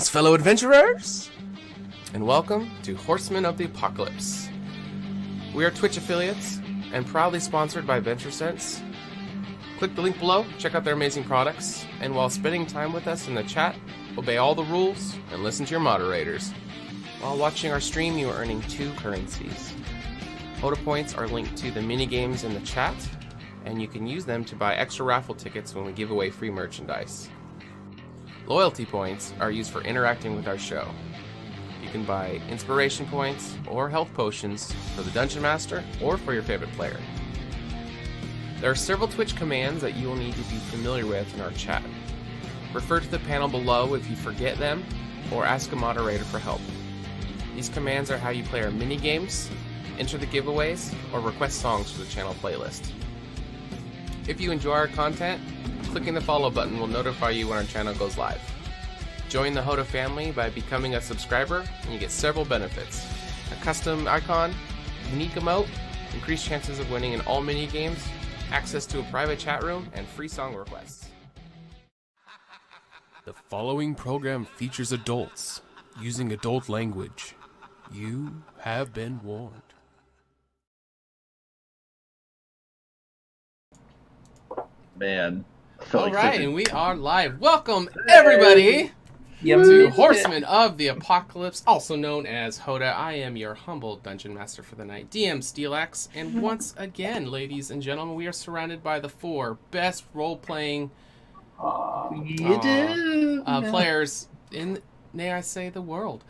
Greetings, fellow adventurers, and welcome to Horsemen of the Apocalypse. We are Twitch affiliates and proudly sponsored by VentureSense. Click the link below, check out their amazing products, and while spending time with us in the chat, obey all the rules and listen to your moderators. While watching our stream, you are earning 2 currencies. HotA points are linked to the mini-games in the chat, and you can use them to buy extra raffle tickets when we give away free merchandise. Loyalty points are used for interacting with our show. You can buy inspiration points or health potions for the Dungeon Master or for your favorite player. There are several Twitch commands that you will need to be familiar with in our chat. Refer to the panel below if you forget them, or ask a moderator for help. These commands are how you play our mini-games, enter the giveaways, or request songs for the channel playlist. If you enjoy our content, clicking the follow button will notify you when our channel goes live. Join the HotA family by becoming a subscriber, and you get several benefits. A custom icon, unique emote, increased chances of winning in all mini-games, access to a private chat room, and free song requests. The following program features adults using adult language. You have been warned. Man. All right, and we are live. Welcome, everybody, to Horsemen of the Apocalypse, also known as HotA. I am your humble Dungeon Master for the night, DM SteelX, and once again, ladies and gentlemen, we are surrounded by the 4 best role-playing players in, may I say, the world.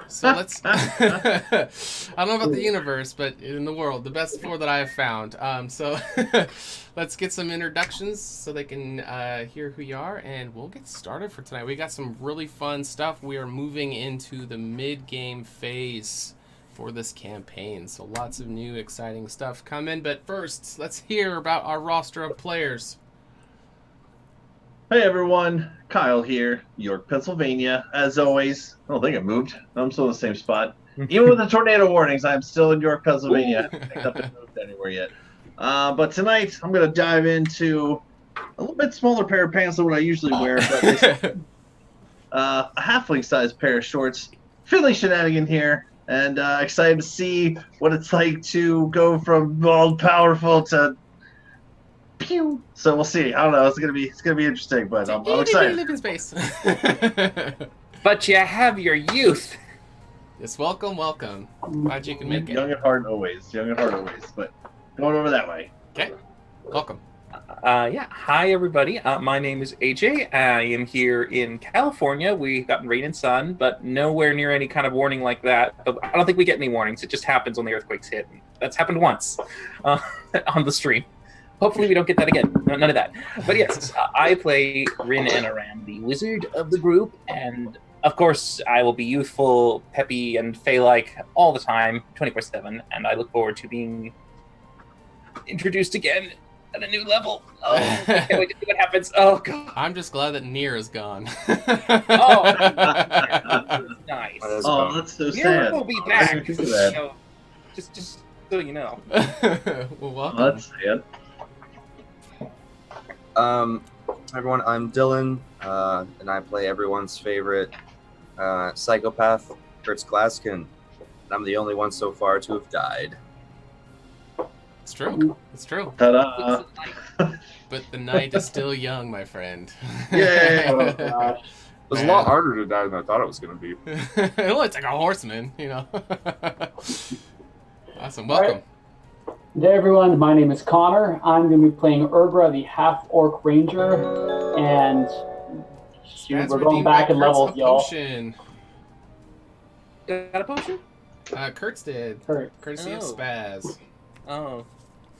So let's, I don't know about the universe, but in the world, the best 4 that I have found. So let's get some introductions so they can hear who you are, and we'll get started for tonight. We got some really fun stuff. We are moving into the mid-game phase for this campaign, so lots of new exciting stuff coming. But first, let's hear about our roster of players. Hey everyone, Kyle here, York, Pennsylvania. As always, I don't think I moved. I'm still in the same spot. Even with the tornado warnings, I'm still in York, Pennsylvania. I haven't picked up and moved anywhere yet. But tonight, I'm going to dive into a little bit smaller pair of pants than what I usually wear, but a halfling-sized pair of shorts. Fiddly shenanigan here, and excited to see what it's like to go from all-powerful to pew. So we'll see. I don't know. It's gonna be interesting, but I'm excited. Live in space. But you have your youth. Yes, welcome. Glad you can make it. Young at heart always. But going over that way. Okay. Welcome. Yeah. Hi, everybody. My name is AJ. I am here in California. We've gotten rain and sun, but nowhere near any kind of warning like that. I don't think we get any warnings. It just happens when the earthquakes hit. That's happened once on the stream. Hopefully we don't get that again. No, none of that. But yes, I play Rin and Aram, the wizard of the group, and of course I will be youthful, peppy, and fey-like all the time, 24/7, and I look forward to being introduced again at a new level. Oh, I can't wait to see what happens. Oh, God. I'm just glad that Nier is gone. Oh, yeah, nice. Oh, that's so Nier sad. will be back. So, just so you know. Well, welcome. Oh, that's sad. Everyone, I'm Dylan, and I play everyone's favorite psychopath, Kurtz Glaskin. And I'm the only one so far to have died. It's true. Ta-da! But the night is still young, my friend. Yay! Oh, gosh. It was a lot harder to die than I thought it was going to be. Well, it's like a horseman, you know. Awesome. Welcome. Right. Hey everyone, my name is Connor. I'm going to be playing Urbra, the half-orc ranger, and shoot, we're going back in levels, y'all. Got a potion? Kurtz did. Courtesy of Spaz. Oh.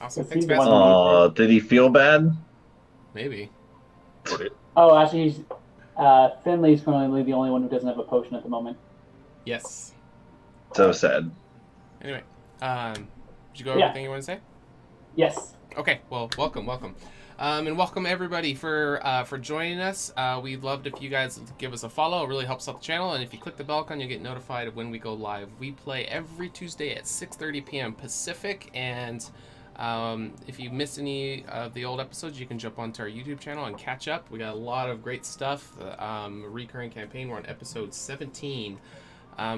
Awesome. Let's Thanks, see the Spaz. one. Oh, did he feel bad? Maybe. Oh, actually, Finley's currently the only one who doesn't have a potion at the moment. Yes. So sad. Anyway, did you go over everything you want to say? Yes. Okay, well, welcome. And welcome everybody for joining us. We'd love it if you guys give us a follow. It really helps out the channel. And if you click the bell icon, you'll get notified of when we go live. We play every Tuesday at 6:30 p.m. Pacific, and If you missed any of the old episodes, you can jump onto our YouTube channel and catch up. We got a lot of great stuff. Recurring campaign, we're on episode 17.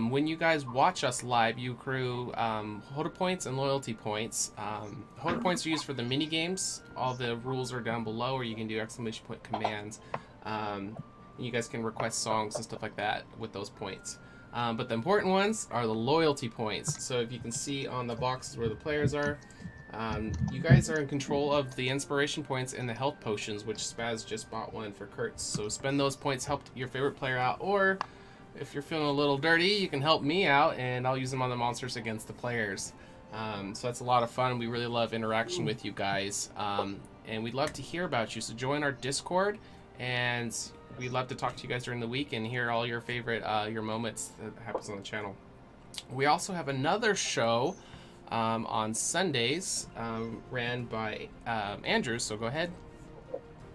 When you guys watch us live, you accrue HotA points and loyalty points. HotA points are used for the mini games. All the rules are down below, or you can do exclamation point commands. You guys can request songs and stuff like that with those points. But the important ones are the loyalty points. So if you can see on the boxes where the players are, you guys are in control of the inspiration points and the health potions, which Spaz just bought one for Kurtz. So spend those points, help your favorite player out, or if you're feeling a little dirty, you can help me out, and I'll use them on the monsters against the players. So that's a lot of fun. We really love interaction with you guys, and we'd love to hear about you. So join our Discord, and we'd love to talk to you guys during the week and hear all your favorite your moments that happens on the channel. We also have another show on Sundays, ran by Andrew, so go ahead.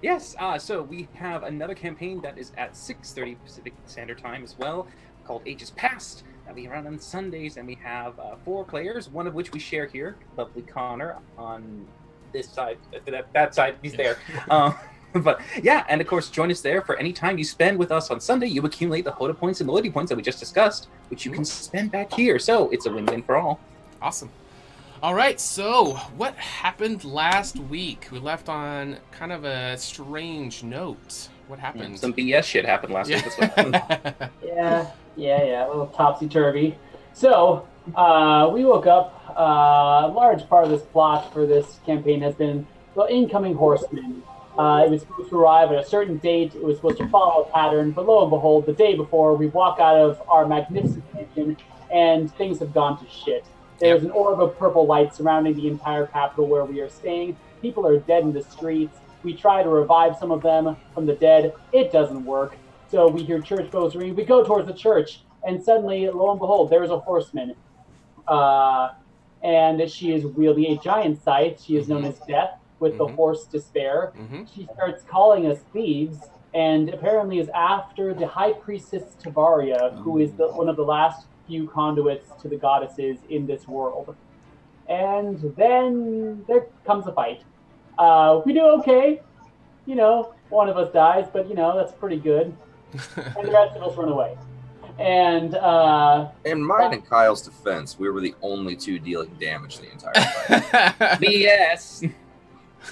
Yes, so we have another campaign that is at 6:30 Pacific Standard Time as well, called Ages Past, that we run on Sundays, and we have 4 players, one of which we share here, lovely Connor on this side, that side, he's there. But yeah, and of course, join us there. For any time you spend with us on Sunday, you accumulate the HotA points and loyalty points that we just discussed, which you can spend back here. So it's a win-win for all. Awesome. All right, so what happened last week? We left on kind of a strange note. What happened? Yeah, some BS shit happened last week as well. Yeah, a little topsy-turvy. So, we woke up, a large part of this plot for this campaign has been the incoming Horsemen. It was supposed to arrive at a certain date, it was supposed to follow a pattern, but lo and behold, the day before, we walk out of our magnificent mansion, and things have gone to shit. There's an orb of purple light surrounding the entire capital where we are staying. People are dead in the streets. We try to revive some of them from the dead. It doesn't work. So we hear church bells ring. We go towards the church, and suddenly, lo and behold, there is a horseman. And she is wielding a giant scythe. She is known as Death, with the horse Despair. She starts calling us thieves, and apparently is after the High Priestess Tavaria, who is one of the last few conduits to the goddesses in this world. And then there comes a fight. We do okay. You know, one of us dies, but you know, that's pretty good. And the rest of us run away. And in mine and Kyle's defense, we were the only 2 dealing damage the entire fight. BS.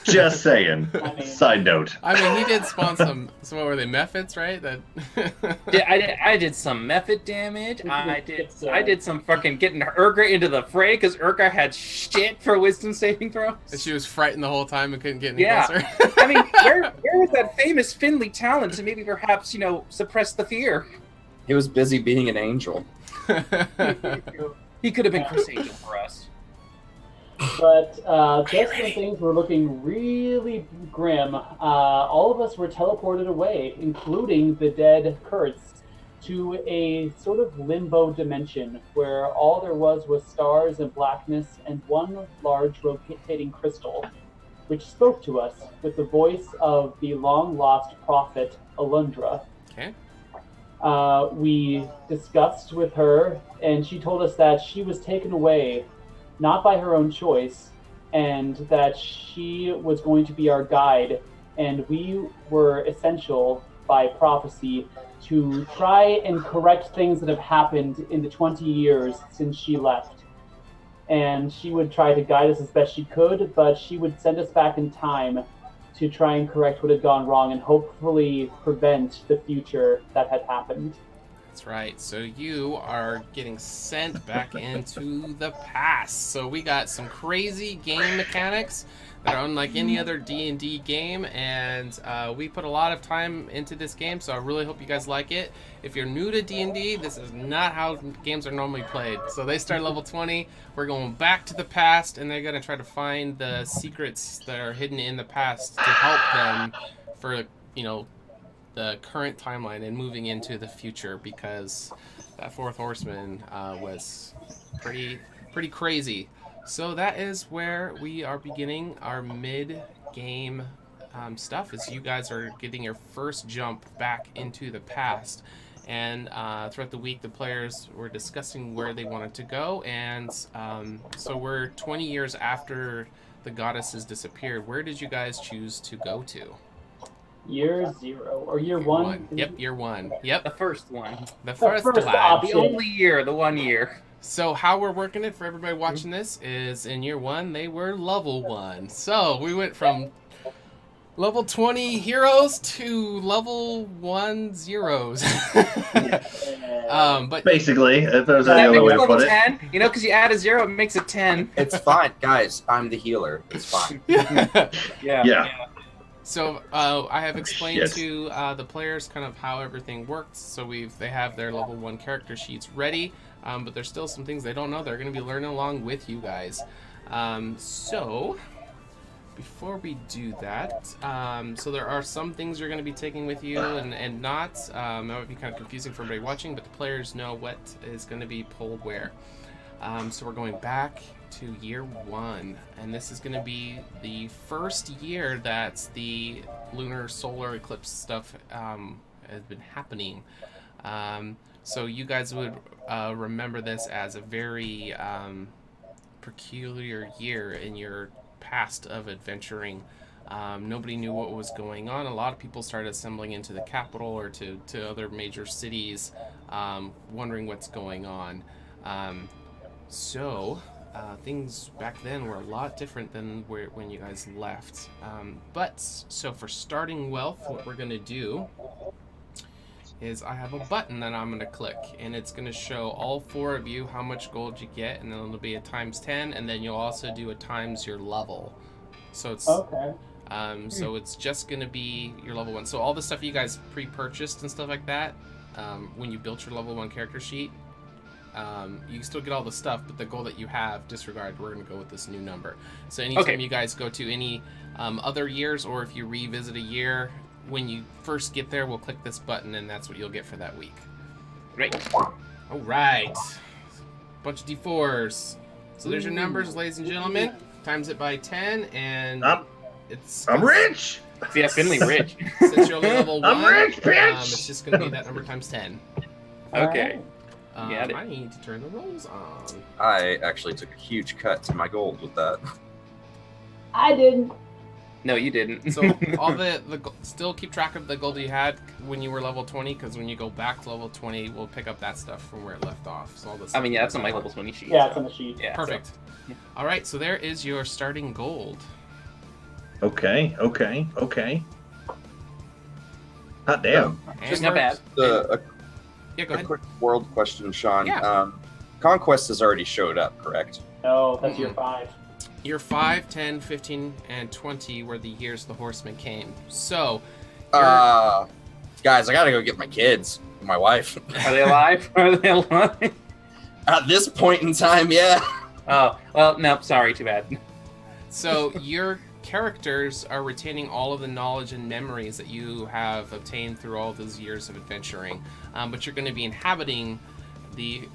Just saying. Side note. I mean, he did spawn some what were they, methods, right? That I did some method damage. I did some fucking getting Urgra into the fray because Urgra had shit for wisdom saving throws. And she was frightened the whole time and couldn't get any closer. I mean, where was that famous Finley talent to maybe perhaps, you know, suppress the fear? He was busy being an angel. He could have been Chris Angel for us. But just when things were looking really grim, all of us were teleported away, including the dead Kurtz, to a sort of limbo dimension where all there was stars and blackness and one large rotating crystal, which spoke to us with the voice of the long-lost prophet Alundra. Okay. We discussed with her, and she told us that she was taken away not by her own choice, and that she was going to be our guide, and we were essential by prophecy to try and correct things that have happened in the 20 years since she left. And she would try to guide us as best she could, but she would send us back in time to try and correct what had gone wrong and hopefully prevent the future that had happened. That's right. So you are getting sent back into the past. So we got some crazy game mechanics that are unlike any other D&D game, and we put a lot of time into this game, so I really hope you guys like it. If you're new to D&D, this is not how games are normally played. So they start level 20, we're going back to the past, and they're going to try to find the secrets that are hidden in the past to help them for, you know, the current timeline and moving into the future, because that 4th Horseman was pretty crazy. So that is where we are beginning our mid-game stuff, as you guys are getting your first jump back into the past. And throughout the week, the players were discussing where they wanted to go, and so we're 20 years after the goddesses disappeared, where did you guys choose to go to? Year 0 or year 1? Yep, year 1. Yep, The first one. the first first one. option. The only year, the 1 year. So how we're working it for everybody watching this is in year 1 they were level 1. So we went from level 20 heroes to level 1 zeros. But Basically, if there's That any other makes way to level put it. 10. You know, because you add a 0, it makes it 10. It's fine, guys. I'm the healer. It's fine. Yeah. So I have explained Yes. to the players kind of how everything works. So they have their level 1 character sheets ready, but there's still some things they don't know. They're going to be learning along with you guys. So before we do that, so there are some things you're going to be taking with you and not. That might be kind of confusing for everybody watching, but the players know what is going to be pulled where. So we're going back to year 1, and this is going to be the first year that the lunar solar eclipse stuff has been happening. So you guys would remember this as a very peculiar year in your past of adventuring. Nobody knew what was going on. A lot of people started assembling into the capital or to other major cities, wondering what's going on. So things back then were a lot different than when you guys left. So for starting wealth, what we're going to do is I have a button that I'm going to click, and it's going to show all 4 of you how much gold you get, and then it'll be a times 10, and then you'll also do a times your level. So it's Okay. so it's just going to be your level 1. So all the stuff you guys pre-purchased and stuff like that, when you built your level 1 character sheet, you can still get all the stuff, but the goal that you have, disregard, we're going to go with this new number. So anytime you guys go to any other years, or if you revisit a year, when you first get there, we'll click this button, and that's what you'll get for that week. Great. All right. Bunch of D4s. So there's your numbers, ladies and gentlemen. Times it by 10, and I'm rich! See, yeah, Finley rich. Since you're only level 1, I'm rich, bitch! it's just going to be that number times 10. Okay. Got it. I need to turn the rolls on. I actually took a huge cut to my gold with that. I didn't. No, you didn't. So all the still keep track of the gold you had when you were level 20, because when you go back to level 20, we'll pick up that stuff from where it left off. So all this. I mean, yeah, that's on my level 20 sheet. Yeah, it's on the sheet. Yeah. Perfect. So. All right, so there is your starting gold. Okay. Hot damn. And Just not bad. Yeah, go A ahead. quick world question, Sean. Yeah. Conquest has already showed up, correct? No, that's year 5. Year 5, 10, 15, and 20 were the years the Horsemen came. So, Guys, I gotta go get my kids, my wife. Are they alive? Are they alive? At this point in time, yeah. Oh, well, no, sorry, too bad. so your characters are retaining all of the knowledge and memories that you have obtained through all those years of adventuring, but you're going to be inhabiting the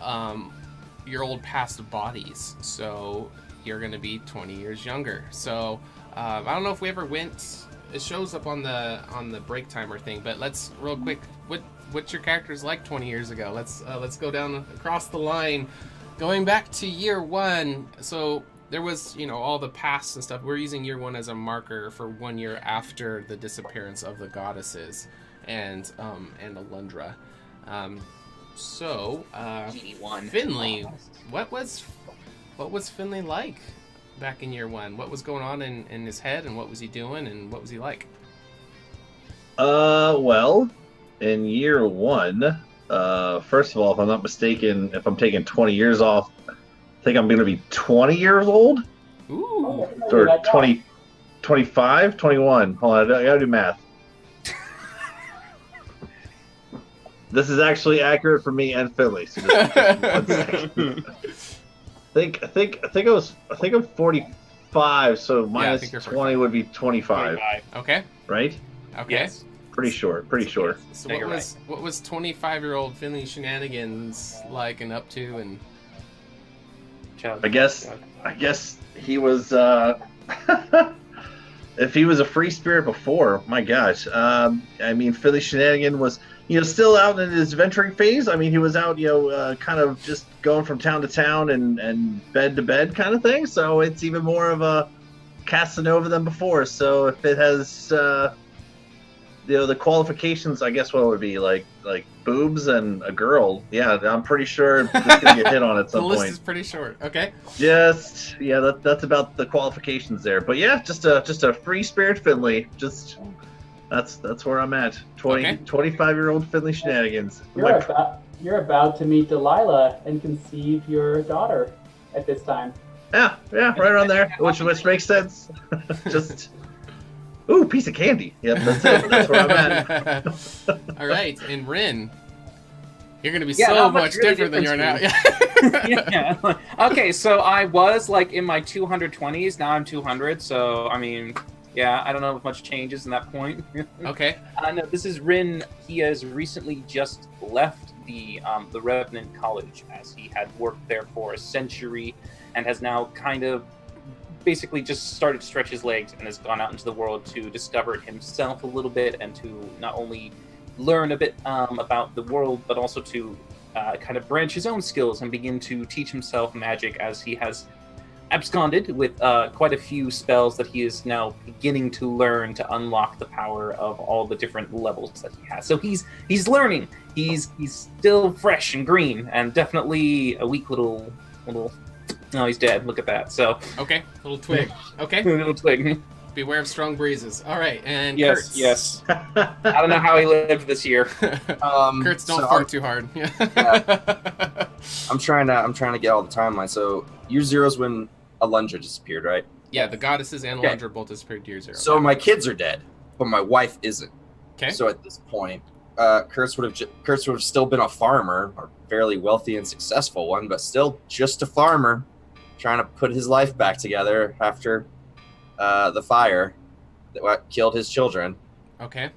your old past bodies. So you're going to be 20 years younger. So I don't know if we ever went. It shows up on the break timer thing, but let's real quick. What's your characters like 20 years ago? Let's go down across the line, going back to year 1. So there was, all the past and stuff. We're using year 1 as a marker for 1 year after the disappearance of the goddesses and Alundra. Finley, what was Finley like back in year 1? What was going on in his head, and what was he doing, and what was he like? Well, in year 1, first of all, if I'm not mistaken, if I'm taking 20 years off, I think I'm going to be 20 years old? Ooh. Or 20, 25, 21. Hold on, I gotta do math. This is actually accurate for me and Finley. So just 1 second. I think I'm 45, so minus 20 would be 25. Okay. Right? Okay. Yes. Pretty sure. So No, what was 25-year-old Finley shenanigans like and up to, and I guess he was if he was a free spirit before, my gosh. I mean, Finley Shenanigan was still out in his adventuring phase. I mean, he was out, kind of just going from town to town and bed to bed kind of thing. So it's even more of a Casanova them before, so if it has the qualifications, I guess what would be like boobs and a girl. Yeah, I'm pretty sure it's gonna get hit on at some The list point. is pretty short. Okay. Just that's about the qualifications there. But yeah, just a free spirit Finley. Just that's where I'm at. 25-year-old Finley shenanigans. You're about to meet Delilah and conceive your daughter at this time. Yeah, right around there, which makes sense. Just ooh, piece of candy. Yep, that's it. That's where I'm at. All right, and Rin, you're gonna be Yeah, so not much really different than you are now. Yeah. Okay, so I was like in my 220s. Now I'm 200. So I mean, yeah, I don't know if much changes in that point. Okay. No, this is Rin. He has recently just left the Revenant College, as he had worked there for a century, and has now kind of basically just started to stretch his legs and has gone out into the world to discover it himself a little bit, and to not only learn a bit about the world, but also to kind of branch his own skills and begin to teach himself magic, as he has absconded with quite a few spells that he is now beginning to learn to unlock the power of all the different levels that he has. So he's learning. He's still fresh and green, and definitely a weak little. No, he's dead. Look at that. So Okay, little twig. Okay. little twig. Beware of strong breezes. All right, and Yes, Kurtz. yes. I don't know how he lived this year. Kurtz, don't so fart too hard. I'm trying to get all the timeline. So year 0 is when Alundra disappeared, right? Yeah, the goddesses and Okay. Alundra both disappeared to year 0. So my kids are dead, but my wife isn't. Okay. So at this point, Kurtz would have still been a farmer, or fairly wealthy and successful one, but still just a farmer, trying to put his life back together after the fire that killed his children. Okay.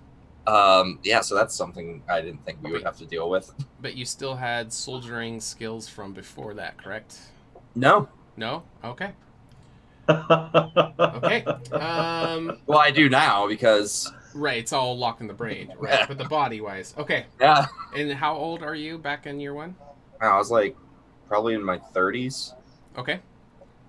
Yeah, so that's something I didn't think we would have to deal with. But you still had soldiering skills from before that, correct? No. No? Okay. Okay. Well, I do now because Right, it's all locked in the brain. Right, Yeah. but the body-wise. Okay. yeah, And how old are you back in year 1? I was like probably in my 30s. Okay.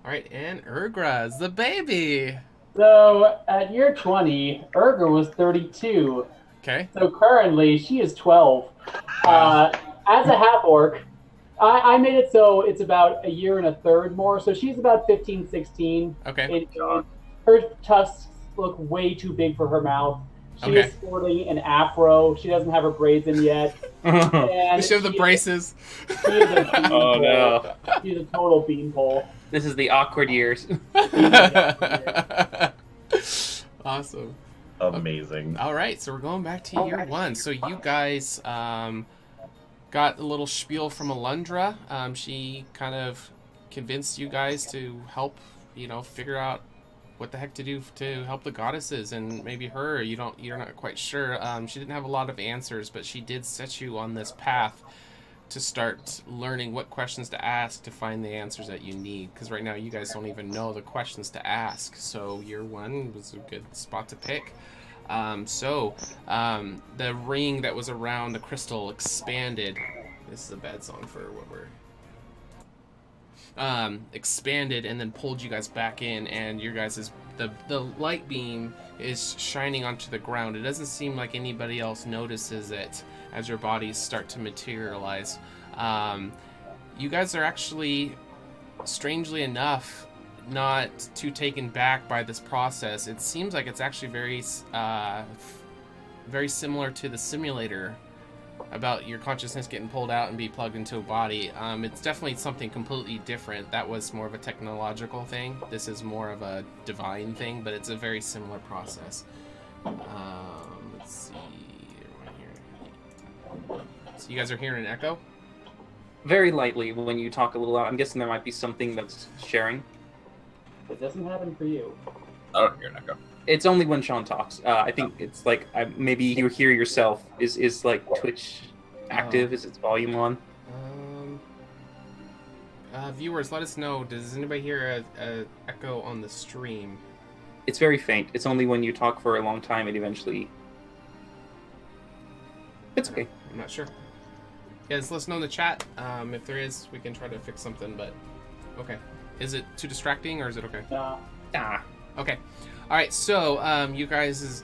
All right, and Urgra's the baby. So at year 20, Urger was 32. Okay. So currently she is 12. As a half orc, I made it so it's about a year and a third more. So she's about 15, 16. Okay. Her tusks look way too big for her mouth. She Okay. is sporting an afro. She doesn't have her braids in yet. And You should have the she- braces. She is a beanpole. Oh no. She's a total beanpole. This is the awkward years. Awesome. Amazing. All right, so we're going back to year 1. So you guys got a little spiel from Alundra. She kind of convinced you guys to help, figure out what the heck to do to help the goddesses, and maybe her. You're not quite sure. She didn't have a lot of answers, but she did set you on this path to start learning what questions to ask to find the answers that you need, because right now you guys don't even know the questions to ask. So year 1 was a good spot to pick. The ring that was around the crystal expanded. This is a bad song for what we're expanded and then pulled you guys back in, and your guys' the light beam is shining onto the ground. It doesn't seem like anybody else notices it as your bodies start to materialize. You guys are actually, strangely enough, not too taken back by this process. It seems like it's actually very similar to the simulator about your consciousness getting pulled out and be plugged into a body. It's definitely something completely different. That was more of a technological thing. This is more of a divine thing, but it's a very similar process. Let's see. So you guys are hearing an echo? Very lightly when you talk a little loud. I'm guessing there might be something that's sharing. It doesn't happen for you. I don't hear an echo. It's only when Sean talks. I think it's like maybe you hear yourself. Is like Twitch active? Is its volume on? Viewers, let us know. Does anybody hear a echo on the stream? It's very faint. It's only when you talk for a long time it eventually. It's okay. I'm not sure. Yeah, just let us know in the chat. If there is, we can try to fix something, but okay. Is it too distracting or is it okay? Ah. Okay. All right. So you guys'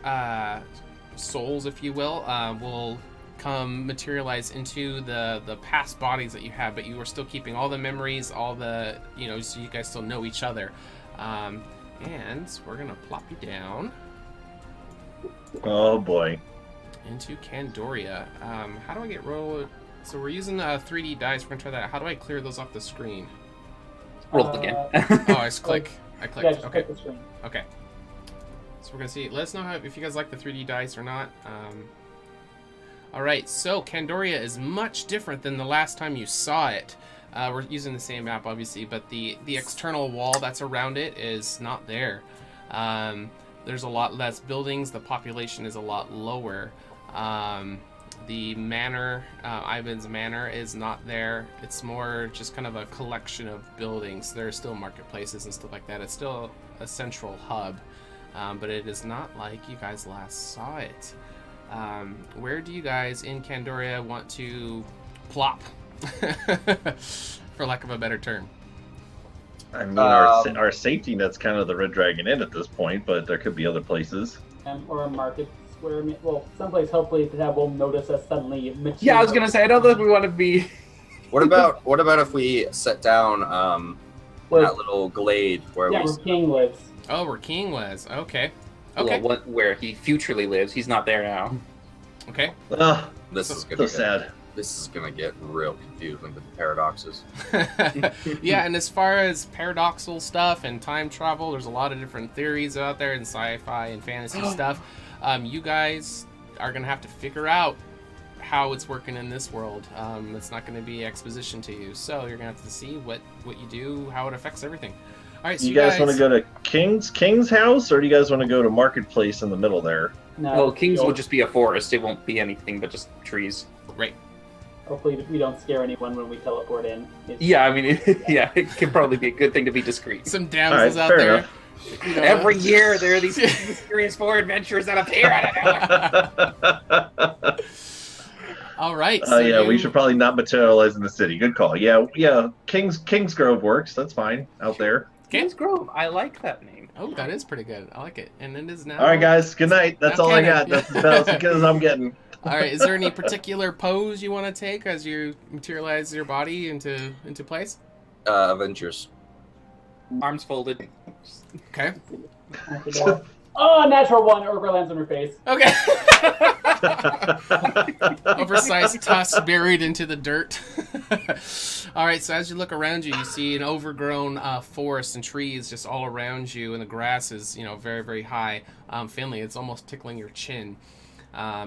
souls, if you will come materialize into the past bodies that you have, but you are still keeping all the memories, all the so you guys still know each other. And we're gonna plop you down. Oh boy. Into Candoria. How do I get roll? So we're using 3D dice. We're gonna try that. How do I clear those off the screen? Roll again. Oh, I just click. I clicked. Yeah, just Okay. click the screen. Okay. So we're gonna see. Let us know if you guys like the 3D dice or not. All right. So Candoria is much different than the last time you saw it. We're using the same map, obviously, but the external wall that's around it is not there. There's a lot less buildings. The population is a lot lower. The manor, Ivan's manor, is not there. It's more just kind of a collection of buildings. There are still marketplaces and stuff like that. It's still a central hub, but it is not like you guys last saw it. Where do you guys in Candoria want to plop, for lack of a better term? I mean, our safety net's kind of the Red Dragon Inn at this point, but there could be other places. Or a market square. Well, someplace hopefully that won't notice us suddenly. Yeah, I was gonna say I don't know if we want to be. What about if we set down that little glade where where King lives. Oh, where King was. Okay. Okay. Well, where he futurely lives, he's not there now. Okay. This is So sad. This is gonna get real confusing with the paradoxes. Yeah, and as far as paradoxal stuff and time travel, there's a lot of different theories out there in sci-fi and fantasy stuff. You guys are gonna have to figure out how it's working in this world. It's not gonna be exposition to you, so you're gonna have to see what you do, how it affects everything. All right, so you guys want to go to King's house, or do you guys want to go to Marketplace in the middle there? No, Well, King's will just be a forest. It won't be anything but just trees. Right. Hopefully we don't scare anyone when we teleport in. Yeah, I mean, it can probably be a good thing to be discreet. Some damsels All out right, there. enough. You know, Every year there are these mysterious four adventures that appear out of nowhere. All right. We should probably not materialize in the city. Good call. Yeah. King's Grove works. That's fine out there. King's Grove. I like that name. Oh, that is pretty good. I like it. And it is now. All right, guys. Good night. That's Now all I canon. got. That's about as good as I'm getting. All right. Is there any particular pose you want to take as you materialize your body into place? Avengers. Arms folded. Okay. Oh, natural one. Urgra lands on her face. Okay. Oversized tusk buried into the dirt. All right, so as you look around you, you see an overgrown forest and trees just all around you, and the grass is, very, very high. Finley, it's almost tickling your chin.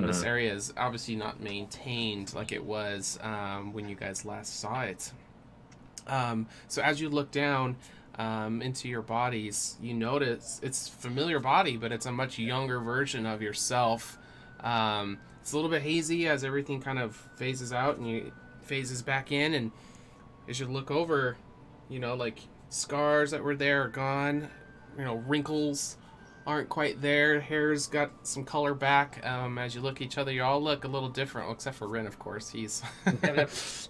This area is obviously not maintained like it was when you guys last saw it. So as you look down into your bodies, you notice it's a familiar body, but it's a much younger version of yourself. It's a little bit hazy as everything kind of phases out and you phases back in, and as you look over, like scars that were there are gone, wrinkles aren't quite there, hair's got some color back. As you look at each other, you all look a little different, well, except for Ren, of course. He's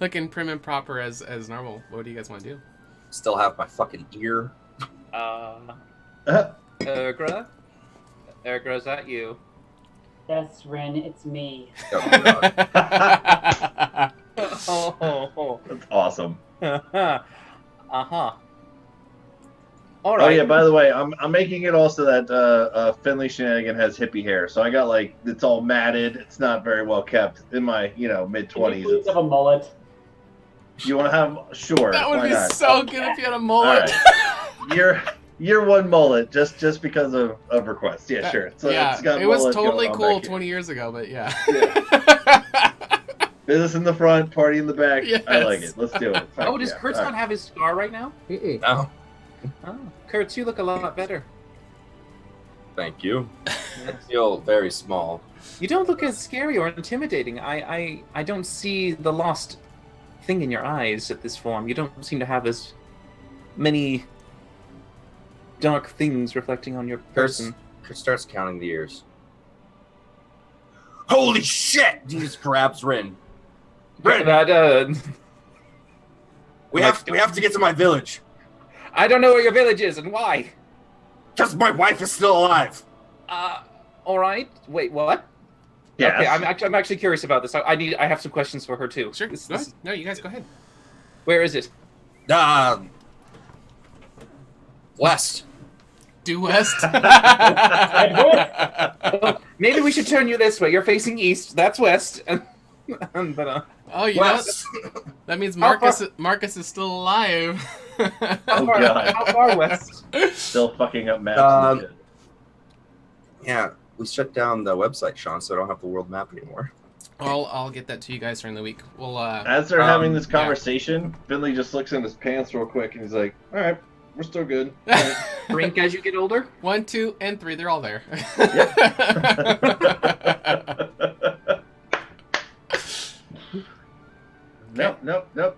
looking prim and proper as normal. What do you guys want to do? Still have my fucking ear. Urgra? Urgra, is that you? Yes, Ren, it's me. Oh. That's awesome. Uh-huh. All Oh right. yeah. By the way, I'm making it also that Finley Shenanigan has hippie hair, so I got it's all matted. It's not very well kept. In my mid Can you please 20s. have a mullet? You want to have sure? That would why be not? so good if you had a All mullet. right. Year one mullet, just because of request. Yeah, sure. So yeah, it's got it was mullet totally going on cool back here. 20 years ago, but yeah. Business in the front, party in the back. Yes. I like it. Let's do it. Oh, does Yeah. Kurtz All not have his scar right now? No. Oh, Kurtz, you look a lot better. Thank you. I feel very small. You don't look as scary or intimidating. I don't see the lost thing in your eyes at this form. You don't seem to have as many dark things reflecting on your person. Kurt starts counting the ears. Holy shit! He just grabs Rin. Rin, we have to get to my village. I don't know where your village is and why. Because my wife is still alive. All right. Wait, what? Yes. Okay, I'm actually curious about this. I have some questions for her too. Sure. No, you guys go ahead. Where is it? West. Due west. Oh, maybe we should turn you this way. You're facing east. That's west. But Oh, you West. know, that means How Marcus is still alive. Oh, God. how far west? Still fucking up maps. and shit. Yeah, we shut down the website, Sean, so I don't have the world map anymore. I'll get that to you guys during the week. We'll As they're having this yeah. conversation, Finley just looks in his pants real quick and he's like, "All right, we're still good." All right. Drink as you get older. 1, 2, and 3, they're all there. Nope.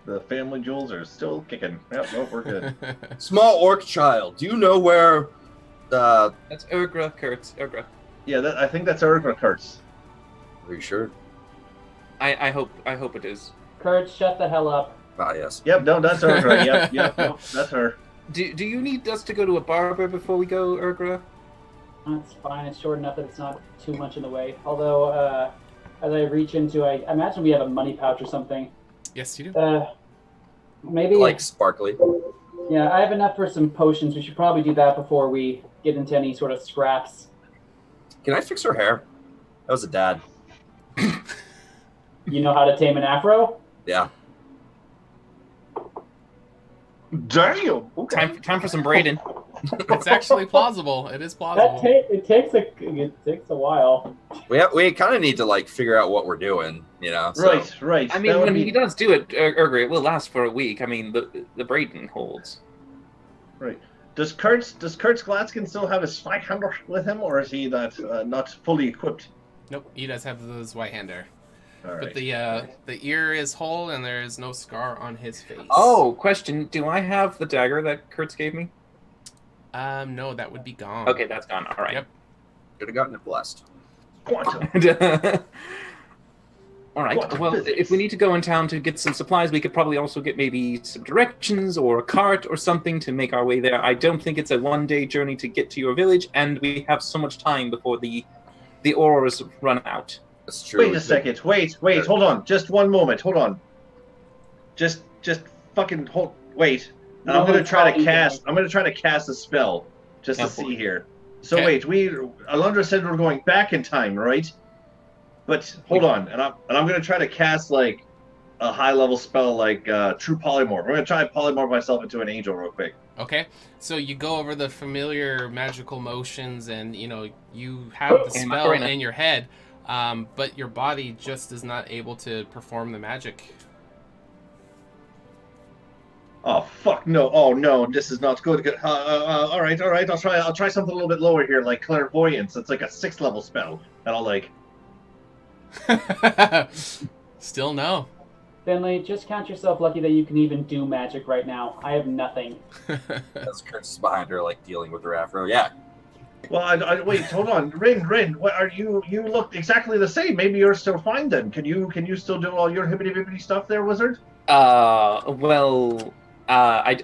The family jewels are still kicking. Nope, we're good. Small orc child, do you know where That's Urgra, Kurtz. Urgra. Yeah, I think that's Eric Kurtz. Are you sure? I hope it is. Kurt, shut the hell up. Ah, yes. Yep, no, that's Eric. Yep, nope, that's her. Do you need us to go to a barber before we go, Urgra? That's fine. It's short enough that it's not too much in the way. Although, as I reach into, I imagine we have a money pouch or something. Yes, you do. Maybe. Like sparkly. Yeah, I have enough for some potions. We should probably do that before we get into any sort of scraps. Can I fix her hair? That was a dad. You know how to tame an afro? Yeah. Damn. Okay. Time for some braiding. It's actually plausible. It is plausible. It takes a while. We kind of need to like figure out what we're doing, you know. So. Right. I mean, That would when be- he does do it, Urgra, it will last for a week. I mean, the braiding holds. Right. Does Kurtz Gladskin still have his Spikehander with him, or is he not fully equipped? Nope, he does have his white hander. All right. But the ear is whole and there is no scar on his face. Oh, question. Do I have the dagger that Kurtz gave me? No, that would be gone. Okay, that's gone. All right. Yep. Could have gotten it blessed. Quantum. All right. Quantum Well, physics. if we need to go in town to get some supplies, we could probably also get maybe some directions or a cart or something to make our way there. I don't think it's a one-day journey to get to your village, and we have so much time before the auroras run out. That's true. Wait a second. Wait. Hold on. Just one moment. Hold on. Just fucking hold. Wait. And I'm gonna try to cast. I'm gonna try to cast a spell just to Oh, see boy. here. So Okay. wait. Alundra said we're going back in time, right? But hold on. And I'm gonna try to cast like a high level spell like True Polymorph. I'm gonna try to polymorph myself into an angel real quick. Okay, so you go over the familiar magical motions, and you have the And spell Macarena. in your head, but your body just is not able to perform the magic. Oh fuck no! Oh no! This is not good. All right. I'll try something a little bit lower here, like clairvoyance. It's like a 6th level spell, and I'll like. Still no. Finley, just count yourself lucky that you can even do magic right now. I have nothing. As Kurtz is behind her, like dealing with her afro. Yeah. Well, I wait. Hold on, Rin. What are you? You look exactly the same. Maybe you're still fine then. Can you still do all your hibbity stuff there, wizard? Well, I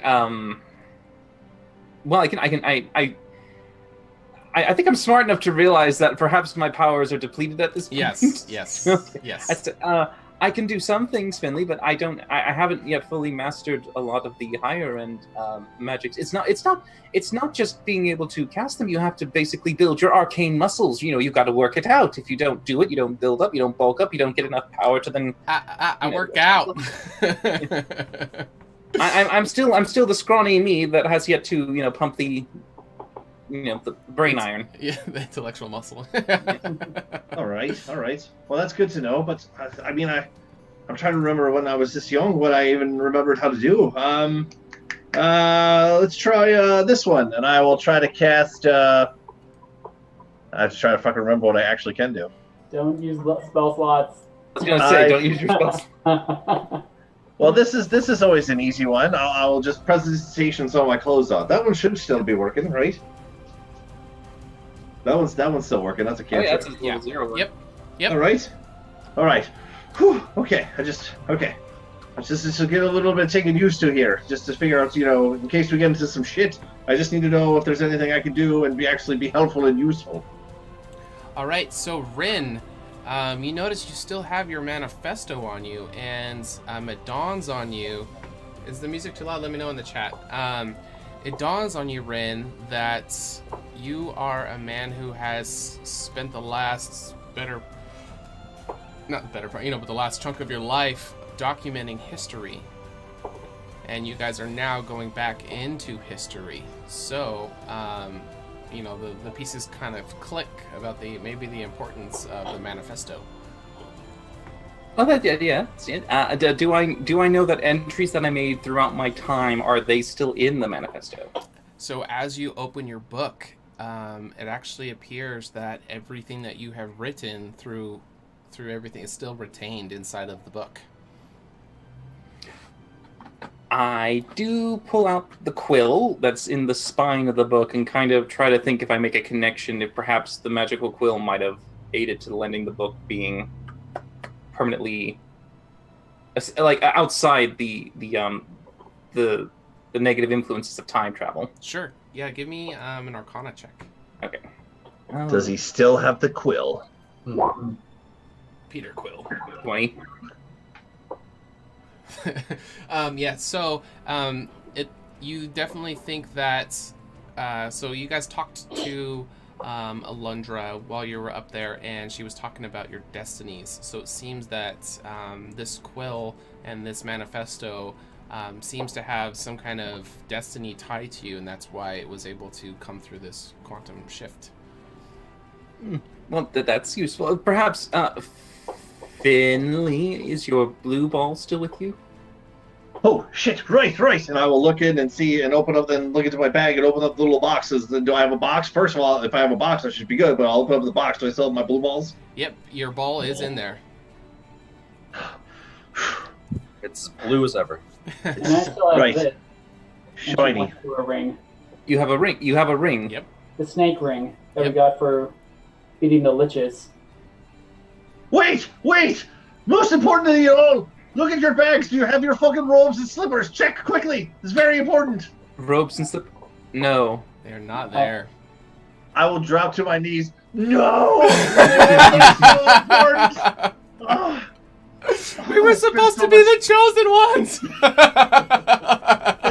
think I'm smart enough to realize that perhaps my powers are depleted at this point. Yes. I can do some things, Finley, but I haven't yet fully mastered a lot of the higher end magics. It's not just being able to cast them. You have to basically build your arcane muscles. You've got to work it out. If you don't do it, you don't build up, you don't bulk up, you don't get enough power to then. I work out. I'm still the scrawny me that has yet to pump the the brain iron. Yeah, the intellectual muscle. All right. Well, that's good to know. But I mean, I'm trying to remember when I was this young what I even remembered how to do. Let's try this one, and I will try to cast. I have to try to fucking remember what I actually can do. Don't use spell slots. I was gonna say, don't use your spells. Well, this is always an easy one. I'll just presentation some of my clothes on. That one should still be working, right? That one's still working. That's a Oh, cantrip. yeah, that's a little zero. Yep. All right. Whew. Okay. Okay. Just to get a little bit taken used to here, just to figure out, in case we get into some shit, I just need to know if there's anything I can do and actually be helpful and useful. All right, so Rin, you notice you still have your manifesto on you, and it dawns on you. Is the music too loud? Let me know in the chat. It dawns on you, Rin, that you are a man who has spent the last but the last chunk of your life documenting history. And you guys are now going back into history. So, the pieces kind of click about maybe the importance of the manifesto. Oh, yeah. Do I know that entries that I made throughout my time, are they still in the manifesto? So as you open your book, it actually appears that everything that you have written through everything is still retained inside of the book. I do pull out the quill that's in the spine of the book and kind of try to think if I make a connection, if perhaps the magical quill might have aided to lending the book being permanently outside the negative influences of time travel. Sure. Yeah, give me an Arcana check. Okay. Does he still have the quill? Peter Quill. 20. Yeah, so you definitely think that so you guys talked to Alundra while you were up there, and she was talking about your destinies. So it seems that this quill and this manifesto seems to have some kind of destiny tied to you, and that's why it was able to come through this quantum shift. Well, that's useful. Perhaps, Finley, is your blue ball still with you? Oh, shit, right. And I will look in and see and open up, then look into my bag and open up the little boxes. Then do I have a box? First of all, if I have a box, I should be good, but I'll open up the box. Do I still have my blue balls? Yep, your ball is in there. It's blue as ever. And I still have Right. this. Shiny. A ring. You have a ring. Yep. The snake ring that we Yep. got for feeding the liches. Wait! Most importantly of all, look at your bags. Do you have your fucking robes and slippers? Check quickly. It's very important. Robes and slip. No. They're not there. I will drop to my knees. No! It's so important. Oh. We were supposed to be the chosen ones!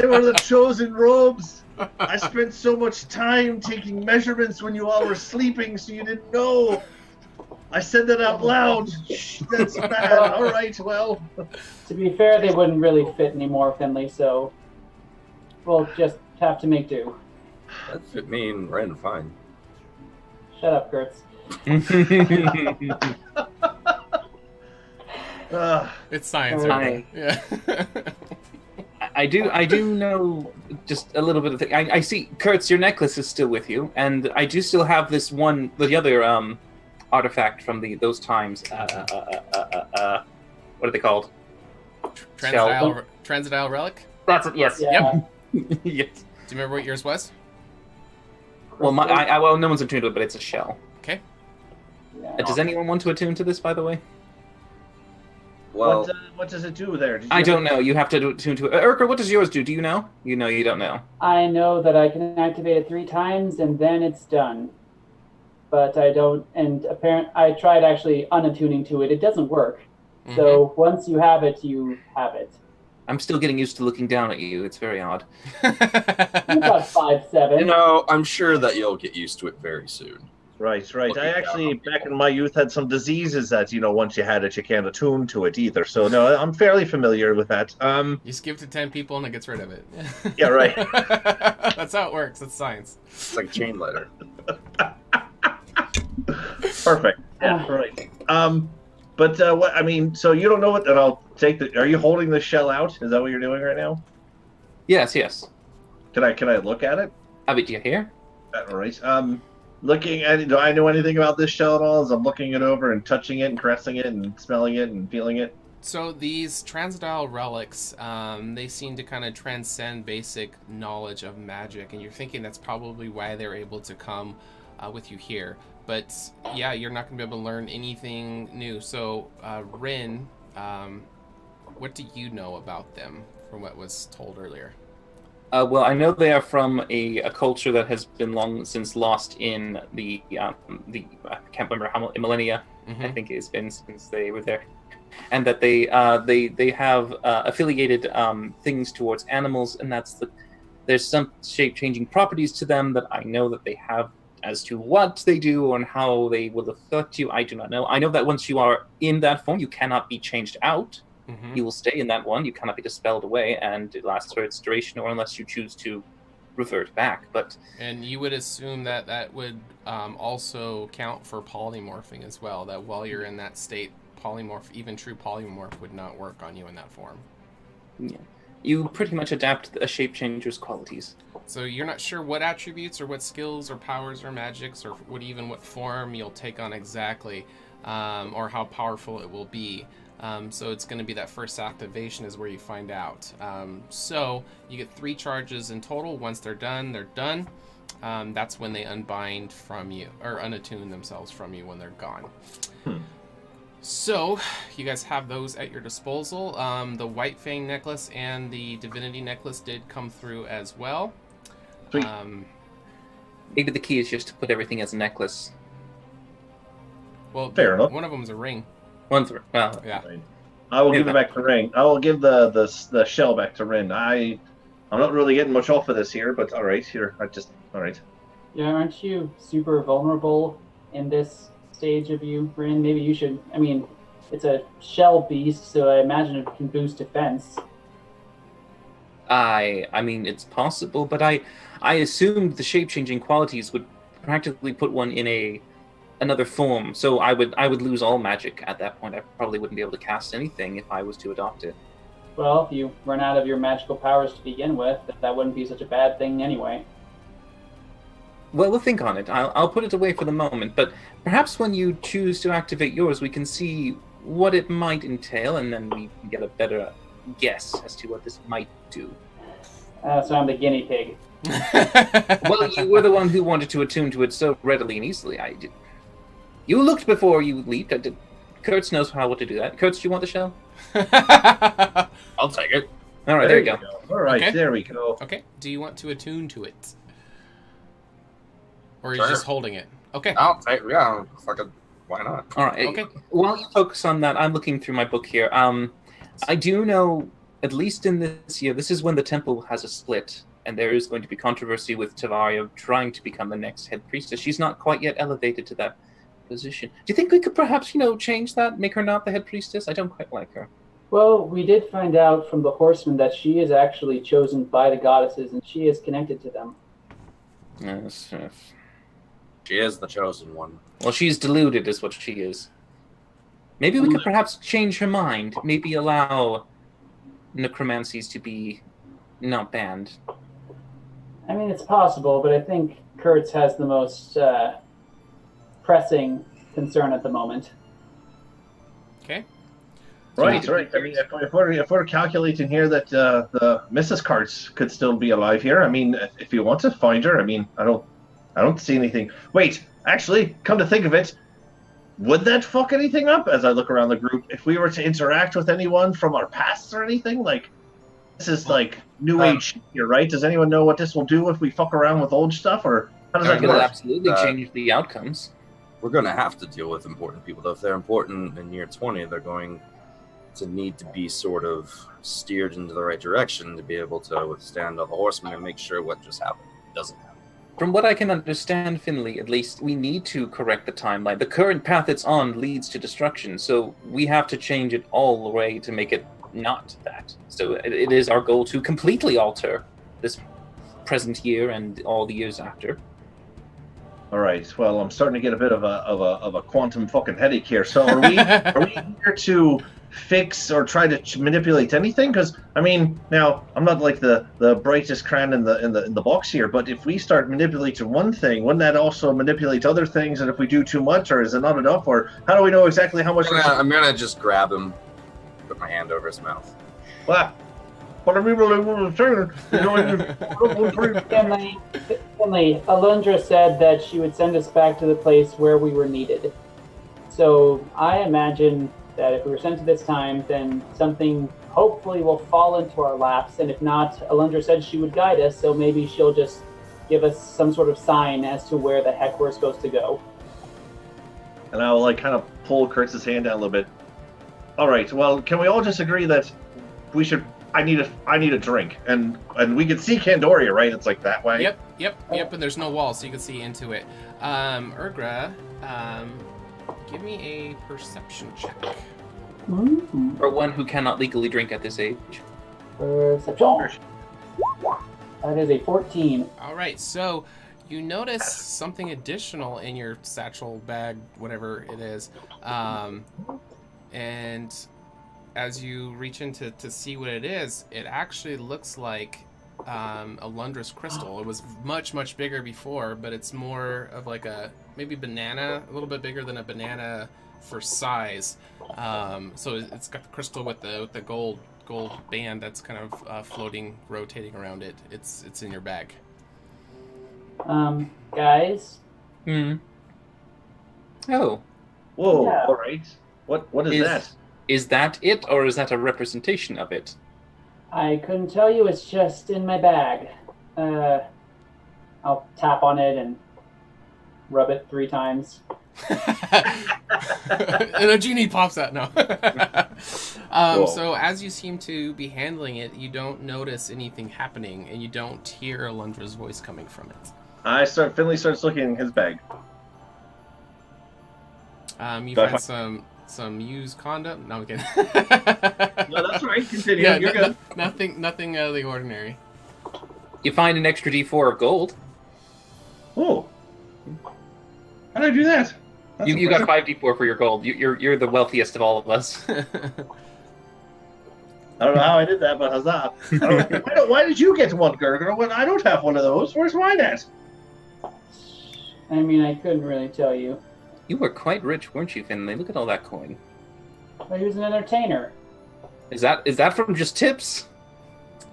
They were the chosen robes. I spent so much time taking measurements when you all were sleeping, so you didn't know. I said that out loud. That's bad. All right, well. To be fair, they wouldn't really fit anymore, Finley, so we'll just have to make do. That fit me and Ren fine. Shut up, Kurtz. It's science, Hi. right? Yeah. I do know just a little bit of thing. I see, Kurtz, your necklace is still with you, and I do still have the other artifact from those times. What are they called? Transdial relic? That's it. Yes. Yeah. Yep. Yes. Do you remember what yours was? Well, well, no one's attuned to it, but it's a shell. Okay. Yeah. Does anyone want to attune to this, by the way? Well, What does it do there? I don't know. You have to attune to it. Urker, what does yours do? Do you know? You don't know. I know that I can activate it 3 times and then it's done. But I don't, and I tried actually unattuning to it. It doesn't work. Mm-hmm. So once you have it, you have it. I'm still getting used to looking down at you. It's very odd. You're about 5'7". I'm sure that you'll get used to it very soon. Right. Looking I down actually, on back in my youth, had some diseases that, once you had it, you can't attune to it either. So, no, I'm fairly familiar with that. You just give it to 10 people and it gets rid of it. Yeah, right. That's how it works. It's science. It's like chain letter. Perfect. Yeah, right. But so you don't know what, then I'll take are you holding the shell out? Is that what you're doing right now? Yes. Can I look at it? Have it here? All right. Looking at it, do I know anything about this shell at all? As I'm looking it over and touching it and caressing it and smelling it and feeling it? So these transdial relics, they seem to kind of transcend basic knowledge of magic, and you're thinking that's probably why they're able to come with you here. But yeah, you're not going to be able to learn anything new. So Rin, what do you know about them from what was told earlier? Well, I know they are from a culture that has been long since lost in the I can't remember how many millennia. I think it's been since they were there, and that they have affiliated things towards animals, and there's some shape-changing properties to them that I know that they have. As to what they do and how they will affect you, I do not know. I know that once you are in that form, you cannot be changed out. You will stay in that one. You cannot be dispelled away, and it lasts for its duration, or unless you choose to revert back. And you would assume that would also count for polymorphing as well. That while you're in that state, even true polymorph would not work on you in that form. Yeah, you pretty much adapt a shape changer's qualities. So you're not sure what attributes or what skills or powers or magics or what form you'll take on exactly, or how powerful it will be. So it's going to be that first activation is where you find out. So you get 3 charges in total. Once they're done, they're done. That's when they unbind from you, or unattune themselves from you when they're gone. So you guys have those at your disposal. The White Fang necklace and the Divinity necklace did come through as well. Sweet. Maybe the key is just to put everything as a necklace. Well, Fair enough. One of them is a ring. One's well, Yeah. I will give it back to Ring. I will give the shell back to Rin. I'm not really getting much off of this here, but all right, here. All right. Yeah, aren't you super vulnerable in this stage of you, Rin? Maybe you should. I mean, it's a shell beast, so I imagine it can boost defense. I mean, it's possible, but I assumed the shape-changing qualities would practically put one in another form, so I would lose all magic at that point. I probably wouldn't be able to cast anything if I was to adopt it. Well, if you run out of your magical powers to begin with, that wouldn't be such a bad thing anyway. Well, we'll think on it. I'll put it away for the moment, but perhaps when you choose to activate yours, we can see what it might entail, and then we can get a better guess as to what this might do. So I'm the guinea pig. Well, you were the one who wanted to attune to it so readily and easily. I did. You looked before you leaped. I did. Kurtz knows what to do that. Kurtz, do you want the shell? I'll take it. All right, there you go. All right, Okay. there we go. Okay. Do you want to attune to it? Or are you Sure. just holding it? Okay. I'll take. Yeah, fucking. Why not? All right. Okay. While you focus on that, I'm looking through my book here. I do know, at least in this year, this is when the temple has a split, and there is going to be controversy with Tavaria trying to become the next head priestess. She's not quite yet elevated to that position. Do you think we could perhaps, change that, make her not the head priestess? I don't quite like her. Well, we did find out from the Horsemen that she is actually chosen by the goddesses, and she is connected to them. Yes, yes. She is the chosen one. Well, she's deluded, is what she is. Maybe we could perhaps change her mind. Maybe allow necromancies to be not banned. I mean, it's possible, but I think Kurtz has the most pressing concern at the moment. Okay. Right. I mean, if we're calculating here that the Mrs. Kurtz could still be alive here, I mean, if you want to find her, I mean, I don't see anything. Wait, actually, come to think of it, would that fuck anything up as I look around the group? If we were to interact with anyone from our pasts or anything, like, this is like new age here, right? Does anyone know what this will do if we fuck around with old stuff, or how does that It'll work? absolutely change the outcomes. We're going to have to deal with important people, though. If they're important in year 20, they're going to need to be sort of steered into the right direction to be able to withstand all the horsemen and make sure what just happened doesn't happen. From what I can understand, Finley, at least, we need to correct the timeline. The current path it's on leads to destruction, so we have to change it all the way to make it not that. So it is our goal to completely alter this present year and all the years after. All right. Well, I'm starting to get a bit of a quantum fucking headache here. So are we here to fix or try to manipulate anything? Because I mean, now I'm not like the brightest crayon in the box here, but if we start manipulating one thing, wouldn't that also manipulate other things? And if we do too much, or is it not enough, or how do we know exactly how much? I'm gonna just grab him, put my hand over his mouth. Well, what are people able to do? Finley, Alundra said that she would send us back to the place where we were needed. So I imagine that if we were sent to this time, then something hopefully will fall into our laps. And if not, Alundra said she would guide us, so maybe she'll just give us some sort of sign as to where the heck we're supposed to go. And I'll like kind of pull Kurtz's hand down a little bit. All right. Well, can we all just agree that we should? I need a drink, and we can see Candoria, right? It's like that way. Yep. And there's no wall, so you can see into it. Urgra, give me a perception check. For one who cannot legally drink at this age. Perception. That is a 14. All right, so you notice something additional in your satchel bag, whatever it is, and as you reach in to see what it is, it actually looks like a Lundra's crystal. It was much bigger before, but it's more of like a maybe banana, a little bit bigger than a banana for size. So it's got the crystal with the gold band that's kind of floating, rotating around it. It's in your bag. Guys. Oh. Whoa! Yeah. All right. What is that? Is that it, or is that a representation of it? I couldn't tell you. It's just in my bag. I'll tap on it and rub it 3 times. And a genie pops out. No. Cool. So as you seem to be handling it, you don't notice anything happening, and you don't hear Alundra's voice coming from it. Finley starts looking in his bag. You find some used condom. No, I'm kidding. No, that's right. Continue. Yeah, You're good. Nothing out of the ordinary. You find an extra D4 of gold. Oh. How did I do that? That's You got impressive. 5 D4 for your gold. You're the wealthiest of all of us. I don't know how I did that, but huzzah. Why did you get one, Gurgur, when I don't have one of those? Where's mine at? I mean, I couldn't really tell you. You were quite rich, weren't you, Finley? Look at all that coin. But he was an entertainer. Is that from just tips?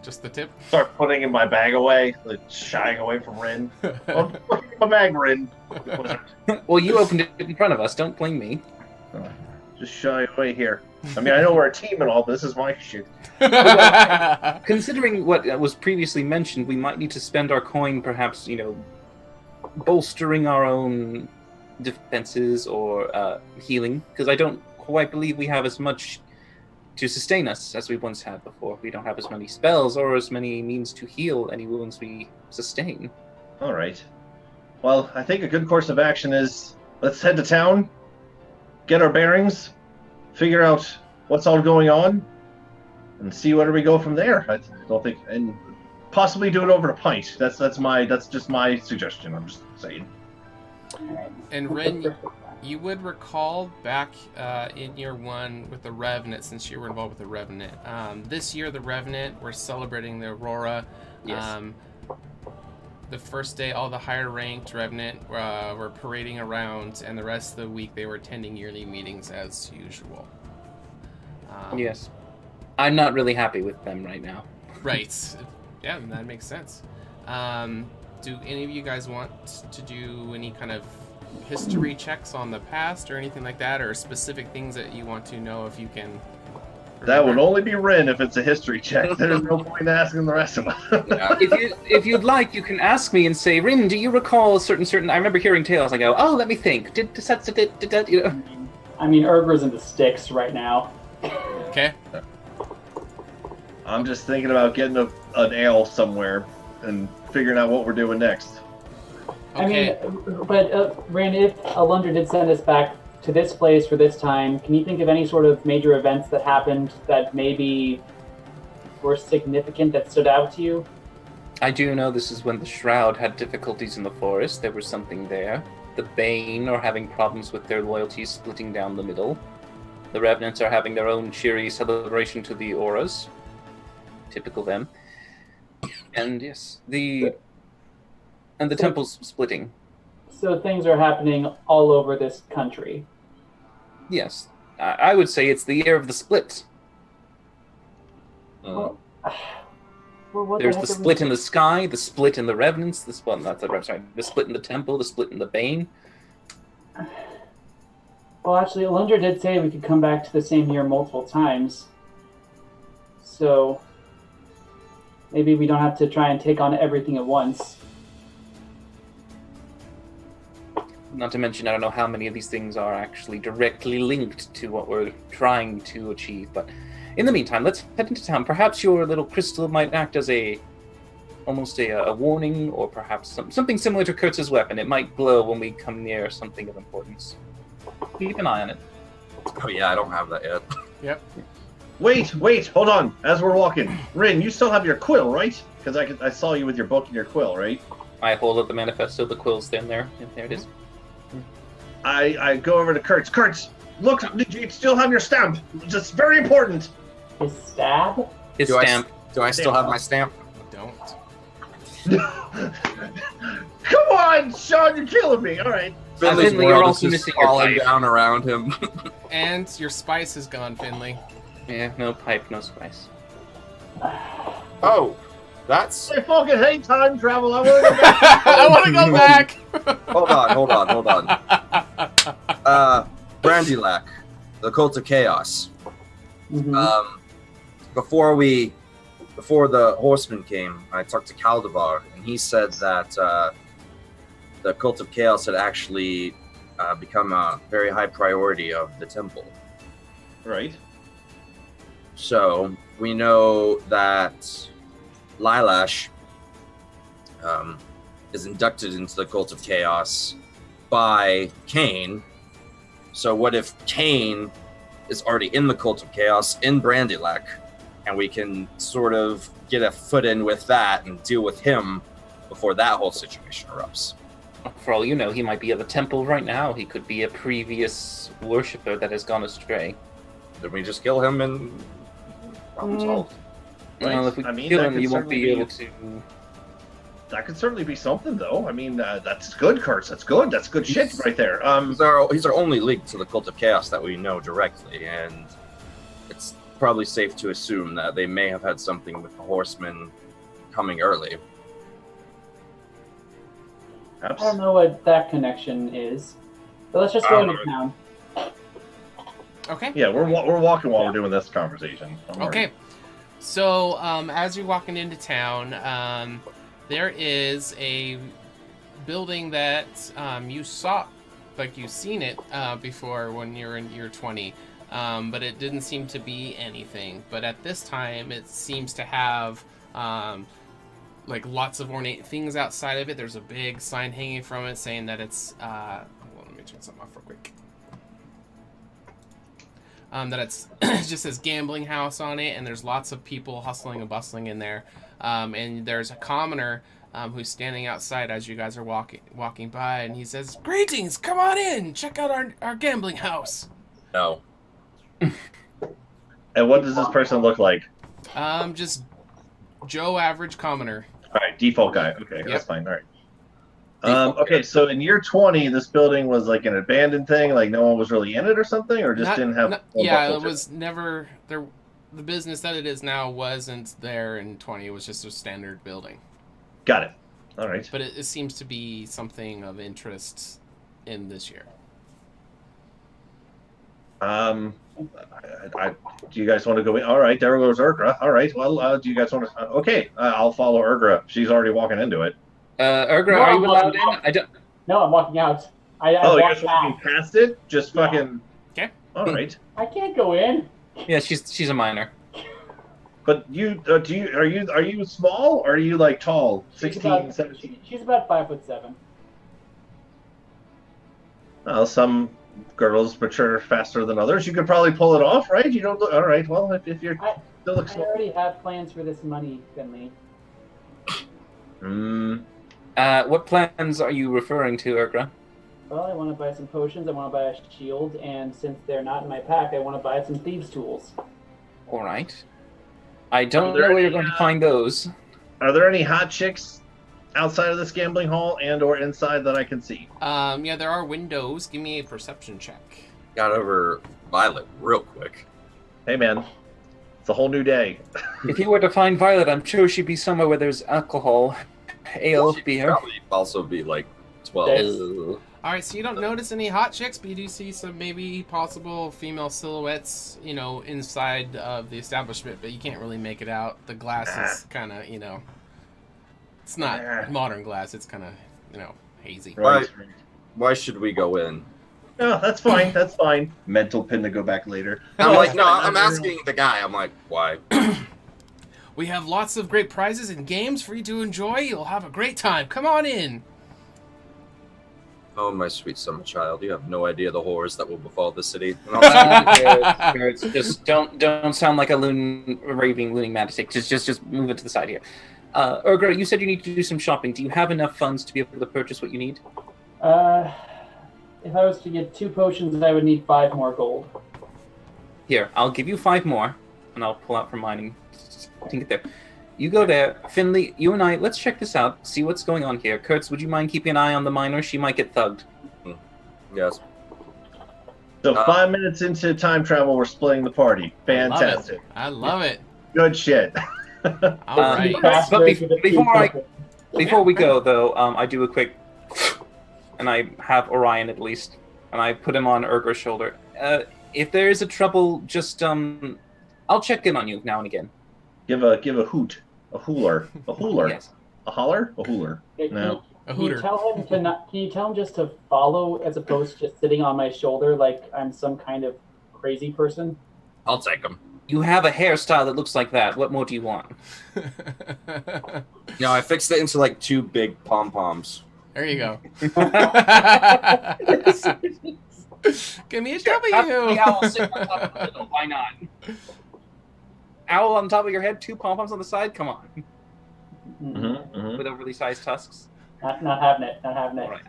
Just the tip. Start putting in my bag away, like shying away from Rin. Oh, look at my bag, Rin. Well, you opened it in front of us. Don't blame me. Just shy away here. I mean, I know we're a team and all, but this is my shit. Considering what was previously mentioned, we might need to spend our coin, perhaps, bolstering our own defenses or healing, because I don't quite believe we have as much to sustain us as we once had before. We don't have as many spells or as many means to heal any wounds we sustain. All right. Well, I think a good course of action is let's head to town, get our bearings, figure out what's all going on, and see where we go from there. I don't think, and possibly do it over a pint. That's just my suggestion. I'm just saying. And Ren, you would recall back in year 1 with the Revenant, since you were involved with the Revenant. This year, the Revenant, we're celebrating the Aurora. Yes. The first day, all the higher ranked Revenant were parading around, and the rest of the week they were attending yearly meetings as usual. Yes. I'm not really happy with them right now. Right. Yeah, that makes sense. Do any of you guys want to do any kind of history checks on the past or anything like that, or specific things that you want to know if you can? That would only be Rin if it's a history check. There's no point in asking the rest of us. Yeah. If you'd like, you can ask me and say, Rin, do you recall certain? I remember hearing tales. I go, oh, let me think. Did you know? I mean, Urgra's in the sticks right now. Okay. I'm just thinking about getting an ale somewhere and figuring out what we're doing next. Okay. I mean, but Rand, if Alundra did send us back to this place for this time, can you think of any sort of major events that happened that maybe were significant that stood out to you? I do know this is when the Shroud had difficulties in the forest. There was something there. The Bane are having problems with their loyalties splitting down the middle. The Revenants are having their own cheery celebration to the Auras. Typical them. And yes, the temple's splitting. So things are happening all over this country. Yes. I would say it's the year of the split. Well, what There's heck the are we- split in the sky, the split in the Revenants, the split in the temple, the split in the Bane. Well, actually, Alundra did say we could come back to the same year multiple times. so maybe we don't have to try and take on everything at once. Not to mention, I don't know how many of these things are actually directly linked to what we're trying to achieve. But in the meantime, let's head into town. Perhaps your little crystal might act as almost a warning, or perhaps something similar to Kurtz's weapon. It might glow when we come near something of importance. Keep an eye on it. Oh yeah, I don't have that yet. Yep. Wait, hold on. As we're walking, Rin, you still have your quill, right? Because I saw you with your book and your quill, right? I hold up the manifesto, the quill's in there. And there it is. I go over to Kurtz. Kurtz, look, you still have your stamp. It's very important. His stab? His Do stamp. Do I still have my stamp? Don't. Come on, Sean, you're killing me. All right. Finley's Finley, you're world also is just missing your falling pipe. down around him. And your spice is gone, Finley. Yeah, no pipe, no spice. Oh, that's... I fucking hate time travel. I want to go back. I want to go back. Hold on. Brandylac, the Cult of Chaos. Mhm. Before the Horsemen came, I talked to Caldivar, and he said that the Cult of Chaos had actually become a very high priority of the temple. Right. So we know that Lilash is inducted into the Cult of Chaos by Cain. So what if Cain is already in the Cult of Chaos in Brandylac, and we can sort of get a foot in with that and deal with him before that whole situation erupts? For all you know, he might be at the temple right now. He could be a previous worshipper that has gone astray. Then we just kill him and problem solved. Right. Well, if we I mean, kill that him, could you won't be certainly able be- to... That could certainly be something, though. I mean, that's good, Kurtz. That's good. That's good shit right there. He's our only link to the Cult of Chaos that we know directly, and it's probably safe to assume that they may have had something with the Horsemen coming early. I don't know what that connection is. But let's just go into town. Okay. Yeah, we're walking while we're doing this conversation. Don't worry. Okay. So, as you're walking into town, there is a building that you saw, like you've seen it before when you're in year 20, but it didn't seem to be anything. But at this time, it seems to have like lots of ornate things outside of it. There's a big sign hanging from it saying that it's. Hold on, let me turn something off real quick. That it's just says gambling house on it, and there's lots of people hustling and bustling in there. And there's a commoner who's standing outside as you guys are walking by, and he says, "Greetings, come on in, check out our gambling house." No. And what does this person look like? Just Joe average commoner. All right, default guy. Okay, Yep. that's fine. All right. Okay, so in year 20, this building was like an abandoned thing, like no one was really in it or something, or just didn't have. Yeah, it was never there. The business that it is now wasn't there in 20. It was just a standard building. Got it. All right. But it seems to be something of interest in this year. Do you guys want to go in? All right, there goes Urgra. All right, well, do you guys want to? Okay, I'll follow Urgra. She's already walking into it. Ergra, No, are I'm you allowed walking in? I don't... No, I'm walking out. I Oh, you're walked just walking back. past it? Just Yeah. fucking. Okay. All right. I can't go in. Yeah, she's a minor. But you, are you small or are you like tall? She's 16, about, 17? she's about 5'7". Well, some girls mature faster than others. You could probably pull it off, right? You don't look. All right. Well, if you're still look I small. already have plans for this money, Finley. What plans are you referring to, Ergra? Well, I want to buy some potions, I want to buy a shield, and since they're not in my pack, I want to buy some thieves' tools. All right. I don't Are there know where any, you're going to find those. Are there any hot chicks outside of this gambling hall and or inside that I can see? Yeah, there are windows. Give me a perception check. Got over Violet real quick. Hey, man. It's a whole new day. If you were to find Violet, I'm sure she'd be somewhere where there's alcohol, ale, She'd beer. probably also be like 12. All right, so you don't notice any hot chicks, but you do see some maybe possible female silhouettes, inside of the establishment, but you can't really make it out. The glass is kind of, it's not modern glass. It's kind of, hazy. Why should we go in? No, that's fine. That's fine. Mental pin to go back later. I'm like, no, I'm asking the guy. I'm like, why? We have lots of great prizes and games for you to enjoy. You'll have a great time. Come on in. Oh, my sweet summer child, you have no idea the horrors that will befall the city. Just don't sound like a raving lunatic. Just move it to the side here. Urgra, you said you need to do some shopping. Do you have enough funds to be able to purchase what you need? If I was to get 2 potions, I would need 5 more gold. Here, I'll give you 5 more, and I'll pull out from mining. Take it there. You go there. Finley, you and I, let's check this out, see what's going on here. Kurtz, would you mind keeping an eye on the miner? She might get thugged. Yes. So 5 minutes into time travel, we're splitting the party. Fantastic. I love it. Good shit. All right. But before we go, though, I do a quick... And I have Orion, at least. And I put him on Urgra's shoulder. If there is a trouble, just... I'll check in on you now and again. Give a hoot. A hooler. A hooler. Yes. A holler? A hooler. No. A hooter. Can you tell him just to follow as opposed to just sitting on my shoulder like I'm some kind of crazy person? I'll take him. You have a hairstyle that looks like that. What more do you want? No, I fixed it into like 2 big pom-poms. There you go. Give me a W. The owl sitting on top of the middle. Why not? Owl on top of your head, 2 pom-poms on the side? Come on. With overly sized tusks? Not having it. Not having it. All right.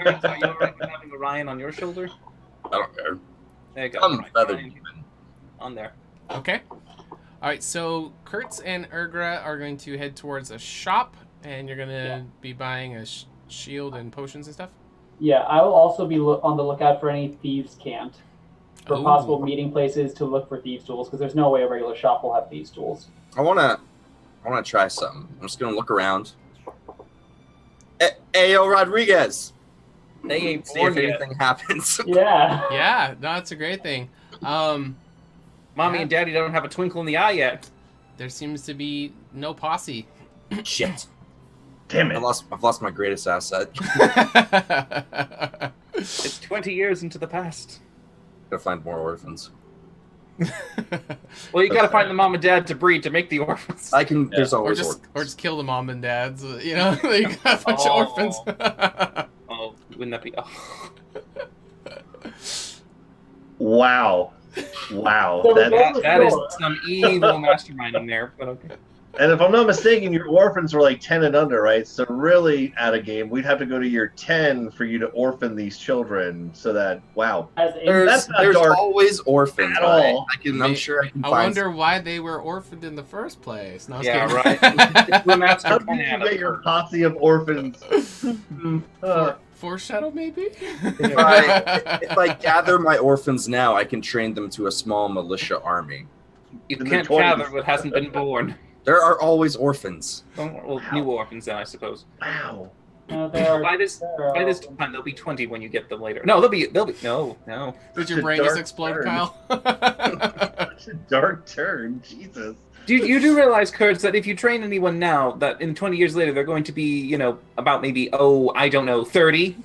Aaron, are you all right with having Orion on your shoulder? I don't care. There you go. I'm All right, feathered. Orion, on there. Okay. All right, so Kurtz and Urgra are going to head towards a shop, and you're going to be buying a shield and potions and stuff? Yeah, I will also be on the lookout for any thieves' camped. For Ooh. possible meeting places to look for thieves' tools, because there's no way a regular shop will have thieves' tools. I wanna try something. I'm just gonna look around. Ayo, Rodriguez. They ain't See if born yet. anything happens. Yeah. Yeah, no, that's a great thing. Mommy Yeah. and Daddy don't have a twinkle in the eye yet. There seems to be no posse. Shit. Damn I've it. lost my greatest asset. It's 20 years into the past. Gotta find more orphans. Well, you gotta find the mom and dad to breed to make the orphans. I can. There's or always just orphans. kill the mom and dads. You got a bunch of orphans. Oh, wouldn't that be... Oh. Wow. Wow. So That is some evil mastermind in there, but okay. And if I'm not mistaken, your orphans were like 10 and under, right? So really, out of game, we'd have to go to year 10 for you to orphan these children. So that, wow. There's not dark always orphans at all. I'm sure I can I find. wonder why they were orphaned in the first place. No, I was Yeah, kidding. right. The master How did plan you get your posse of orphans? Foreshadow, maybe? If I gather my orphans now, I can train them to a small militia army. You In the can't 20s. gather what hasn't been born. There are always orphans. Well, new orphans, then, I suppose. Wow. No, By this time, they'll be 20 when you get them later. No, they'll be no. Did your Such a brain just dark explode, turn. Kyle? Such a dark turn. Jesus. You do realize, Kurtz, that if you train anyone now, that in 20 years later, they're going to be, about maybe, 30?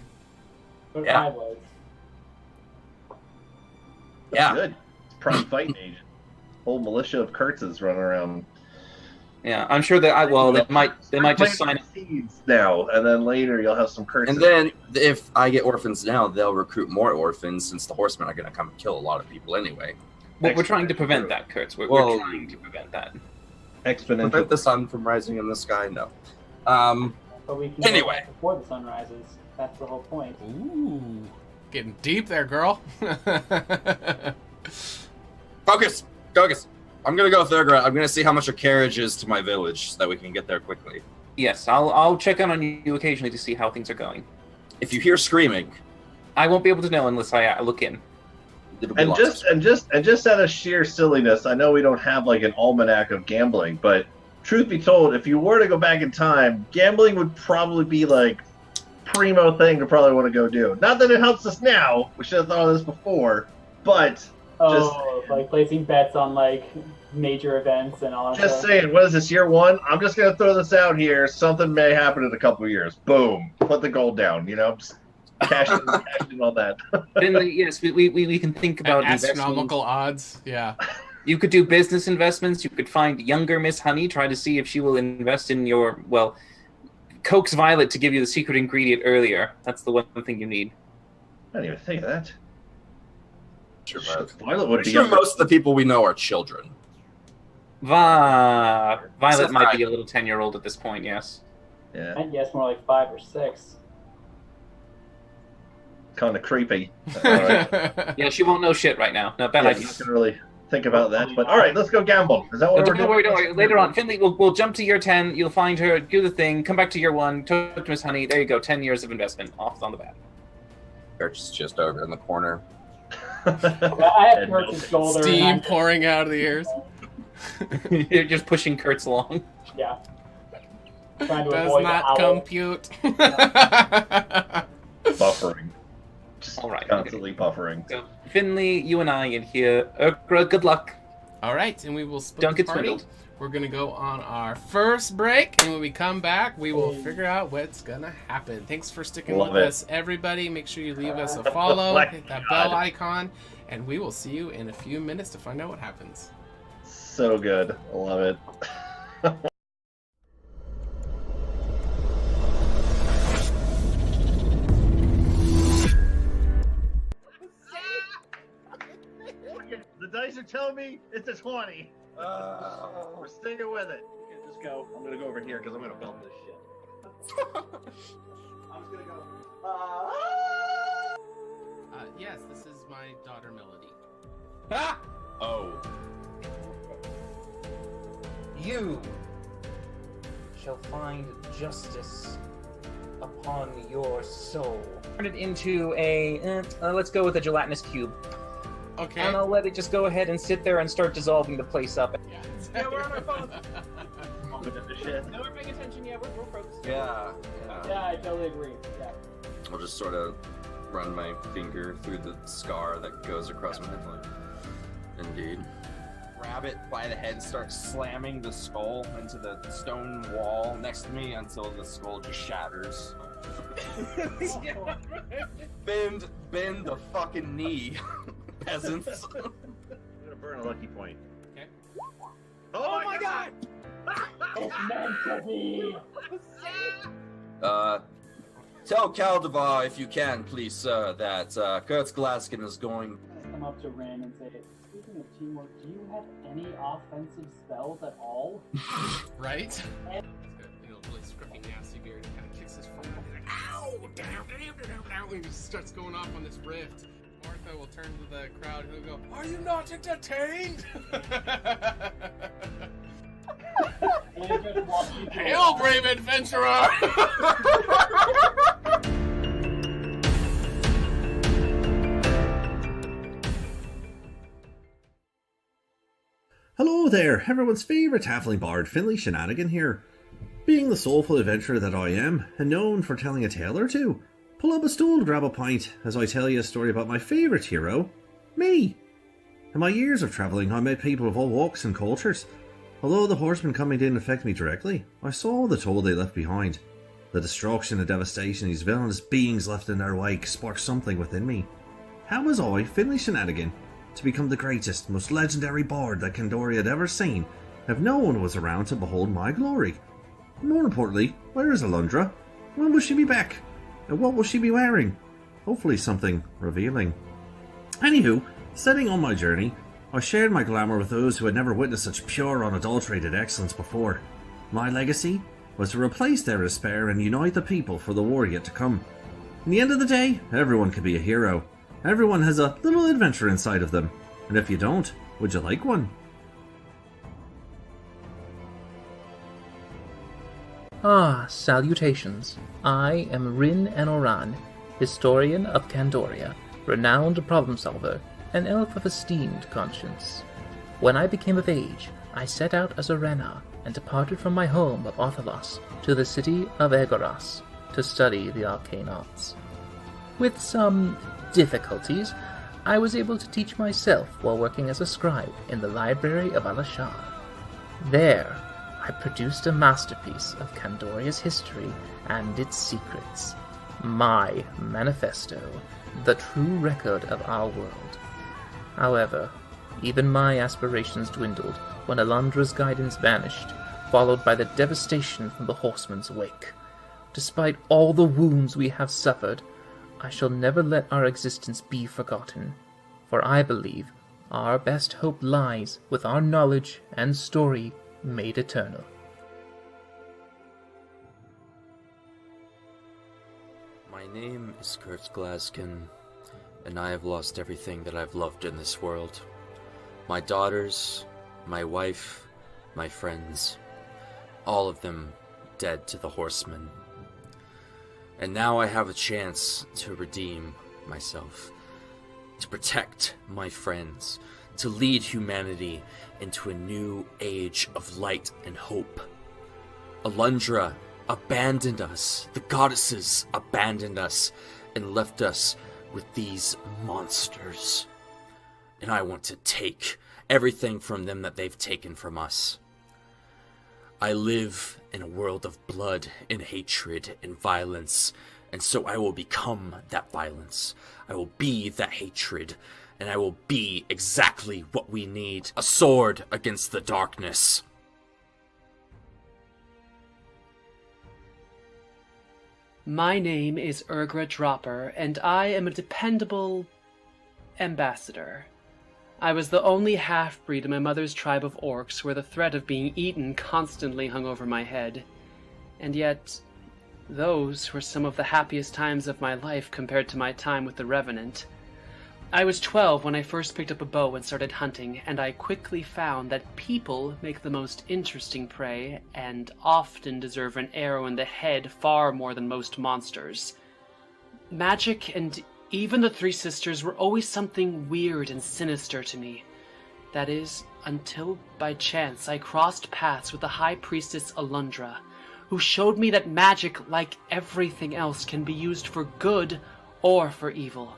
Yeah. That's Yeah. good. It's prime fighting age. Whole militia of Kurtzes running around. Yeah, I'm sure that, they might just sign up. Seeds now, and then later you'll have some Kurtzes. And then if I get orphans now, they'll recruit more orphans since the horsemen are going to come and kill a lot of people anyway. Well, we're trying to prevent that, Kurtz. We're trying to prevent that. Exponential. Prevent the sun from rising in the sky? No. But we can Anyway. go back before the sun rises. That's the whole point. Ooh. Getting deep there, girl. Focus! I'm going to go with Thurgra. I'm going to see how much a carriage is to my village so that we can get there quickly. Yes, I'll check in on you occasionally to see how things are going. If you hear screaming, I won't be able to know unless I look in. it'll be And lost. just out of sheer silliness, I know we don't have like an almanac of gambling, but truth be told, if you were to go back in time, gambling would probably be like primo thing to probably want to go do. Not that it helps us now. We should have thought of this before, but like placing bets on like major events and all that just stuff. saying, what is this, year one? I'm just going to throw this out here. Something may happen in a couple of years. Boom. Put the gold down, just cash in on that. Finley, yes, we can think about astronomical odds. Yeah. You could do business investments. You could find younger Miss Honey, try to see if she will invest in your, coax Violet to give you the secret ingredient earlier. That's the one thing you need. I didn't even think of that. Sure, Violet would be most of the people we know are children. Violet Except might be a little 10-year-old at this point, yes. Yeah, I guess more like 5 or 6. kind of creepy. All right. Yeah, she won't know shit right now. No, bad Yeah, idea. I'm not gonna really think about that. But all right, let's go gamble. Is that what we're Don't doing? worry. Later on, Finley, we'll jump to year 10. You'll find her, do the thing, come back to year 1, talk to Miss Honey. There you go, 10 years of investment off on the bat. Kurt's just over in the corner. I have Kurt's shoulder. Steam pouring out of the ears. You're just pushing Kurtz along. Yeah. Trying to Does avoid not the owl. compute. Buffering. Just All right, constantly buffering. So, Finley, you and I in here. Good luck. All right, and we will split Don't the get party. swindled. We're going to go on our first break, and when we come back, we will figure out what's going to happen. Thanks for sticking Love with it. us, everybody. Make sure you leave us a follow, hit that bell icon, and we will see you in a few minutes to find out what happens. So good. I love it. The dice are telling me it's a 20. We're sticking with it. Okay, just go. I'm gonna go over here because I'm gonna belt this shit. I'm just gonna go. Yes, this is my daughter, Melody. Oh. You shall find justice upon your soul. Turn it into a, let's go with a gelatinous cube. Okay. And I'll let it just go ahead and sit there and start dissolving the place up. Yeah, we're on our phones. This shit. No, we're paying attention. Yeah, we're focused. Yeah. Yeah, I totally agree. Yeah. I'll just sort of run my finger through the scar that goes across my head. Indeed. Grab it by the head, start slamming the skull into the stone wall next to me until the skull just shatters. Bend the fucking knee, peasants. I'm gonna burn a lucky point. Okay. Oh my god! It's meant to be. Tell Caldevar, if you can, please, sir, that Kurtz Glaskin is going. Come up to Rin and say, speaking of teamwork, do you have any offensive spells at all? Right? He's got, really scruffy, nasty beard and kind of kicks his foot. He's like, ow! Down. And he just starts going off on this rift. Martha will turn to the crowd and he'll go, "Are you not entertained?" Hail, brave adventurer! Hello there, everyone's favourite halfling bard, Finley Shenanigan here. Being the soulful adventurer that I am, and known for telling a tale or two, pull up a stool to grab a pint as I tell you a story about my favourite hero, me. In my years of travelling, I met people of all walks and cultures. Although the Horsemen coming didn't affect me directly, I saw the toll they left behind. The destruction and devastation these villainous beings left in their wake sparked something within me. How was I, Finley Shenanigan, to become the greatest, most legendary bard that Candoria had ever seen, if no one was around to behold my glory? More importantly, where is Alundra? When will she be back? And what will she be wearing? Hopefully something revealing. Anywho, setting on my journey, I shared my glamour with those who had never witnessed such pure, unadulterated excellence before. My legacy was to replace their despair and unite the people for the war yet to come. In the end of the day, everyone can be a hero. Everyone has a little adventure inside of them. And if you don't, would you like one? Salutations. I am Rin Enoran, historian of Candoria, renowned problem solver, an elf of esteemed conscience. When I became of age, I set out as a Rena and departed from my home of Orthalos to the city of Egoras. to study the arcane arts. With some difficulties, I was able to teach myself while working as a scribe in the library of Alashar. There, I produced a masterpiece of Candoria's history and its secrets. My manifesto, the true record of our world. However, even my aspirations dwindled when Alundra's guidance vanished, followed by the devastation from the Horsemen's wake. Despite all the wounds we have suffered, I shall never let our existence be forgotten, for I believe our best hope lies with our knowledge and story made eternal. My name is Kurt Glaskin, and I have lost everything that I've loved in this world. My daughters, my wife, my friends, all of them dead to the Horsemen. And now I have a chance to redeem myself, to protect my friends, to lead humanity into a new age of light and hope. Alundra abandoned us, the goddesses abandoned us, and left us with these monsters. And I want to take everything from them that they've taken from us. I live in a world of blood and hatred and violence, and so I will become that violence. I will be that hatred, and I will be exactly what we need, a sword against the darkness. My name is Urgra Dropper, and I am a dependable ambassador. I was the only half-breed in my mother's tribe of orcs where the threat of being eaten constantly hung over my head. And yet, those were some of the happiest times of my life compared to my time with the Revenant. I was 12 when I first picked up a bow and started hunting, and I quickly found that people make the most interesting prey and often deserve an arrow in the head far more than most monsters. Magic and even the Three Sisters were always something weird and sinister to me. That is, until by chance I crossed paths with the High Priestess Alundra, who showed me that magic, like everything else, can be used for good or for evil.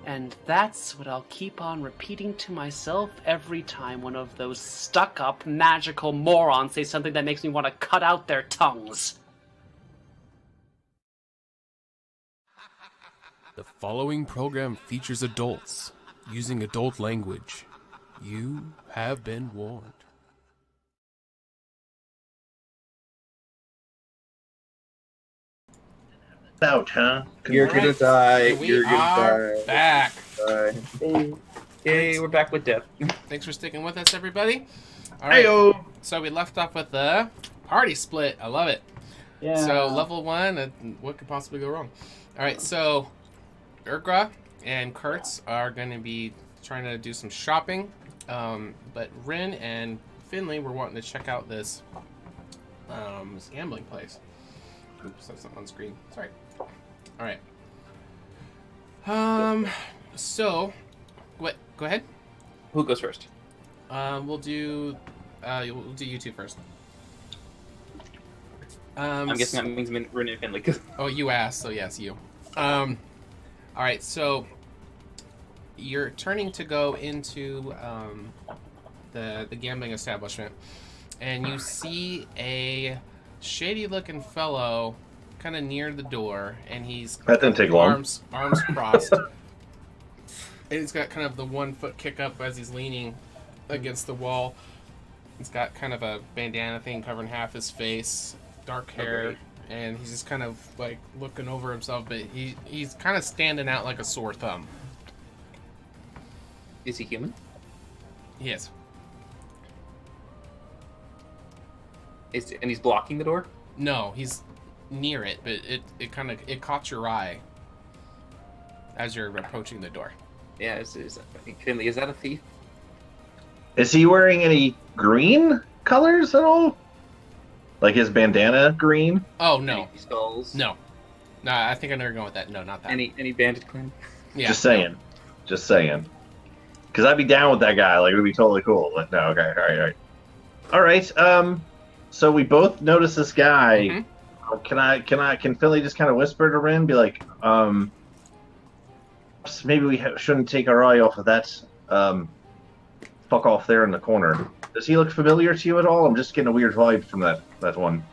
And that's what I'll keep on repeating to myself every time one of those stuck-up magical morons say something that makes me want to cut out their tongues. The following program features adults using adult language. You have been warned. Out, huh? You're gonna die. We You're gonna are die. back. Yay, we're back with Death. Thanks for sticking with us, everybody. All right. Heyo. So we left off with the party split. I love it. Yeah. So level 1, what could possibly go wrong? All right. So Urgra and Kurtz are going to be trying to do some shopping, but Rin and Finley were wanting to check out this gambling place. Oops, that's not on screen. Sorry. All right. So, what? Go ahead. Who goes first? We'll do you two first. I'm guessing that means Rin and Finley. Oh, you asked, so yes, you. All right, so you're turning to go into the gambling establishment, and you see a shady-looking fellow kind of near the door, and he's That didn't take long. arms crossed, and he's got kind of the 1 foot kick up as he's leaning against the wall. He's got kind of a bandana thing covering half his face, dark hair. Okay. And he's just kind of like looking over himself, but he's kind of standing out like a sore thumb. Is he human? He is. And he's blocking the door? No, he's near it, but it caught your eye as you're approaching the door. Yeah, Finley, is that a thief? Is he wearing any green colors at all? Like his bandana green? Oh no, Any skulls? no, I think I know where you're going with that. No, not that. Any bandit clan? Yeah, just saying. Because I'd be down with that guy. Like, it would be totally cool. But no, okay, all right. So we both notice this guy Can Philly just kind of whisper to Ren, be like, maybe we shouldn't take our eye off of that fuck off there in the corner. Does he look familiar to you at all? I'm just getting a weird vibe from that one.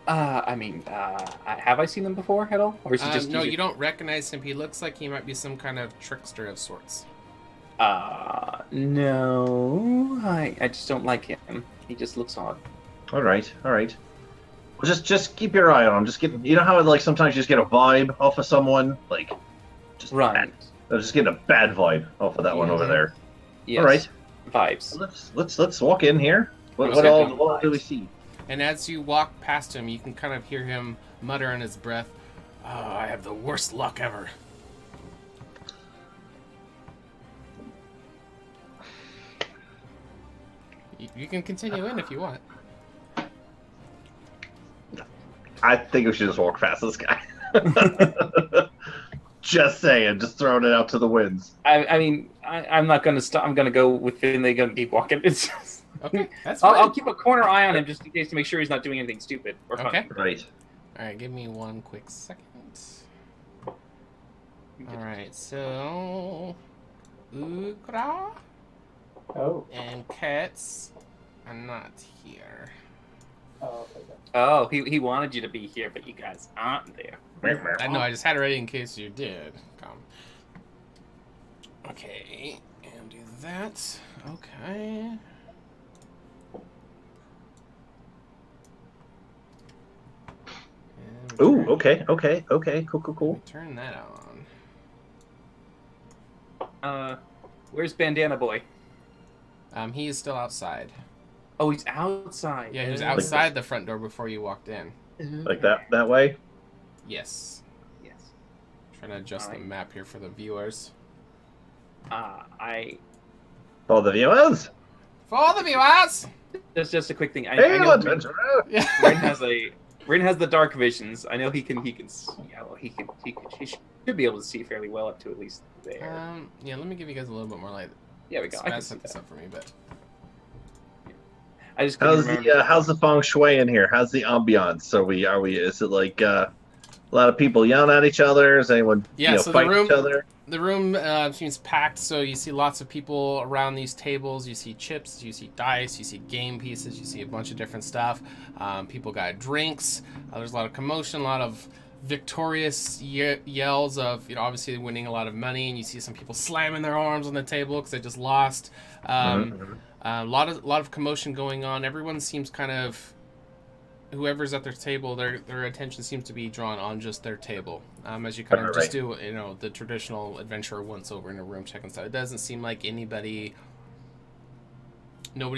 Have I seen them before at all? Or is he just no, you don't recognize him. He looks like he might be some kind of trickster of sorts. No. I just don't like him. He just looks odd. All right. Well, just keep your eye on him. Just get, you know how like sometimes you just get a vibe off of someone, like just right. I'm just getting a bad vibe off of that one over there. Yes. All right. Vibes. Let's walk in here. What all do we see? And as you walk past him, you can kind of hear him mutter in his breath, "Oh, I have the worst luck ever." You can continue in if you want. I think we should just walk past this guy. Just saying, just throwing it out to the winds. I'm not going to stop. I'm going to go with Finley. Going to keep walking. It's just... Okay, that's fine. I'll keep a corner eye on him just in case to make sure he's not doing anything stupid or fun. Okay. Right. All right, give me one quick second. All right, so Ugra and Cats are not here. Oh, he wanted you to be here, but you guys aren't there. I know. I just had it ready in case you did come. Okay, and do that. Okay. Ooh, okay, cool. Turn that on. Where's Bandana Boy? He is still outside. Oh, he's outside. Yeah, he was outside the front door before you walked in. Like that way? Yes. Trying to adjust the map here for the viewers. For the viewers? For the viewers! That's just a quick thing. I Hey, know adventurer! Rin has the dark visions. I know he should be able to see fairly well up to at least there. Yeah, let me give you guys a little bit more light. Yeah, we go. I can set this up for me, but I just how's the feng shui in here? How's the ambiance? Is it like a lot of people yelling at each other? Is anyone fighting each other? The room seems packed, so you see lots of people around these tables. You see chips, you see dice, you see game pieces, you see a bunch of different stuff. People got drinks. There's a lot of commotion, a lot of victorious yells of, obviously winning a lot of money, and you see some people slamming their arms on the table because they just lost. A lot of commotion going on. Everyone seems kind of, whoever's at their table, their attention seems to be drawn on just their table. As you kind of just do, the traditional adventurer once over in a room checking stuff. It doesn't seem like nobody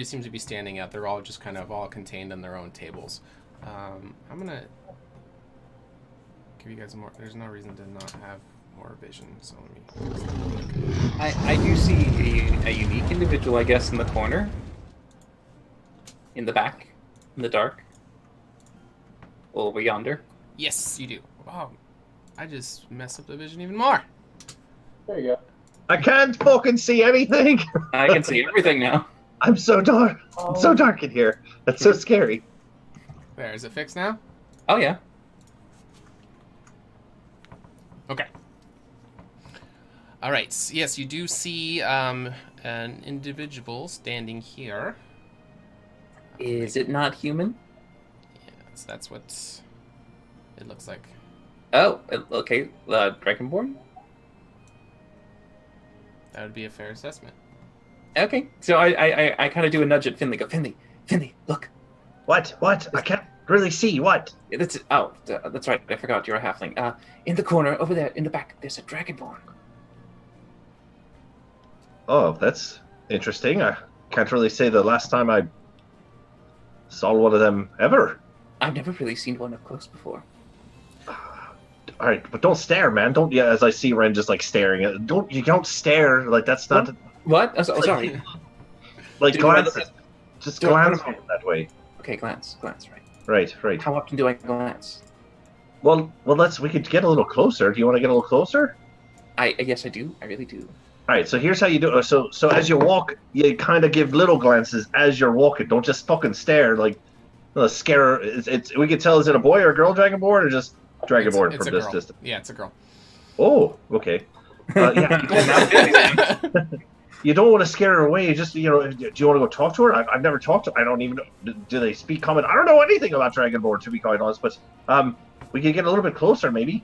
seems to be standing out. They're all just kind of all contained in their own tables. I'm gonna give you guys more. There's no reason to not have more vision, so let me. I do see a unique individual, I guess, in the corner, in the back, in the dark. Over yonder. Yes, you do. Wow, I just messed up the vision even more. There you go. I can't fucking see anything. I can see everything now. I'm so dark. It's so dark in here. That's so scary. There, is it fixed now? Oh yeah. Okay. All right. Yes, you do see an individual standing here. Is it not human? Yes, that's what it looks like. Oh, okay. Dragonborn? That would be a fair assessment. Okay. So I kind of do a nudge at Finley. Go, Finley, look. What? I can't really see. What? That's right. I forgot you're a halfling. In the corner over there, in the back, there's a dragonborn. Oh, that's interesting. I can't really say the last time I saw one of them ever. I've never really seen one up close before. All right, but don't stare, man. Don't. Yeah, as I see Ren just like staring at. Don't stare. Like that's not. What? Oh, sorry. Like glance. Just glance that way. Okay, glance. Right. Right. How often do I glance? Well, we could get a little closer. Do you want to get a little closer? Yes, I do. I really do. All right, so here's how you do it. So as you walk, you kind of give little glances as you're walking. Don't just fucking stare like scare. It's we could tell is it a boy or a girl dragonborn or just dragonborn It's from a this girl. distance. Yeah, it's a girl. Oh, okay. Yeah. You don't want to scare her away. Just do you want to go talk to her? I've never talked to. I don't even know. Do they speak common? I don't know anything about dragonborn, to be quite honest. But we could get a little bit closer, maybe.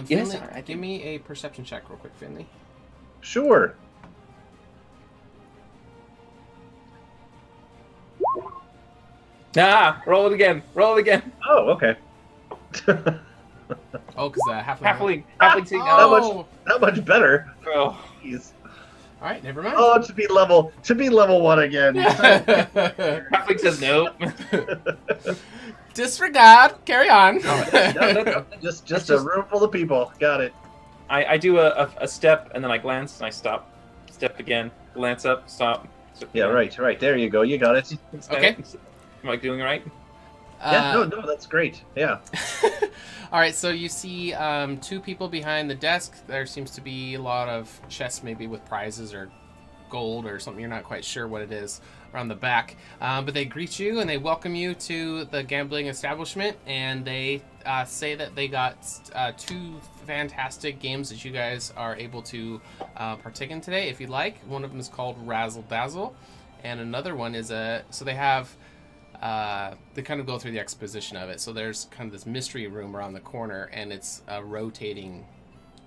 Finley, all right. give me a perception check real quick, Finley. Sure. Roll it again. Roll it again. Oh, okay. Oh, because halfling. Halfling seeing now. Oh. Not much better. Oh. Jeez. All right, never mind. Oh, to be level 1 again. Halfling says no. Disregard. Carry on. No. Just a room full of people. Got it. I do a step and then I glance and I stop. Step again. Glance up. Stop. Step Yeah, again. right. There you go. You got it. Okay. Am I doing it right? Yeah, no, that's great. Yeah. All right, so you see 2 people behind the desk. There seems to be a lot of chests, maybe with prizes or gold or something. You're not quite sure what it is around the back. But they greet you and they welcome you to the gambling establishment. And they say that they got 2 fantastic games that you guys are able to partake in today, if you'd like. One of them is called Razzle Dazzle. And another one is so they have... they kind of go through the exposition of it. So there's kind of this mystery room around the corner, and it's a rotating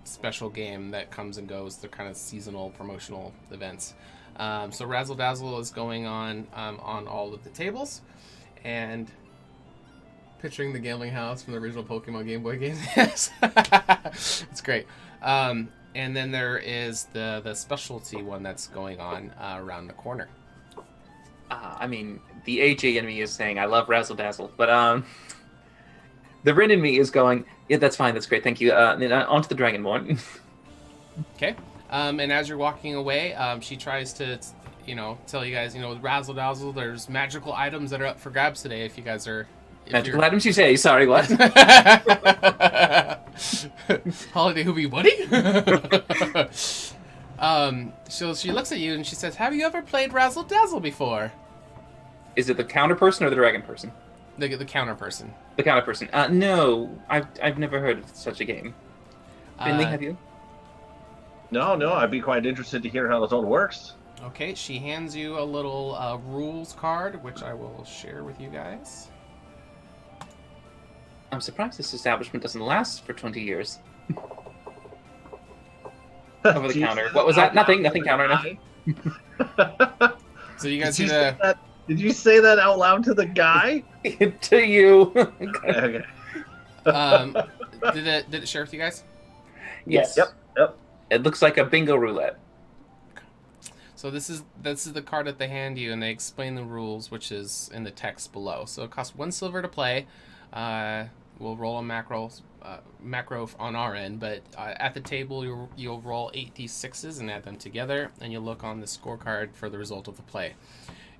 special game that comes and goes. They're kind of seasonal promotional events. So Razzle Dazzle is going on all of the tables, and picturing the gambling house from the original Pokemon Game Boy game. Yes, it's great. And then there is the specialty one that's going on around the corner. I mean, the AJ in me is saying I love Razzle Dazzle, but the Rin in me is going, yeah, that's fine, that's great, thank you. Then on to the Dragonborn. Okay. And as you're walking away, she tries to, tell you guys, with Razzle Dazzle, there's magical items that are up for grabs today. If you guys are magical items, you say? Sorry, what? Holiday Hoobie Woody. So she looks at you and she says, "Have you ever played Razzle Dazzle before?" Is it the counter person or the dragon person? The counter person. The counter person. No, I've never heard of such a game. Finley, have you? No, I'd be quite interested to hear how this all works. Okay, she hands you a little rules card, which I will share with you guys. I'm surprised this establishment doesn't last for 20 years. Over the counter. What was that? Nothing counter, nothing. So you guys see the... Did you say that out loud to the guy? To you. Okay. Did it share with you guys? Yes. Yep. It looks like a bingo roulette. So this is the card that they hand you, and they explain the rules, which is in the text below. So it costs 1 silver to play. We'll roll a macro on our end, but at the table you'll roll 8 d6s and add them together, and you'll look on the scorecard for the result of the play.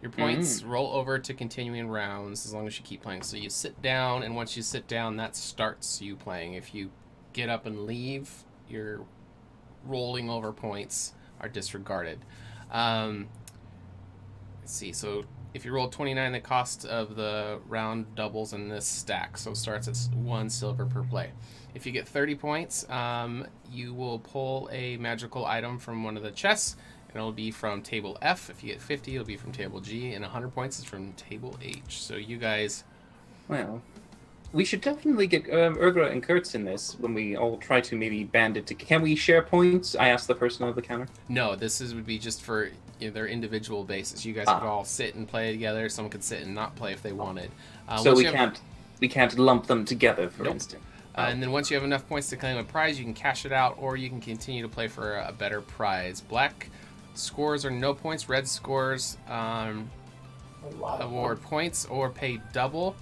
Your points roll over to continuing rounds as long as you keep playing. So you sit down, and once you sit down, that starts you playing. If you get up and leave, your rolling over points are disregarded. Let's see, so if you roll 29, the cost of the round doubles in this stack, so it starts at 1 silver per play. If you get 30 points, you will pull a magical item from one of the chests, and it'll be from table F. If you get 50, it'll be from table G, and 100 points is from table H. So you guys... Well, we should definitely get Urgra and Kurtz in this when we all try to maybe band it. Can we share points? I asked the person on the counter. No, would be just for their individual basis. You guys could all sit and play together. Someone could sit and not play if they wanted. So we can't lump them together, for instance. And then once you have enough points to claim a prize, you can cash it out, or you can continue to play for a better prize. Black scores are no points. Red scores award points or pay double,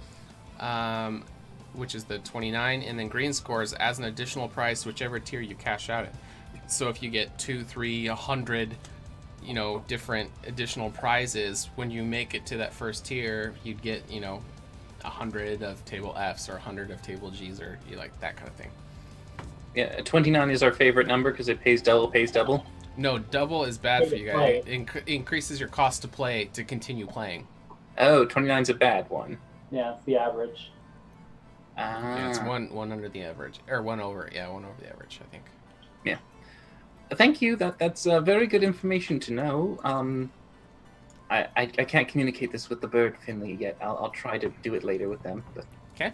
which is the 29. And then green scores as an additional prize, whichever tier you cash out at. So if you get 2, 3, 100, different additional prizes, when you make it to that first tier, you'd get, 100 of table Fs or 100 of table Gs or that kind of thing. Yeah, 29 is our favorite number because it pays double. No, double is bad for you guys. It increases your cost to play to continue playing. Oh, 29's a bad one. Yeah, it's the average. Yeah, it's one under the average, or one over. Yeah, one over the average, I think. Yeah. Thank you. That's very good information to know. I can't communicate this with the bird Finley yet. I'll try to do it later with them. But Okay.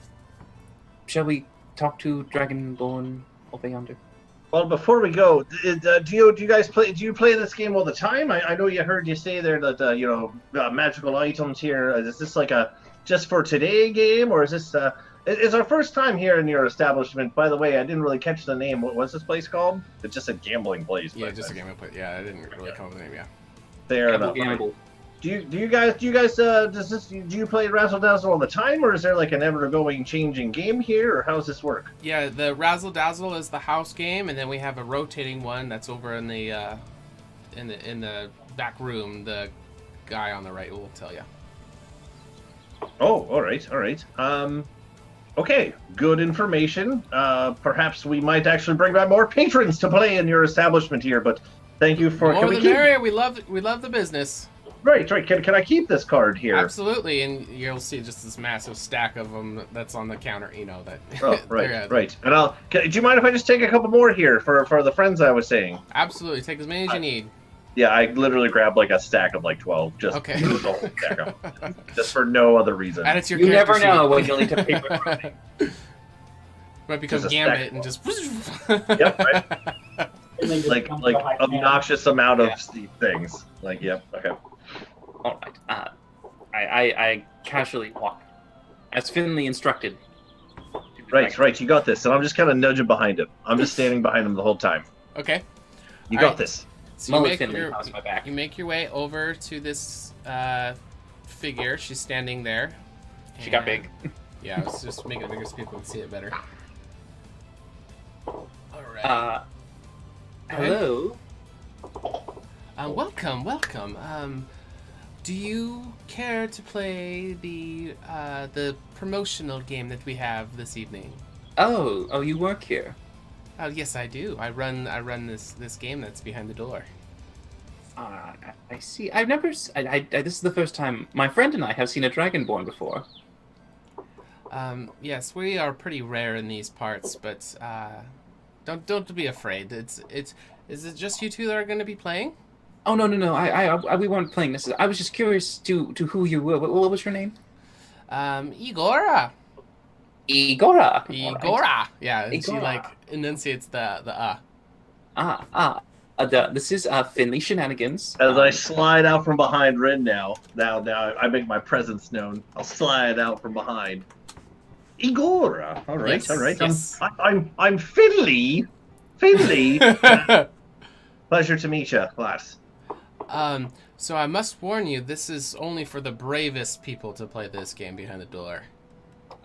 shall we talk to Dragonborn over yonder? Well, before we go, do you guys play? Do you play this game all the time? I know you heard you say there that magical items here. Is this like a just for today game, or is this it's our first time here in your establishment? By the way, I didn't really catch the name. What was this place called? It's just a gambling place. Yeah, just a gambling place. Yeah, I didn't really come up with a name. Yeah. Fair enough. Gamble. Do you guys do you play Razzle Dazzle all the time, or is there like an ever-going changing game here, or how does this work? Yeah, the Razzle Dazzle is the house game, and then we have a rotating one that's over in the back room. The guy on the right will tell you. Oh, all right. Okay, good information. Perhaps we might actually bring back more patrons to play in your establishment here. But thank you for. More the merrier. We love the business. Right. Can I keep this card here? Absolutely, and you'll see just this massive stack of them that's on the counter. You know that. Oh, right. And do you mind if I just take a couple more here for the friends I was saying? Absolutely, take as many as you need. Yeah, I literally grabbed like a stack of like 12, just okay. The whole stack of them, just for no other reason. And it's your you never sheet. know when you'll need to paper running. Might become Gambit and just. Yep. Right. like obnoxious amount of things. Like yep. Okay. All right. I casually walk, as Finley instructed. Right. You got this. And I'm just kind of nudging behind him. I'm just standing behind him the whole time. Okay. You got this. So you make your way over to this figure. She's standing there. She got big. Yeah, I was just making it bigger so people can see it better. All right. Hello. Welcome. Do you care to play the promotional game that we have this evening? Oh, you work here. Oh, yes, I do. I run this game that's behind the door. I see. I've never. This is the first time my friend and I have seen a Dragonborn before. Yes, we are pretty rare in these parts, but don't be afraid. Is it just you two that are going to be playing? Oh no! We weren't playing this. I was just curious to who you were. What was your name? Igora. Igora. Igora. Yeah, Igora. She like enunciates the This is Finley Shenanigans. As I slide out from behind Rin now I make my presence known. I'll slide out from behind. Igora. All right. Yes. I'm Finley. Pleasure to meet you, class. So I must warn you, this is only for the bravest people to play this game behind the door.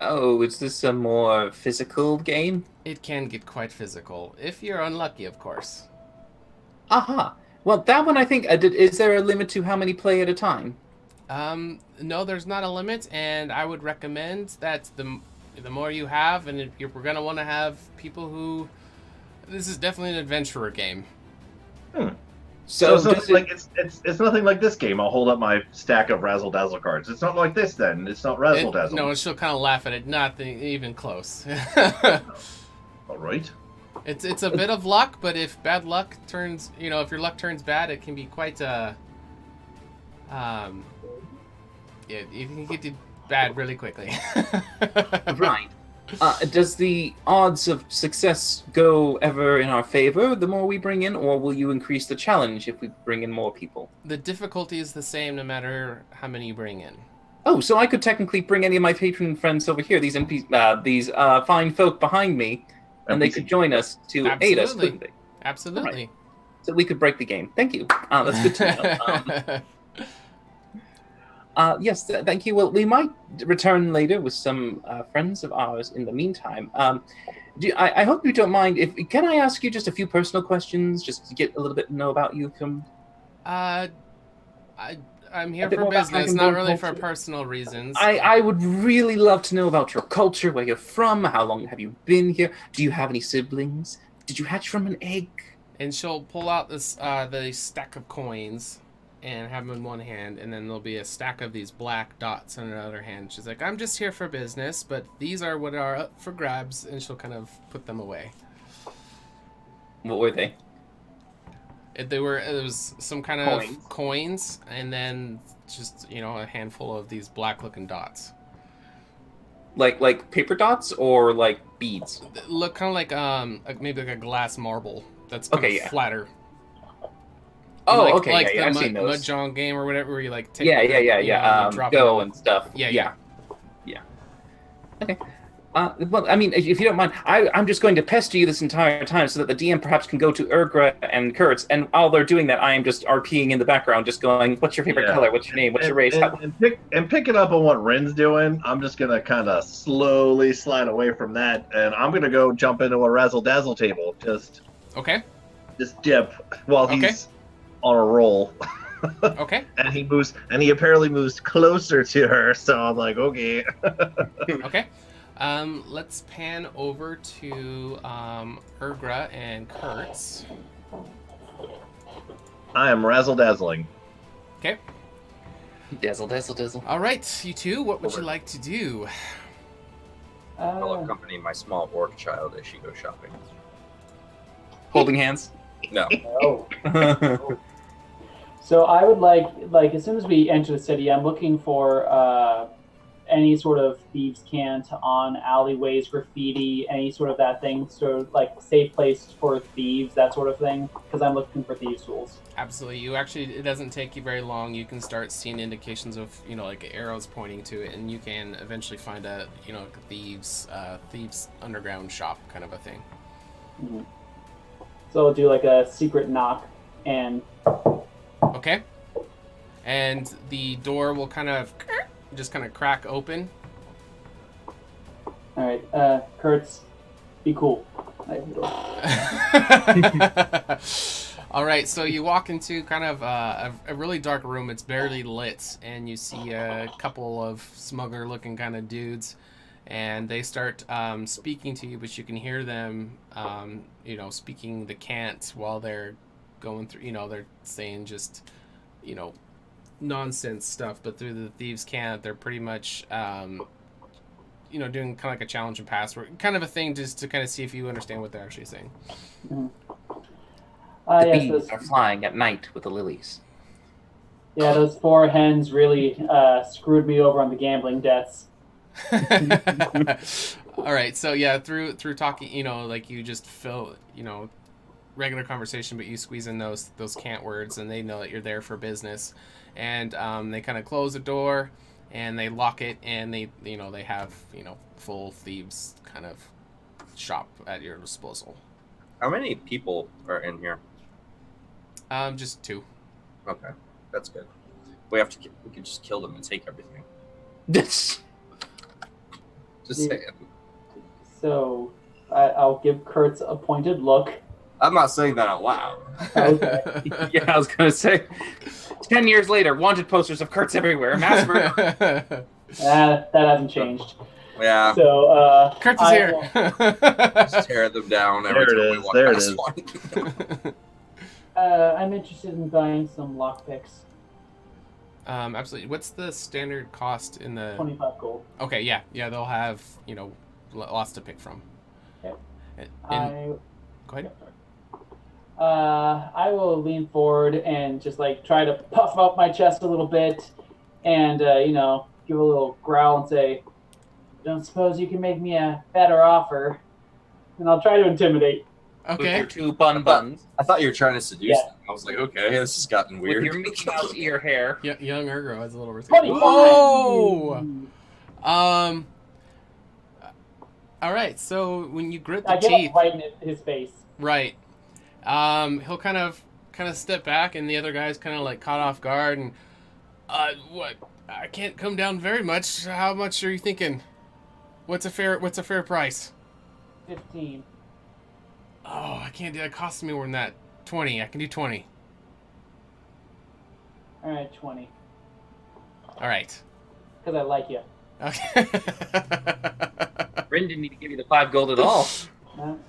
Oh, is this a more physical game? It can get quite physical, if you're unlucky, of course. Aha. Well, that one I think, is there a limit to how many play at a time? No, there's not a limit, and I would recommend that the more you have, and if we're going to want to have people who... This is definitely an adventurer game. So it's nothing like this game. I'll hold up my stack of Razzle Dazzle cards. It's not like this then. It's not Razzle Dazzle. No, she'll kind of laugh at it. Not even close. All right. It's a bit of luck, but if bad luck turns, if your luck turns bad, it can be quite yeah, you can get it bad really quickly. Right. Does the odds of success go ever in our favor the more we bring in, or will you increase the challenge if we bring in more people? The difficulty is the same no matter how many you bring in. Oh, so I could technically bring any of my patron friends over here, these fine folk behind me, and they could join us to aid us, couldn't they? Absolutely. Right. So we could break the game. Thank you. That's good to know. Yes, thank you. Well, we might return later with some friends of ours in the meantime. I hope you don't mind. Can I ask you just a few personal questions, just to get a little bit to know about you? I'm here for business, not really for personal reasons. I would really love to know about your culture, where you're from, how long have you been here? Do you have any siblings? Did you hatch from an egg? And she'll pull out this the stack of coins. and have them in one hand, and then there'll be a stack of these black dots in another hand. She's like, I'm just here for business, but these are what are up for grabs, and she'll kind of put them away. What were they? It was some kind of coins, and then just, a handful of these black-looking dots. Like paper dots or like beads? Look kind of like maybe like a glass marble that's kind of flatter. Oh, okay. Like I've the seen those. Mahjong game or whatever, where you like take drop Go and stuff. Yeah. Okay. Well, I mean, if you don't mind, I'm just going to pester you this entire time so that the DM perhaps can go to Urgra and Kurtz, and while they're doing that, I am just RPing in the background, just going, what's your favorite color? What's your name? What's your race? And picking up on what Rin's doing, I'm just going to kind of slowly slide away from that, and I'm going to go jump into a razzle-dazzle table. Just dip while he's on a roll. Okay. And he apparently moves closer to her, so I'm like, okay. Okay. Let's pan over to Urgra and Kurtz. I am razzle-dazzling. Okay. Dazzle, dazzle, dazzle. All right, you two, what would you like to do? I'll accompany my small orc child as she goes shopping. Holding hands? No. Oh. So I would like as soon as we enter the city, I'm looking for any sort of thieves' cant on alleyways, graffiti, any sort of that thing, sort of like safe place for thieves, that sort of thing, because I'm looking for thieves' tools. Absolutely. It doesn't take you very long. You can start seeing indications of, like arrows pointing to it, and you can eventually find a, thieves underground shop kind of a thing. Mm-hmm. So I'll do like a secret knock and... Okay. And the door will kind of crack open. All right, Kurtz, be cool. All right, so you walk into kind of a really dark room. It's barely lit, and you see a couple of smuggler-looking kind of dudes, and they start speaking to you, but you can hear them, speaking the cant while they're going through. They're saying just, nonsense stuff, but through the thieves' cant, they're pretty much, doing kind of like a challenge and password kind of a thing, just to kind of see if you understand what they're actually saying. Mm-hmm. The bees are flying at night with the lilies. Yeah, those 4 hens really screwed me over on the gambling debts. All right, so yeah, through talking, you just fill, regular conversation, but you squeeze in those cant words, and they know that you're there for business, and they kind of close the door and they lock it, and they have full thieves kind of shop at your disposal. How many people are in here? Just 2. Okay, that's good. We could just kill them and take everything. Just saying. So I'll give Kurtz a pointed look. I'm not saying that out loud. Okay. Yeah, I was gonna say. 10 years later, wanted posters of Kurtz everywhere. Mass murder. That hasn't changed. Yeah. So Kurtz is here. Just tear them down every time we walk past one. I'm interested in buying some lockpicks. Absolutely. What's the standard cost in the 25 gold. Okay, yeah, they'll have lots to pick from. Okay. Go ahead. I will lean forward and just try to puff up my chest a little bit, and give a little growl and say, "Don't suppose you can make me a better offer?" And I'll try to intimidate. Okay. With your 2 buns. I thought you were trying to seduce them. I was like, okay, this has gotten weird. With your Mickey Mouse ear hair. Yeah, young Urgra has a little risk. Whoa! All right, so when you grit the I get teeth, right in his face. Right. He'll kind of step back, and the other guy's kind of caught off guard, and what? I can't come down very much. How much are you thinking? What's a fair price? 15. Oh, I can't do that. It costs me more than that. 20. I can do 20. All right, 20. All right. Because I like you. Okay. Rin didn't need to give you the 5 gold at all. All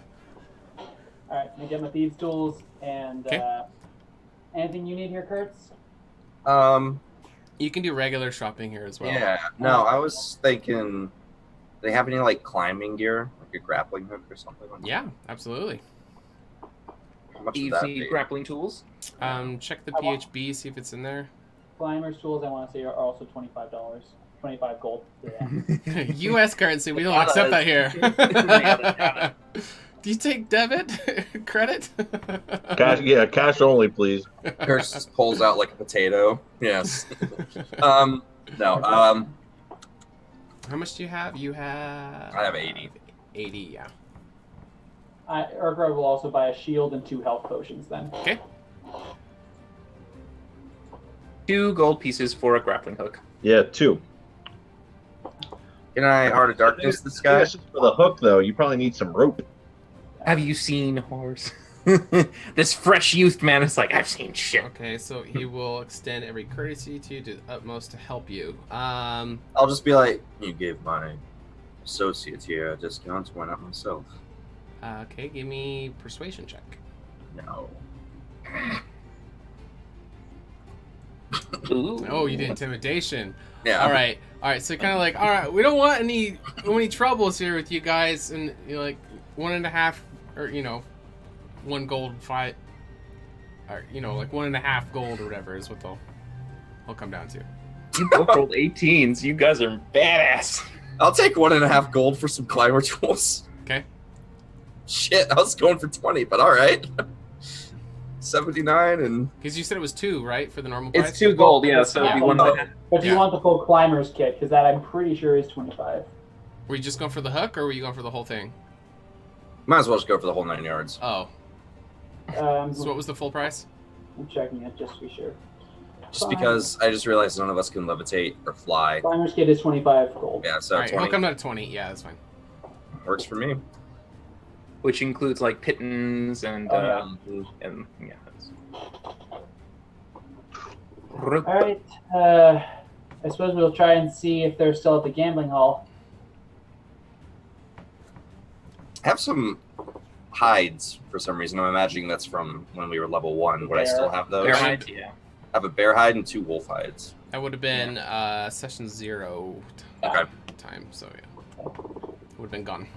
right, I get my thieves' tools, and anything you need here, Kurtz? You can do regular shopping here as well. Yeah. No, I was thinking, do they have any like climbing gear, like a grappling hook or something like that? Yeah, absolutely. How much Do would you that need be? grappling tools? Check the PHB, see if it's in there. Climbers tools, I want to say, are also $25. 25 gold. Yeah. U.S. currency, we don't accept that here. Do you take debit? Credit? Cash only, please. Curse just pulls out like a potato. Yes. No. How much do you have? You have... I have 80. 80, yeah. Urgra will also buy a shield and 2 health potions then. Okay. 2 gold pieces for a grappling hook. Yeah, 2. Can I Heart of Darkness this guy? Just for the hook, though, you probably need some rope. Have you seen horse? This fresh youth man is like, I've seen shit. Okay, so he will extend every courtesy to you to the utmost to help you. I'll just be like, you gave my associates here a discount, why not myself? Okay, give me persuasion check. No. Ooh. Oh, you did intimidation. Yeah. All right. So kind of like, all right, we don't want any troubles here with you guys, and you're like 1.5, or 1 gold fight, or like 1.5 gold or whatever is what they'll come down to. You both rolled 18s. You guys are badass. I'll take 1.5 gold for some climber tools. Okay. Shit, I was going for 20, but all right. 79 and... Because you said it was 2, right, for the normal price? It's 2 gold, yeah, so Yeah. it'd be 1.5. But you want the full climber's kit, because that I'm pretty sure is 25. Were you just going for the hook, or were you going for the whole thing? Might as well just go for the whole 9 yards. Oh. So what was the full price? I'm checking it just to be sure. Just because I just realized none of us can levitate or fly. Climber's kit is 25 gold. Yeah, so All right, 20 hook him at 20. Yeah, that's fine. works for me. Which includes like pittons and Oh, and yeah. Alright, I suppose we'll try and see if they're still at the gambling hall. I have some hides for some reason. I'm imagining that's from when we were level 1. Would I still have those? Bear hide, yeah. I have a bear hide and 2 wolf hides. That would have been session 0 Okay. time, so yeah. Would have been gone.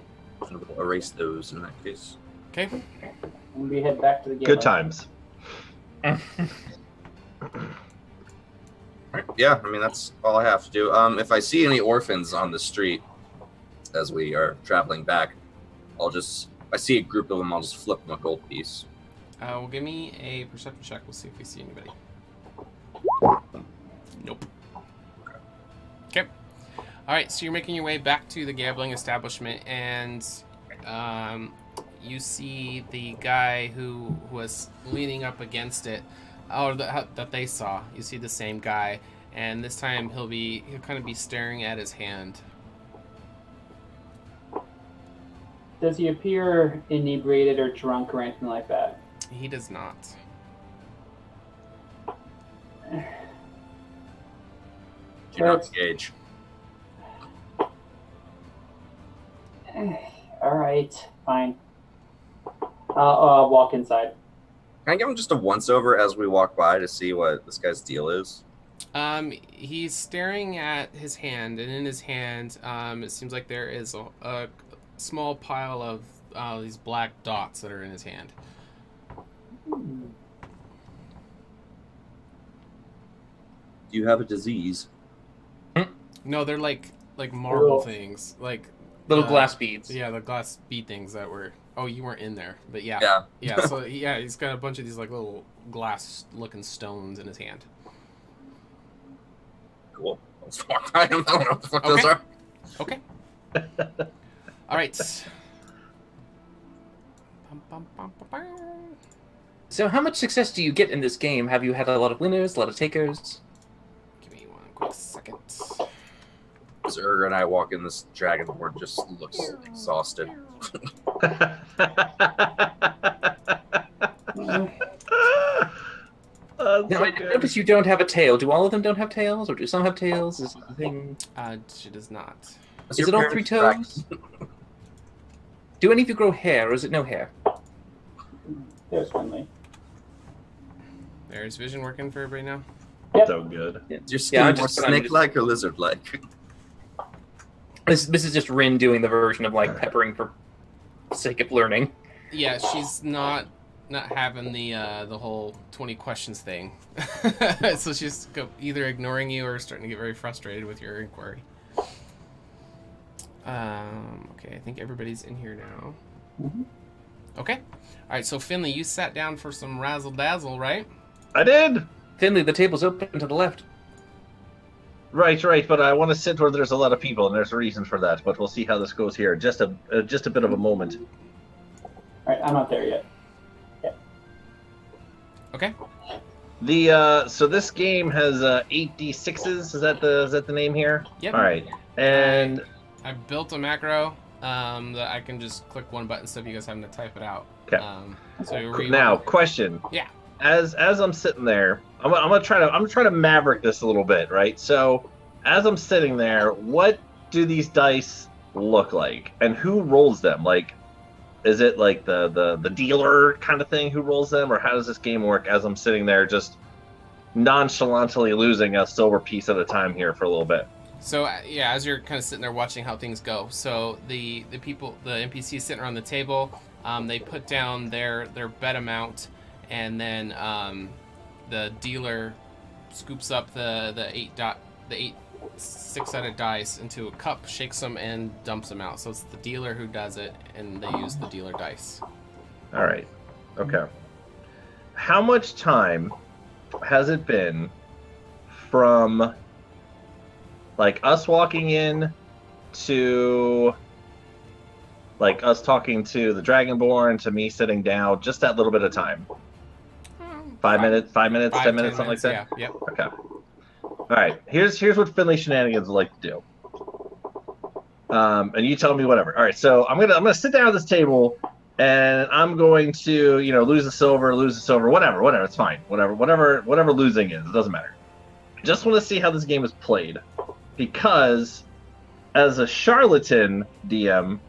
So we'll erase those in that case. Okay. And we head back to the gambling. Good times. Alright, yeah, I mean, that's all I have to do. If I see any orphans on the street as we are traveling back, if I see a group of them, I'll just flip them a gold piece. Well, give me a perception check. We'll see if we see anybody. Nope. Okay. All right, so you're making your way back to the gambling establishment, and you see the guy who was leaning up against it, or that they saw. You see the same guy, and this time he'll kind of be staring at his hand. Does he appear inebriated or drunk or anything like that? He does not. Do not engage. Alright, fine. I'll walk inside. Can I give him just a once-over as we walk by to see what this guy's deal is? He's staring at his hand, and in his hand, it seems like there is a small pile of these black dots that are in his hand. Do you have a disease? No, they're like marble Oh. things, like Little glass beads. Yeah, the glass bead things that were. Oh, you weren't in there, but yeah. Yeah. Yeah. So yeah, he's got a bunch of these like little glass-looking stones in his hand. Cool. Let's walk by him. I don't know what the fuck Okay. those are. Okay. All right. So how much success do you get in this game? Have you had a lot of winners, a lot of takers? Give me one quick second. As Urga and I walk in, this dragonborn just looks exhausted. Now, I notice you don't have a tail. Do all of them don't have tails, or do some have tails? Is it the thing? She does not. Is it all 3 toes? Do any of you grow hair, or is it no hair? There's Winley. There's vision working for everybody now. Yep. So good. Is your skin I'm more just- I'm snake-like or lizard-like? This is just Rin doing the version of like peppering for sake of learning. Yeah, she's not having the whole 20 questions thing. So she's either ignoring you or starting to get very frustrated with your inquiry. Okay, I think everybody's in here now. Mm-hmm. Okay. All right, so Finley, you sat down for some razzle-dazzle, right? I did. Finley, the table's open to the left. Right, but I want to sit where there's a lot of people, and there's a reason for that. But we'll see how this goes here. Just a bit of a moment. All right, I'm not there yet. Okay. So this game has 8d6s. Is that the name here? Yep. All right, and I built a macro that I can just click one button instead of you guys having to type it out. Okay. Now, question. Yeah. As I'm sitting there, I'm gonna try to maverick this a little bit, right? So as I'm sitting there, what do these dice look like, and who rolls them? Like, is it like the dealer kind of thing who rolls them, or how does this game work? As I'm sitting there, just nonchalantly losing a silver piece at a time here for a little bit. So yeah, as you're kind of sitting there watching how things go, so the NPCs sitting around the table, they put down their bet amount, and then the dealer scoops up the eight six-sided dice into a cup, shakes them, and dumps them out. So it's the dealer who does it, and they use the dealer dice. All right. Okay. How much time has it been from like us walking in to like us talking to the Dragonborn to me sitting down? Just that little bit of time. 5 minutes, 10 minutes, something like that. Yeah. Yep. Okay. All right. Here's what Finley shenanigans like to do. And you tell me whatever. All right. So I'm gonna sit down at this table, and I'm going to lose the silver, whatever. It's fine. Whatever losing is, it doesn't matter. Just want to see how this game is played, because as a charlatan DM,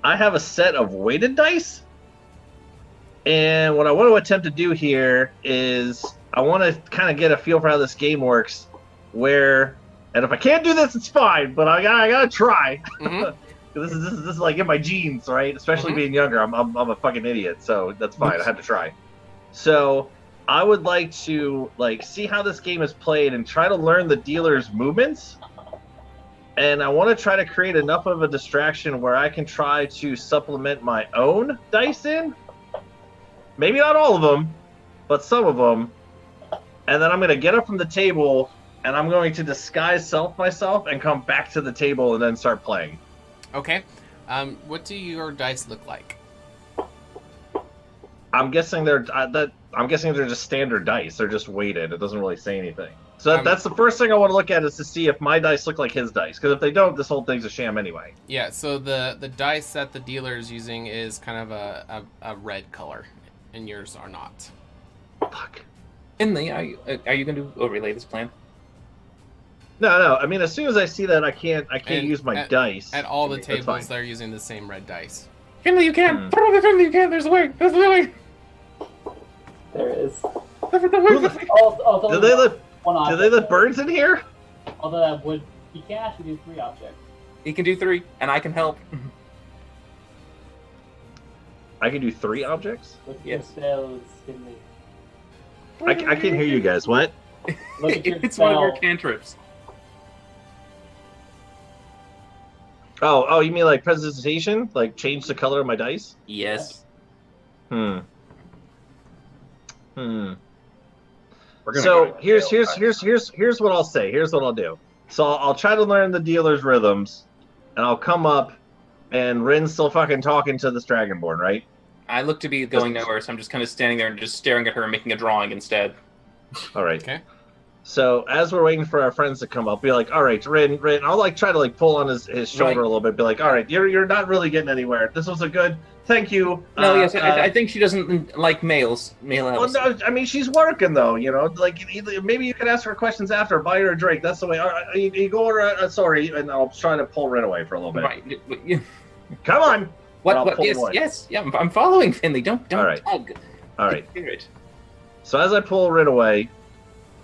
I have a set of weighted dice. And what I want to attempt to do here is I want to kind of get a feel for how this game works. And if I can't do this, it's fine. But I gotta try. Mm-hmm. this is like in my genes, right? Especially being younger, I'm a fucking idiot. So that's fine. I have to try. So I would like to see how this game is played and try to learn the dealer's movements. And I want to try to create enough of a distraction where I can try to supplement my own dice in. Maybe not all of them, but some of them. And then I'm going to get up from the table, and I'm going to disguise myself and come back to the table and then start playing. Okay. What do your dice look like? I'm guessing they're just standard dice. They're just weighted. It doesn't really say anything. So that's the first thing I want to look at, is to see if my dice look like his dice. Because if they don't, this whole thing's a sham anyway. Yeah. So the dice that the dealer is using is kind of a red color, and yours are not. Fuck. Finley, are you going to relay this plan? No. I mean, as soon as I see that, I can't use my dice. At all the That's fine. tables, they're using the same red dice. Finley, you can! Finley, you can! There's a way! There's a way! There is. Do they let birds in here? Although that would, he can actually do 3 objects. He can do 3, and I can help. I can do 3 objects? Look at Yes. your spells, Finley. I can't hear you guys. What? Look at your It's one of your spell. cantrips. Oh, you mean like presentation? Like change the color of my dice? Yes. So We're gonna go to here's jail. what I'll say. Here's what I'll do. So I'll try to learn the dealer's rhythms, and I'll come up, and Rin's still fucking talking to this Dragonborn, right? I look to be going nowhere, so I'm just kind of standing there and just staring at her and making a drawing instead. All right. Okay. So as we're waiting for our friends to come up, be like, all right, Rin, I'll try to pull on his shoulder a little bit, be like, all right, you're not really getting anywhere. This was a good thank you. No, yes, I think she doesn't like male elves. Well, no, I mean, she's working though, maybe you could ask her questions after, buy her a drink. That's the way. You go over, sorry, and I'll try to pull Rin away for a little bit. Right. Come on. What? Yes. Yeah, I'm following Finley. Don't All right. tug. All right. Hear it. So as I pull Rin away,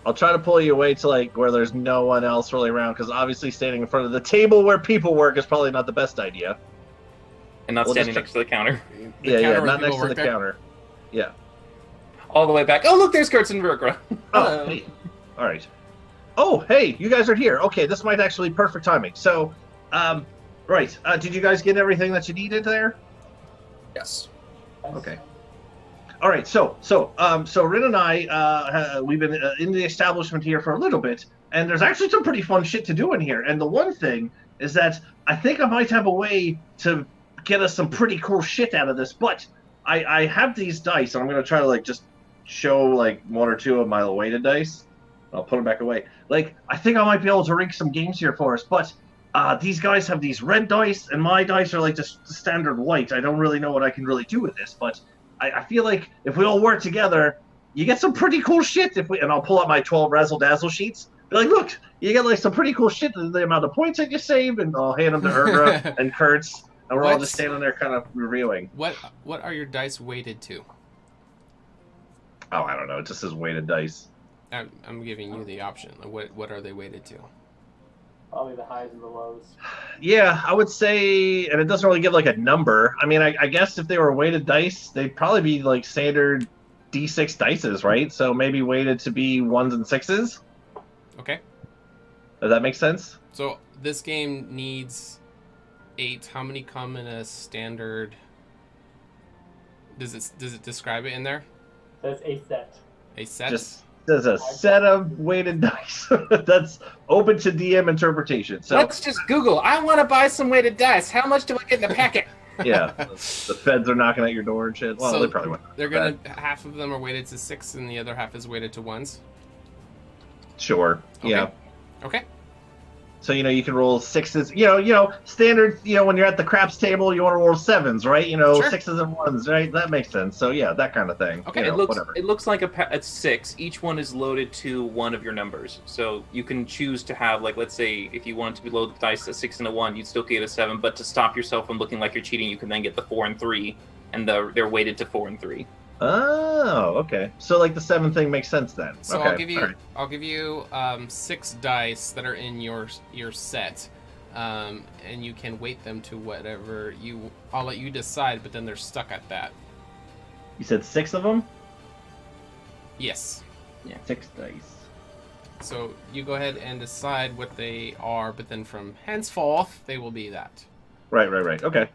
I'll try to pull you away to like where there's no one else really around, because obviously standing in front of the table where people work is probably not the best idea. And not standing next to the counter. Yeah, not next to the counter. Yeah. All the way back. Oh, look, there's Kurtz and Vergra. Oh, hey. All right. Oh, hey, you guys are here. Okay, this might actually be perfect timing. So, right. Did you guys get everything that you needed there? Yes. Okay. All right. So Rin and I, we've been in the establishment here for a little bit, and there's actually some pretty fun shit to do in here. And the one thing is that I think I might have a way to get us some pretty cool shit out of this. But I have these dice, and I'm gonna try to like just show like one or two of my weighted dice. I'll put them back away. Like, I think I might be able to rig some games here for us, but these guys have these red dice, and my dice are like just standard white. I don't really know what I can really do with this, but I feel like if we all work together, you get some pretty cool shit. And I'll pull out my 12 Razzle Dazzle sheets. Be like, look, you get like some pretty cool shit. The amount of points that you saved, and I'll hand them to Ergra and Kurtz, and we're all just standing there kind of reviewing. What are your dice weighted to? Oh, I don't know. It just says weighted dice. I'm giving you the option. What are they weighted to? Probably the highs and the lows. Yeah, I would say, and it doesn't really give like a number. I mean, I guess if they were weighted dice, they'd probably be like standard D6 dices, right? So maybe weighted to be 1s and 6s. Okay. Does that make sense? So this game needs 8. How many come in a standard? Does it describe it in there? That's a set. A set? Just there's a set of weighted dice that's open to DM interpretation. So let's just Google. I want to buy some weighted dice. How much do I get in the packet? Yeah, the feds are knocking at your door and shit. Well, so they probably won't. They're gonna half of them are weighted to 6, and the other half is weighted to 1s. Sure. Okay. Yeah. Okay. So you can roll 6s. You know, standard. When you're at the craps table, you want to roll 7s, right? Sure. 6s and 1s, right? That makes sense. So yeah, that kind of thing. Okay. It looks like a 6. Each one is loaded to one of your numbers. So you can choose to have, like, let's say if you wanted to load the dice a 6 and a 1, you'd still get a 7. But to stop yourself from looking like you're cheating, you can then get the 4 and 3, and they're weighted to 4 and 3. Oh, okay. So like the 7 thing makes sense then. So okay. I'll give you 6 dice that are in your set, and you can weight them to whatever I'll let you decide, but then they're stuck at that. You said 6 of them? Yes. Yeah. 6 dice. So you go ahead and decide what they are, but then from henceforth they will be that. Right. Okay.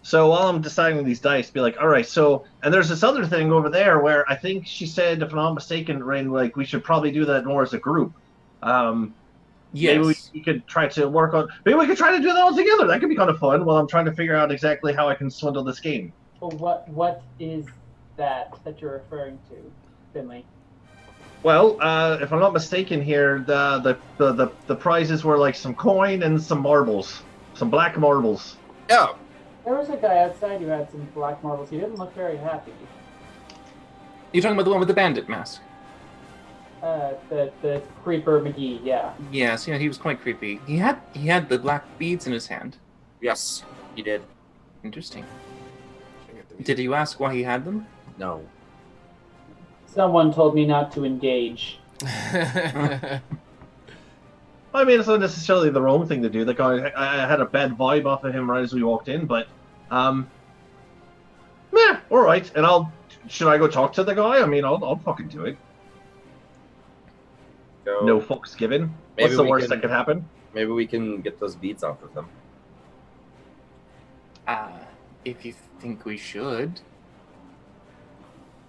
So while I'm deciding these dice, be like, all right, so, and there's this other thing over there where I think she said, if I'm not mistaken, Rain, like, we should probably do that more as a group. Yes. Maybe we could try to work on, maybe we could try to do that all together. That could be kind of fun while I'm trying to figure out exactly how I can swindle this game. Well, what is that you're referring to, Finley? Well, if I'm not mistaken here, the prizes were like some coin and some marbles, some black marbles. Yeah. There was a guy outside who had some black marbles. He didn't look very happy. You're talking about the one with the bandit mask? The Creeper McGee, yeah. Yes, he was quite creepy. He had the black beads in his hand. Yes, he did. Interesting. Did you ask why he had them? No. Someone told me not to engage. I mean, it's not necessarily the wrong thing to do. The guy, I had a bad vibe off of him right as we walked in, but, all right. And should I go talk to the guy? I mean, I'll fucking do it. Go. No fucks given. What's the worst that could happen? Maybe we can get those beads off of them. If you think we should.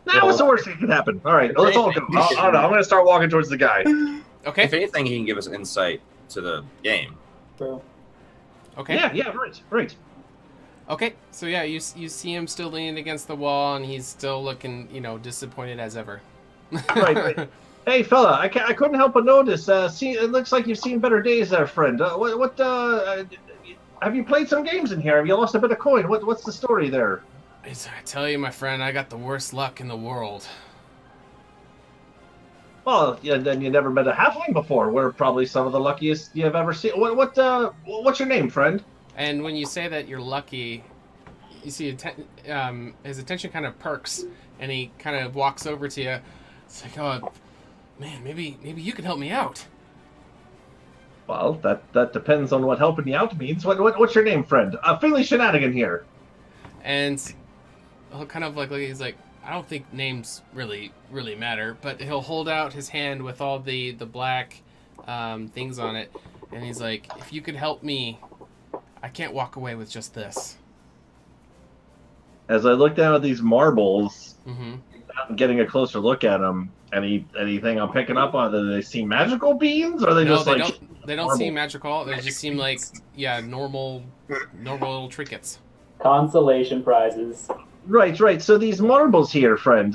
Nah, what's the worst that could happen? All right, let's all go. I'm going to start walking towards the guy. Okay. If anything, he can give us insight to the game. True. Okay. Yeah, right. Okay, so yeah, you see him still leaning against the wall, and he's still looking, disappointed as ever. Right. Hey, fella, I couldn't help but notice. It looks like you've seen better days there, friend. What have you played some games in here? Have you lost a bit of coin? What's the story there? I tell you, my friend, I got the worst luck in the world. Well, yeah, then you never met a halfling before. We're probably some of the luckiest you've ever seen. What's your name, friend? And when you say that you're lucky, you see his attention kind of perks, and he kind of walks over to you. It's like, oh, Man, maybe you can help me out. Well, that depends on what helping you out means. What's your name, friend? Finley Shenanigan here. And he'll kind of like he's like, I don't think names really matter, but he'll hold out his hand with all the black things on it, and he's like, if you could help me, I can't walk away with just this. As I look down at these marbles, Mm-hmm. I'm getting a closer look at them. Anything I'm picking up on? Do they seem magical beans, or are they just they like? They don't seem magical. They just seem like normal little trinkets. Consolation prizes. Right. So these marbles here, friend.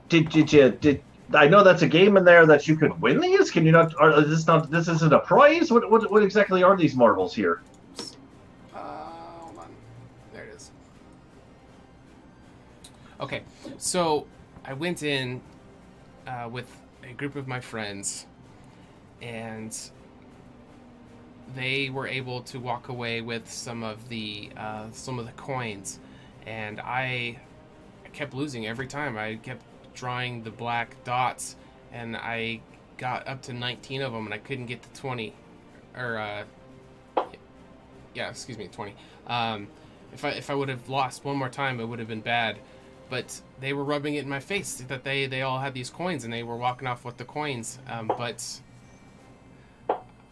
Did I know that's a game in there that you could win these? Can you not? Or is this not? This isn't a prize. What exactly are these marbles here? Hold on. There it is. Okay, so I went in with a group of my friends, and they were able to walk away with some of the coins, and I kept losing every time. I kept drawing the black dots, and I got up to 19 of them, and I couldn't get to 20, or 20. If I would have lost one more time, it would have been bad. But they were rubbing it in my face that they all had these coins, and they were walking off with the coins. But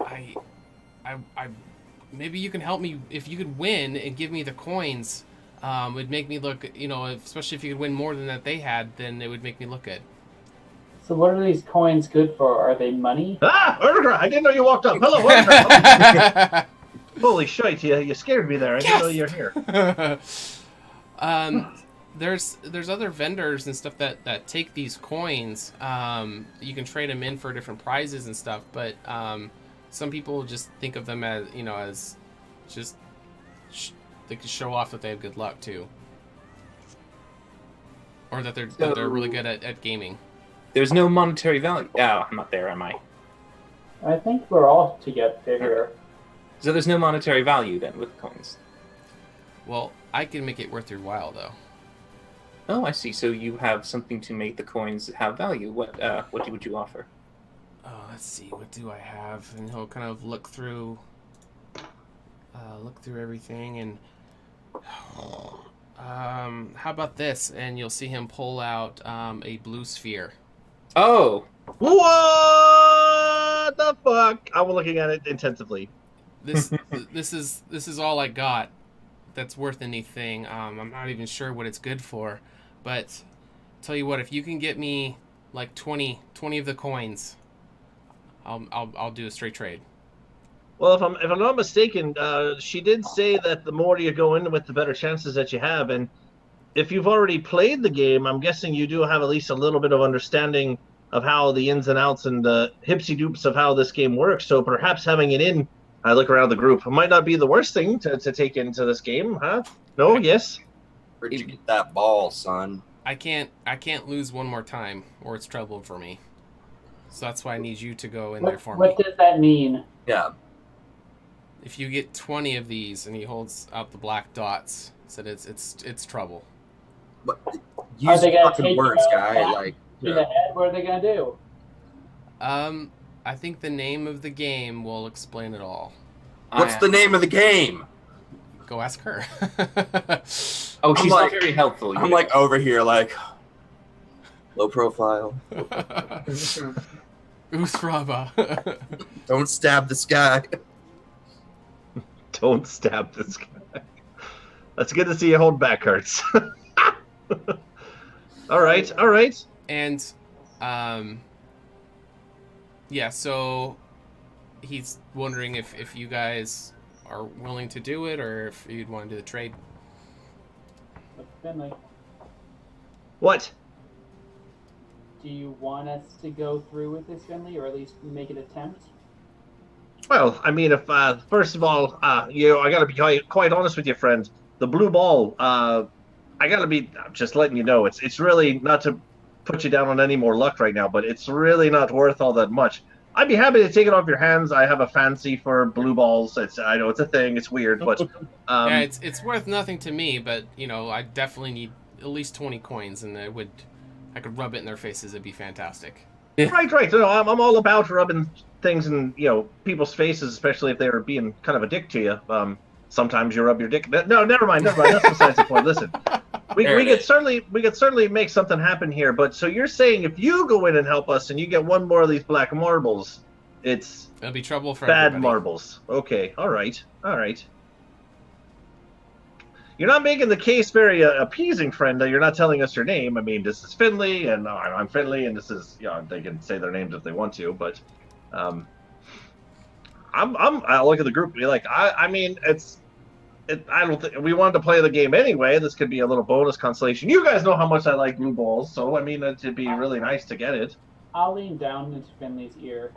I maybe you can help me. If you could win and give me the coins, it would make me look, especially if you could win more than that they had, then it would make me look good. So what are these coins good for? Are they money? Ah, Urgra! I didn't know you walked up. Hello, Urgra. Holy shit! You scared me there. I didn't know you were here. There's other vendors and stuff that take these coins. You can trade them in for different prizes and stuff, but some people just think of them as as just they can show off that they have good luck too, or that they're really good at gaming. There's no monetary value. Oh, I'm not there, am I? I think we're all to get bigger. So there's no monetary value then with coins. Well, I can make it worth your while though. Oh, I see. So you have something to make the coins have value. What would you offer? Oh, let's see. What do I have? And he'll kind of look through everything, and how about this? And you'll see him pull out a blue sphere. Oh, What the fuck? I'm looking at it intensively. This is all I got that's worth anything. I'm not even sure what it's good for, but tell you what, if you can get me like 20 of the coins, I'll do a straight trade. Well, if I'm not mistaken, she did say that the more you go in with, the better chances that you have. And if you've already played the game, I'm guessing you do have at least a little bit of understanding of how the ins and outs and the hipsy doops of how this game works. So perhaps having it in, I look around the group, might not be the worst thing to take into this game, huh? No? Yes? Where'd you get that ball, son? I can't lose one more time, or it's trouble for me. So that's why I need you to go in there for me. What does that mean? Yeah. If you get 20 of these, and he holds out the black dots, said it's trouble. But Are use they gonna fucking take words, you guy. back Like, to the head? What are they gonna do? I think the name of the game will explain it all. what's the name of the game? Go ask her. Oh, she's like- not very helpful. I'm like over here, like low profile. Usraba. Don't stab this guy. Don't stab this guy. That's good to see you hold back, Kurtz. All right. And, yeah, so he's wondering if you guys are willing to do it, or if you'd want to do the trade. Finley, What? do you want us to go through with this, Finley, or at least make an attempt? Well, I mean, if first of all, I gotta be quite honest with you, friend. The blue ball, I gotta be just letting you know, it's really not to put you down on any more luck right now, but it's really not worth all that much. I'd be happy to take it off your hands. I have a fancy for blue balls. I know it's a thing. It's weird, but Yeah, it's worth nothing to me, but I definitely need at least 20 coins, and I could rub it in their faces. It'd be fantastic. Right. No, I'm all about rubbing things in people's faces, especially if they're being kind of a dick to you. Sometimes you rub your dick. No, never mind. That's besides the point. Listen, we could certainly make something happen here. But so you're saying if you go in and help us and you get one more of these black marbles, it'll be trouble for bad everybody. Marbles. Okay, all right. You're not making the case very appeasing, friend. You're not telling us your name. I mean, this is Finley, and I'm Finley, and this is they can say their names if they want to, but I look at the group and be like, I mean, I don't think we wanted to play the game anyway. This could be a little bonus consolation. You guys know how much I like blue balls, so I mean, it'd be really nice to get it. I'll lean down into Finley's ear.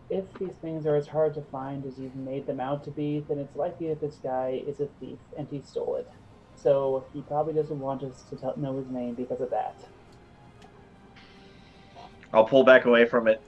If these things are as hard to find as you've made them out to be, then it's likely that this guy is a thief and he stole it. So he probably doesn't want us to know his name because of that. I'll pull back away from it.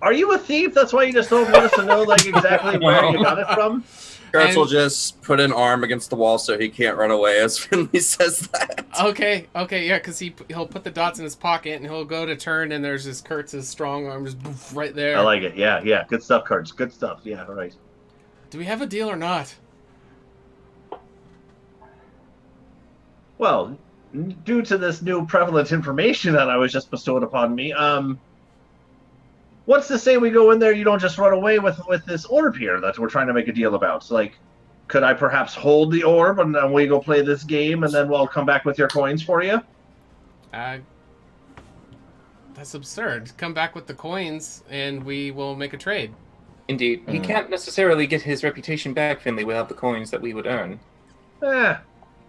Are you a thief? That's why you just don't want us to know exactly where you got it from? Kurtz will just put an arm against the wall so he can't run away as Finley says that. Okay, yeah, because he'll put the dots in his pocket and he'll go to turn and there's just Kurtz's strong arm just right there. I like it. Yeah. Good stuff, Kurtz. Good stuff. Yeah, all right. Do we have a deal or not? Well, due to this new prevalent information that I was just bestowed upon me, what's to say we go in there, you don't just run away with this orb here that we're trying to make a deal about? So, could I perhaps hold the orb and then we go play this game and then we'll come back with your coins for you? That's absurd. Come back with the coins and we will make a trade. Indeed. He can't necessarily get his reputation back, Finley, without the coins that we would earn.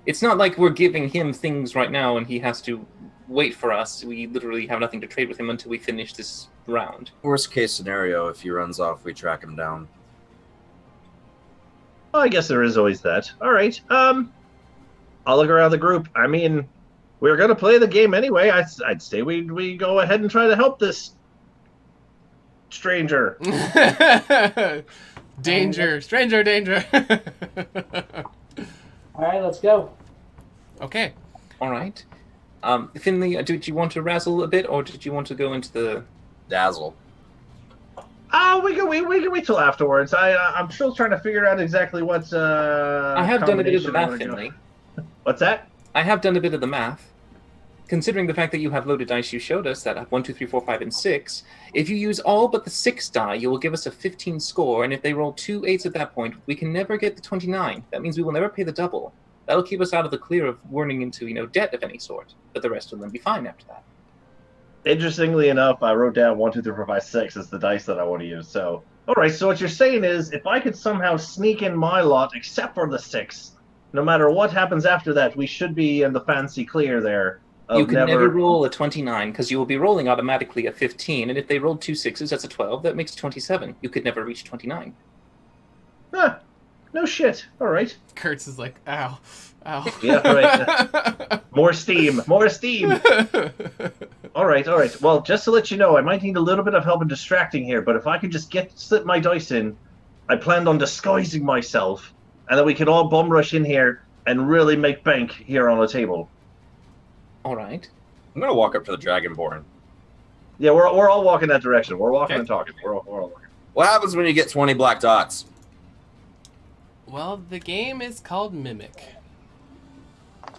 It's not like we're giving him things right now and he has to wait for us. We literally have nothing to trade with him until we finish this round. Worst case scenario, if he runs off, we track him down. Well, I guess there is always that. All right. I'll look around the group. I mean, we're going to play the game anyway. I'd say we go ahead and try to help this stranger. Stranger danger. All right, let's go. Okay. All right. Finley, did you want to razzle a bit, or did you want to go into the dazzle? We can wait till afterwards. I'm still trying to figure out exactly what's. I have done a bit of the math, Finley. What's that? I have done a bit of the math. Considering the fact that you have loaded dice, you showed us that 1, 2, 3, 4, 5, and 6. If you use all but the 6 die, you will give us a 15 score, and if they roll 2 8s at that point, we can never get the 29. That means we will never pay the double. That'll keep us out of the clear of running into, debt of any sort. But the rest of them be fine after that. Interestingly enough, I wrote down 1, 2, 3, 4, 5, 6 as the dice that I want to use. So, all right. So what you're saying is, if I could somehow sneak in my lot, except for the 6, no matter what happens after that, we should be in the fancy clear there. You can never roll a 29 because you will be rolling automatically a 15, and if they rolled 2 6s, that's a 12. That makes 27. You could never reach 29. No shit. All right. Kurtz is like, ow. Yeah, right. More steam. All right. Well, just to let you know, I might need a little bit of help in distracting here, but if I could just slip my dice in, I planned on disguising myself, and then we could all bum rush in here and really make bank here on the table. All right. I'm gonna walk up to the Dragonborn. Yeah, we're all walking that direction. We're walking and talking. We're all walking. What happens when you get 20 black dots? Well, the game is called Mimic.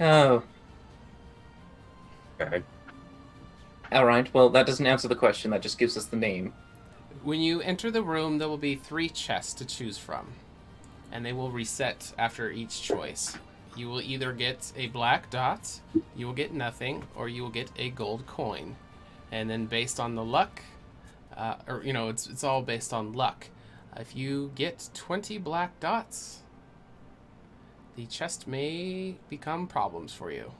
Oh. Okay. All right. Well, that doesn't answer the question. That just gives us the name. When you enter the room, there will be 3 chests to choose from, and they will reset after each choice. You will either get a black dot, you will get nothing, or you will get a gold coin. And then based on the luck, it's all based on luck. If you get 20 black dots, the chest may become problems for you.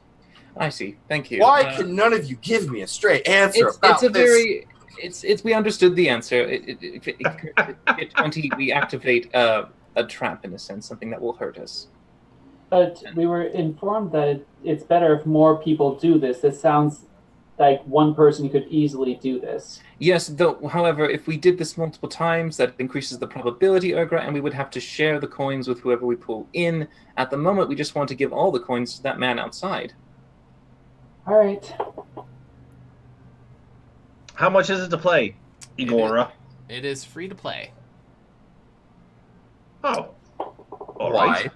I see. Thank you. Why can none of you give me a straight answer about this? We understood the answer. If at 20, we activate a trap, in a sense, something that will hurt us. But we were informed that it's better if more people do this. This sounds like one person could easily do this. Yes, though, however, if we did this multiple times, that increases the probability, Urgra, and we would have to share the coins with whoever we pull in. At the moment, we just want to give all the coins to that man outside. All right. How much is it to play, Igora? It is free to play. Oh. All Why? right.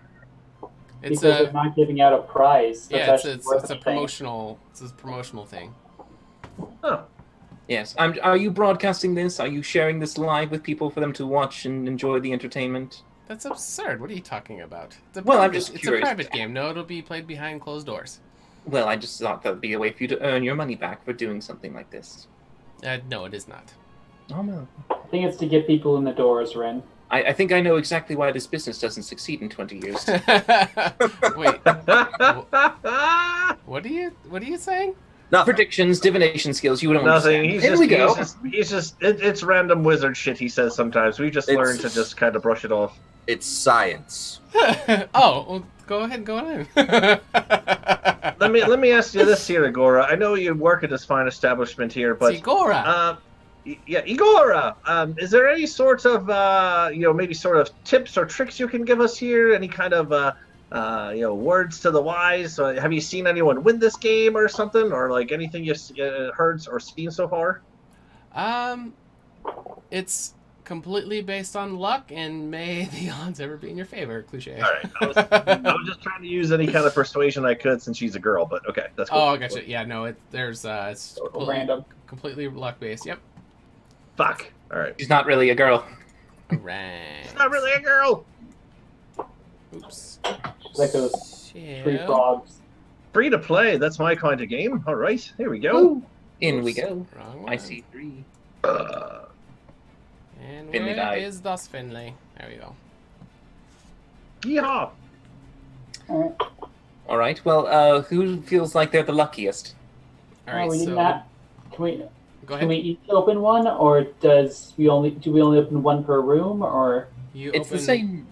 It's Because they're not giving out a prize. That's yeah, actually it's worth a thing. promotional thing. Oh. Yes. Are you broadcasting this? Are you sharing this live with people for them to watch and enjoy the entertainment? That's absurd. What are you talking about? Well, I'm just it's curious. a private game. No, it'll be played behind closed doors. Well, I just thought that would be a way for you to earn your money back for doing something like this. No, it is not. Oh, no. I think it's to get people in the doors, Ren. I think I know exactly why this business doesn't succeed in 20 years. Wait, what are you saying? Nothing. Predictions, divination skills, you wouldn't Nothing. understand. Here we go. It's random wizard shit he says sometimes. We've just learned to just kind of brush it off. It's science. Oh, well, go ahead. Let me ask you this here, Igora. I know you work at this fine establishment here, but Igora. Yeah, Igora. Is there any sort of maybe sort of tips or tricks you can give us here? Any kind of words to the wise? Have you seen anyone win this game or something, or like anything you've heard or seen so far? It's completely based on luck, and may the odds ever be in your favor. Cliche. All right. I was just trying to use any kind of persuasion I could since she's a girl, but okay, that's cool. Oh, I gotcha. Yeah, no, it's Random. completely luck based. Yep. Fuck. All right. She's not really a girl. Right. She's not really a girl. Oops. Like those three Chill. frogs. Free to play. That's my kind of game. All right. Here we go. Ooh. In we go. Wrong I one. see 3. And Finley where died. is thus Finley? There we go. Yeehaw. All right. All right. Well, who feels like they're the luckiest? All right. we So didn't have, can we go can ahead. we each open one, or do we only open one per room, or You It's open, the same.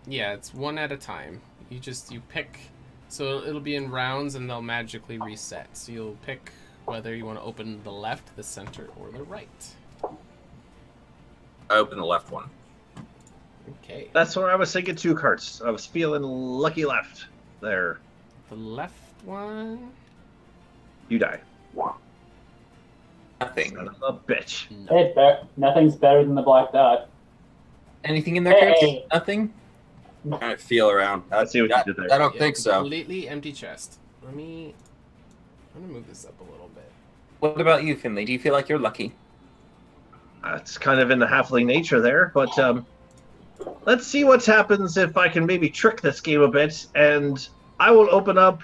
Yeah, it's one at a time. You pick. So it'll be in rounds, and they'll magically reset. So you'll pick whether you want to open the left, the center, or the right. I opened the left one. Okay. That's where I was thinking 2 cards. I was feeling lucky left there. The left one. You die. Nothing. Son of a bitch. hey, nothing's better than the black dot. Anything in there, Chris? Hey. Nothing? I feel around. I see what you did there. I don't Yeah, think so. Completely empty chest. I'm gonna move this up a little bit. What about you, Finley? Do you feel like you're lucky? It's kind of in the halfling nature there, but let's see what happens if I can maybe trick this game a bit, and I will open up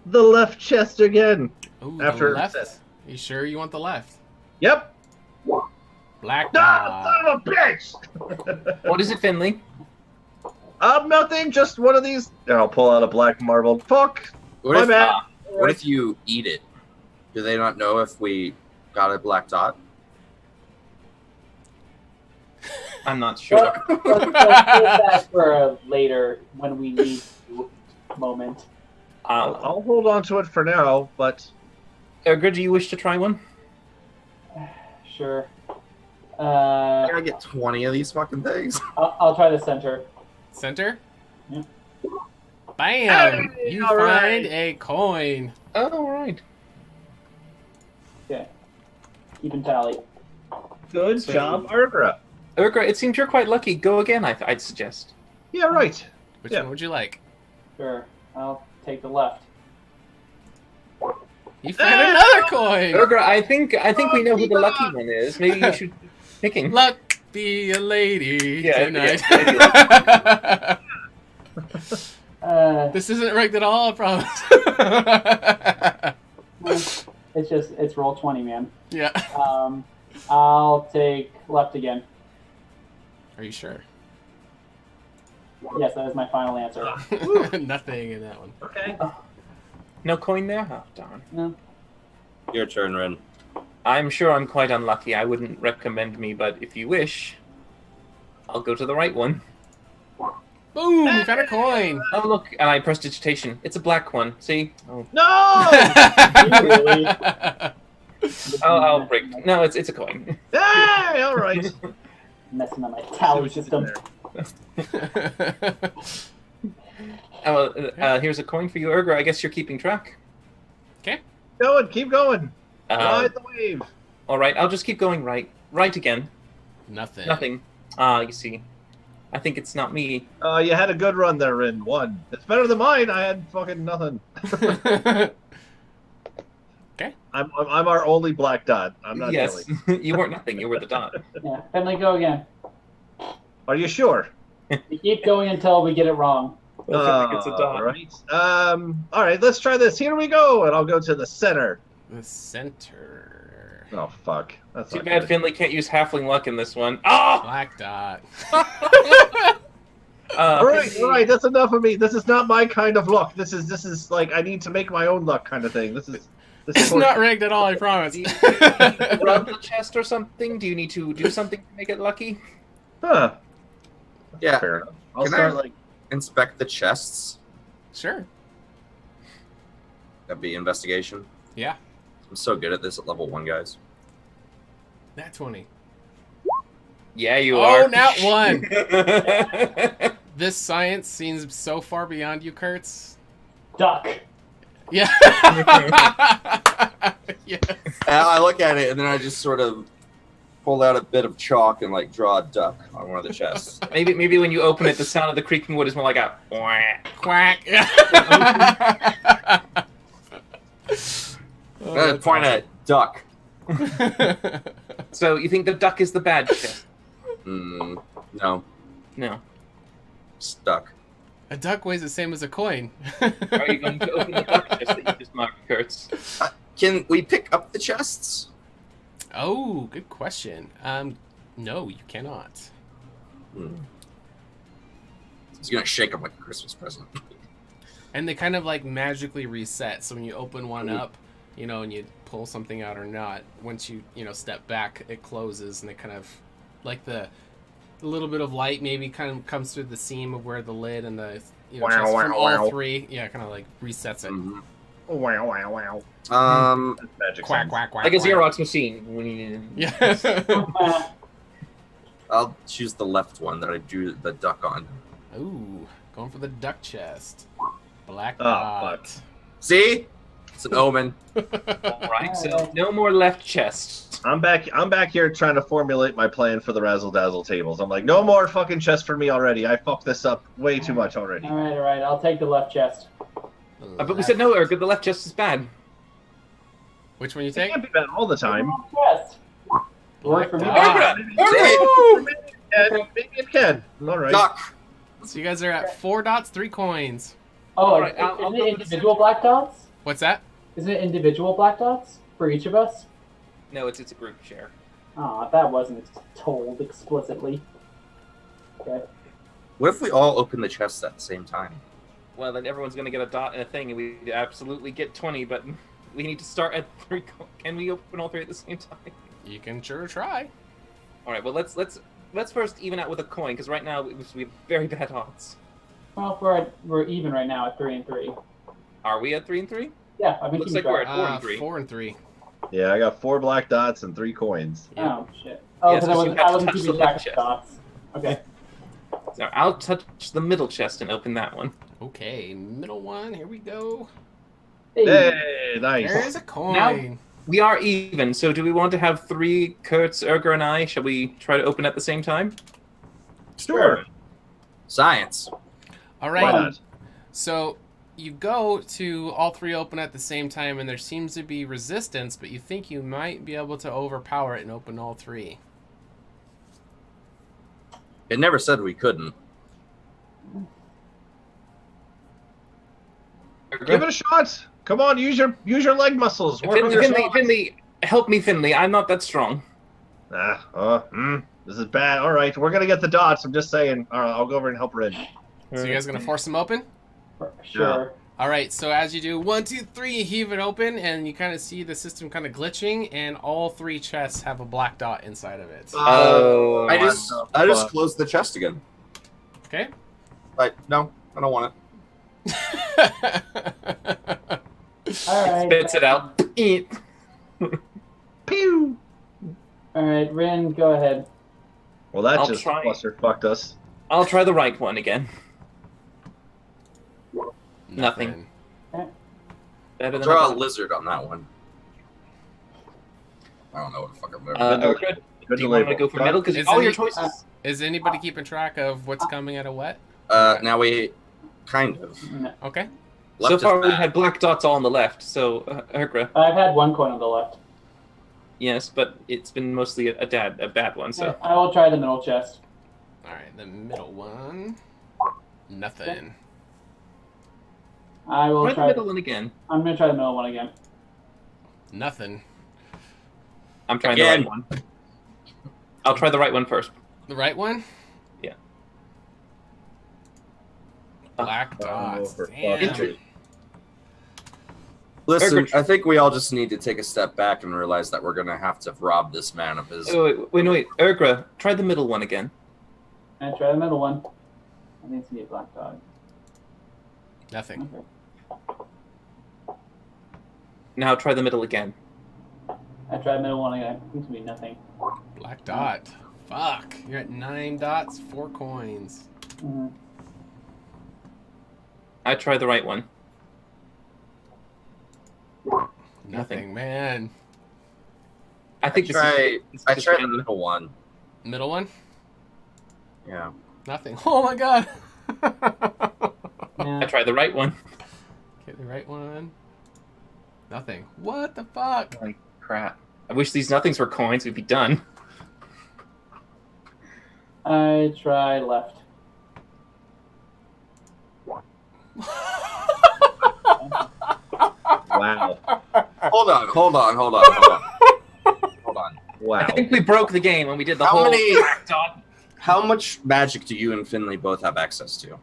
the left chest again. Ooh, After the left. reset. You sure you want the left? Yep. Black Ah, dot. son of a bitch! What is it, Finley? Nothing, just one of these. And I'll pull out a black marble. Fuck! What My if, bad. what if you eat it? Do they not know if we got a black dot? I'm not sure. Let's save that for a later when we need to moment. I'll hold on to it for now, but Ergra, do you wish to try one? Sure. I gotta get 20 of these fucking things. I'll try the center. Center? Yeah. Bam! Hey, You all find right. a coin. Oh, all right. Okay. Even tally. good job, Ergra. Ergra, it seems you're quite lucky. Go again, I'd suggest. Yeah, right. Which Yeah. one would you like? Sure. I'll take the left. You found another coin! Ergra, I think we know who the lucky one is. Maybe you should picking. Luck be a lady Yeah, tonight. This isn't rigged at all, I promise. It's roll 20, man. Yeah. I'll take left again. Are you sure? Yes, that is my final answer. Nothing in that one. Okay. No coin there? Oh, darn. No. Your turn, Ren. I'm sure I'm quite unlucky. I wouldn't recommend me, but if you wish, I'll go to the right one. Boom! We found a coin! Oh, look, and I pressed digitation. It's a black one. See? Oh. No! Really? I'll break. No, it's a coin. Hey, all right. Messing up my tally system. Oh, well, here's a coin for you, Ergra. I guess you're keeping track. Okay. Keep going. Ride the wave. All right, I'll just keep going right. Right again. Nothing. Nothing. You see. I think it's not me. You had a good run there, Rin. 1. It's better than mine. I had fucking nothing. Okay. I'm our only black dot. I'm not Yes, Billy. you weren't nothing. You were the dot. Yeah, Finley, go again. Are you sure? We keep going until we get it wrong. It's a dot. All right. All right. Let's try this. Here we go, and I'll go to the center. The center. Oh fuck. That's Too not bad good. Finley can't use halfling luck in this one. Oh! Black dot. All right. That's enough of me. This is not my kind of luck. This is like I need to make my own luck kind of thing. This is It's not rigged at all, I promise. Do you rub the chest or something? Do you need to do something to make it lucky? Huh. Yeah. Fair enough. I'll Can start I like. inspect the chests? Sure. That'd be investigation. Yeah. I'm so good at this at level 1, guys. Nat 20. Yeah, you are. Oh, nat 1. This science seems so far beyond you, Kurtz. Duck. Yeah. Yes. And I look at it and then I just sort of pull out a bit of chalk and like draw a duck on one of the chests. Maybe when you open it, the sound of the creaking wood is more like a Quack. I point at duck. So you think the duck is the bad chest? No, No. stuck. A duck weighs the same as a coin. Are you going to open the duck chest that you just marked, Kurtz? Can we pick up the chests? Oh, good question. No, you cannot. He's gonna shake them like a Christmas present. And they kind of like magically reset. So when you open one up, you know, and you pull something out or not, once you step back, it closes, and it kind of like the little bit of light maybe kind of comes through the seam of where the lid and the chest from all three, kind of like resets it. Wow, wow, wow. Magic Quack, sounds. quack, quack. Like a quack. Xerox machine. Yeah. I'll choose the left one that I drew the duck on. Ooh, going for the duck chest. Black Oh, dot. fuck. See? It's an omen. Alright, so no more left chest. I'm back here trying to formulate my plan for the razzle dazzle tables. I'm like, no more fucking chest for me already. I fucked this up way too much already. All right. I'll take the left chest. But we said no, Urga, the left chest is bad. Which one you It take? can't be bad all the time. Chest. Work for me. Ah. Maybe it can. All right. Duck. So you guys are at 4 dots, 3 coins. Oh, Alright, I'll isn't go it with the individual black dots? What's that? Isn't it individual black dots for each of us? No, it's a group share. Ah, that wasn't told explicitly. Okay. What if we all open the chests at the same time? Well, then everyone's going to get a dot and a thing, and we absolutely get 20, but we need to start at 3. Can we open all 3 at the same time? You can sure try. All right, well, let's first even out with a coin, because right now we have very bad odds. Well, we're even right now at 3 and 3. Are we at 3 and 3? Yeah, I've been Looks keeping like we're track. at 4 and 3. 4 and 3. Yeah, I got 4 black dots and 3 coins. Oh shit! Oh, Yeah, because so you have I to wasn't touch keeping the track left of chest. dots. Okay. So I'll touch the middle chest and open that one. Okay, middle one. Here we go. Hey. Hey, nice. There's a coin. We are even, so do we want to have 3, Kurtz, Urger, and I? Shall we try to open at the same time? Sure. Science. All Why right. not? So you go to all 3 open at the same time, and there seems to be resistance, but you think you might be able to overpower it and open all 3. It never said we couldn't. Give it a shot. Come on, use your leg muscles. Work on your Finley, help me, Finley. I'm not that strong. This is bad. All right, we're gonna get the dots. I'm just saying. All right, I'll go over and help Red. So you guys gonna force them open? Sure. All right. So as you do 1, 2, 3, you heave it open, and you kind of see the system kind of glitching, and all 3 chests have a black dot inside of it. Oh, I just closed the chest again. Okay. No, I don't want it. All right. Spits it out. Eat. Pew. All right, Rin, go ahead. Well, that I'll just try. cluster fucked us. I'll try the right one again. Nothing. Better than Draw I a thought. lizard on that one. I don't know what the fuck I'm doing. Urgra, Good do you label. want to go for middle? Because Is all any- your choices. Is anybody keeping track of what's coming out of what? Now we kind of. Okay. So Left far, is we've bad. had black dots all on the left. So, Urgra, I've had one coin on the left. yes, but it's been mostly a bad one. So, I will try the middle chest. All right, the middle one. Nothing. I will try the try. middle one again. I'm gonna try the middle one again. Nothing. I'm trying Again. the right one. I'll try the right one first. The right one? Yeah. Black dots. for Damn. fuck's sake. Listen, Urgra- I think we all just need to take a step back and realize that we're gonna have to rob this man of his. Oh, wait. Urgra, try the middle one again. I try the middle one. I think it's gonna be a black dog. Nothing. Okay. Now try the middle again. I try the middle one again. I think it's gonna be nothing. Black dot. Fuck. You're at 9 dots, 4 coins. Mm-hmm. I try the right one. Nothing, man. I think this I is tried just the random. middle one. Middle one? Yeah. Nothing. Oh my god. I tried the right one. Okay, the right one. Nothing. What the fuck? Holy crap. I wish these nothings were coins. We'd be done. I try left. Wow. Hold on. Wow. I think we broke the game when we did the How whole many- black dot. How much magic do you and Finley both have access to?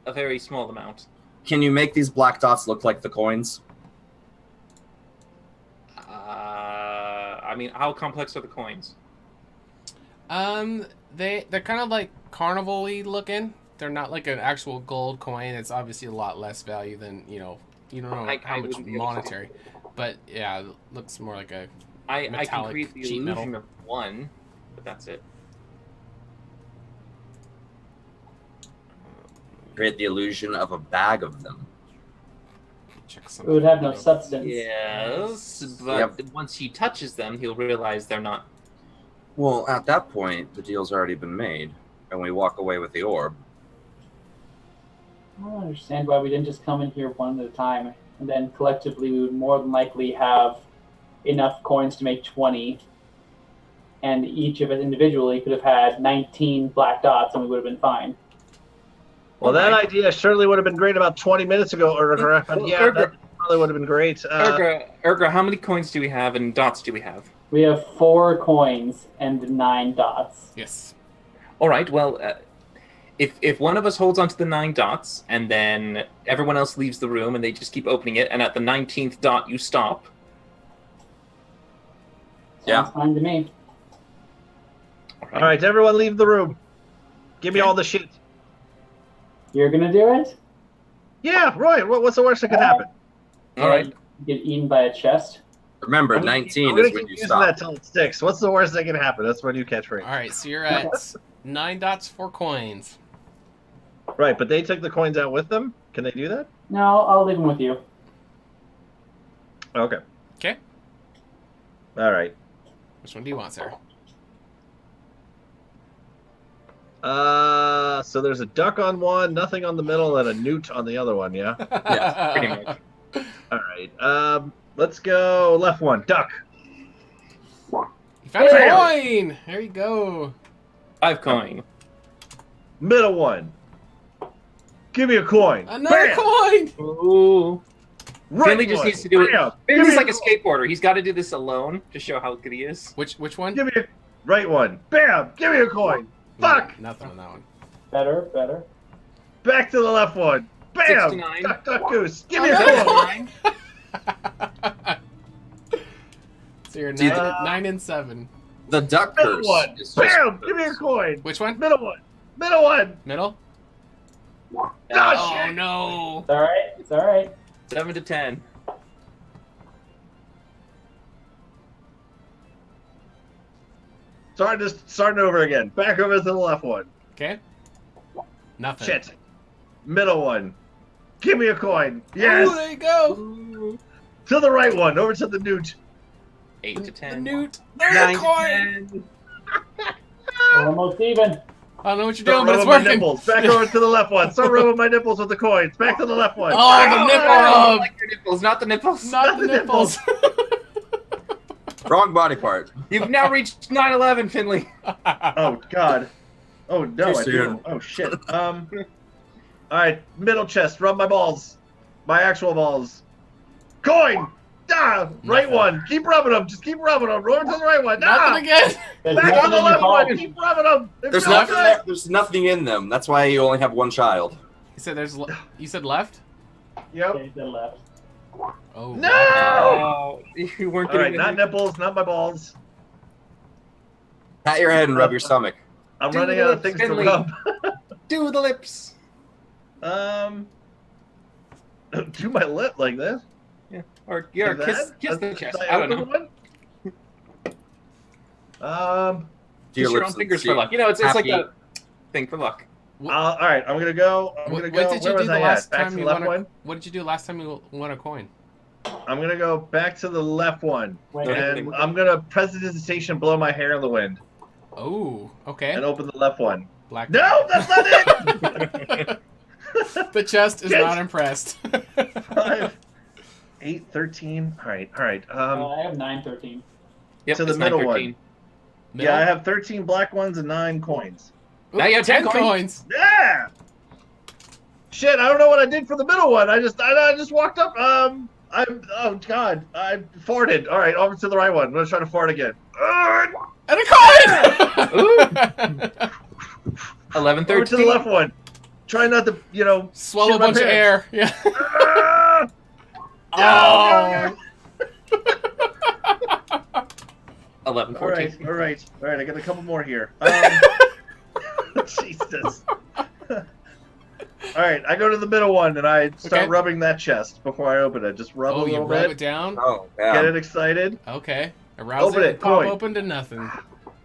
A very small amount. Can you make these black dots look like the coins? I mean, how complex are the coins? They're kind of like carnival-y looking. They're not like an actual gold coin. It's obviously a lot less value than, you don't know how much wouldn't be able to- monetary. But yeah, it looks more like a I can metallic create the sheet illusion metal. of one, but that's it. Create the illusion of a bag of them. check It would have no something. substance. Yes, but once he touches them, he'll realize they're not. Well, at that point, the deal's already been made, and we walk away with the orb. I don't understand why we didn't just come in here one at a time, and then collectively we would more than likely have enough coins to make 20, and each of us individually could have had 19 black dots, and we would have been fine. Well, that idea surely would have been great about 20 minutes ago, Urgra. But yeah, that probably would have been great. Urgra, how many coins do we have and dots do we have? We have 4 coins and 9 dots. Yes. All right. Well, if one of us holds onto the 9 dots and then everyone else leaves the room and they just keep opening it, and at the 19th dot you stop. Sounds fine to me. All right, everyone leave the room. Give me all the shit. You're gonna do it? Yeah, right. What's the worst that could happen? All right. Get eaten by a chest. Remember, I'm 19 gonna is when keep you using stop. that till it sticks. What's the worst that can happen? That's my new catchphrase. All right, so you're at 9 dots, 4 coins. Right, but they took the coins out with them. Can they do that? No, I'll leave them with you. Okay. Okay. All right. Which one do you want, sir? So there's a duck on one, nothing on the middle, and a newt on the other one. Yeah. Yeah, pretty much. All right. Let's go left one. Duck. You found a Bam! coin! There you go. 5 coin. Middle one. Give me a coin. Another Bam! coin! Ooh. Right Finley just one. needs to do it. Bam! Give Finley's me like a skateboarder. He's got to do this alone to show how good he is. Which one? Give me a right one. Bam! Give me a coin. Fuck! Nothing on that one. Better. Back to the left one. Bam! 69. Duck, duck, goose. Give me a Another coin. So you're Dude, 9 and 7. The duck Middle curse. one. is just- Bam! Give me a coin. Which one? Middle one. Middle one. Middle? Oh, Oh shit. no! It's alright. It's alright. 7 to 10. Starting over again. Back over to the left one. Okay. Nothing. Shit. Middle one. Give me a coin. Yes. Oh, there you go. To the right one. Over to the newt. 8 to 10. Newt. 9 There's a to coin. 10. We're almost even. I don't know what you're Start doing, but it's rubbing my working. nipples. Back over to the left one. Start rubbing my nipples with the coins. Back to the left one. Oh, the nipple I rub. like your nipples, not the nipples. Not the nipples. Wrong body part. You've now reached 9/11, Finley. Oh God. Oh no, Too I do. soon. Oh shit. All right, middle chest. Rub my balls. My actual balls. Coin. Ah, right Nothing. one. Keep rubbing them. Just keep rubbing them. Roll to the right one. Nothing again. There's Back nothing on the in your left one. balls. Keep rubbing them. There's nothing there. There's nothing in them. That's why you only have one child. You said there's. You said left. Yep. Okay, to the left. Oh. No. Oh, you weren't All right, getting not nipples, not my balls. Pat your head and rub your stomach. I'm Do running the out of lips, things Finley. to rub. Do the lips. Do my lip like this. Or yeah, Like kiss that? the chest. Is I don't open know. one? Do Kiss your own lips fingers see for luck. You know, it's like happy- a thing for luck. All right, I'm gonna go. I'm What gonna go. did you Where do was the I last at? Back time to the you left won a? one. What did you do last time you won a coin? I'm gonna go back to the left one, Wait, and I'm gonna prestidigitation, blow my hair in the wind, Oh, okay. and open the left one. Black. No, that's not it. The chest is Yes. not impressed. 5, 8, 13. All right, all right. I have 9, 13. Yep, To the it's middle 9/13. Yeah, I have 13 black ones and 9 coins. Now you have 10 coins. Yeah. Shit, I don't know what I did for the middle one. I just walked up. Oh God, I farted. All right, over to the right one. I'm gonna try to fart again. And a coin. 11, Over to the 13. left one. Try not to, Swallow a shit my bunch of pants. air. Yeah. Ah! Oh. 11, All 14. right, all right, all right. I got a couple more here. Jesus. All right, I go to the middle one and I start Okay. rubbing that chest before I open it. Just rub a Oh, you little rub bit, it down. Oh, get yeah. it excited. Okay. Arouse Open it. it, Pop coin. open to nothing.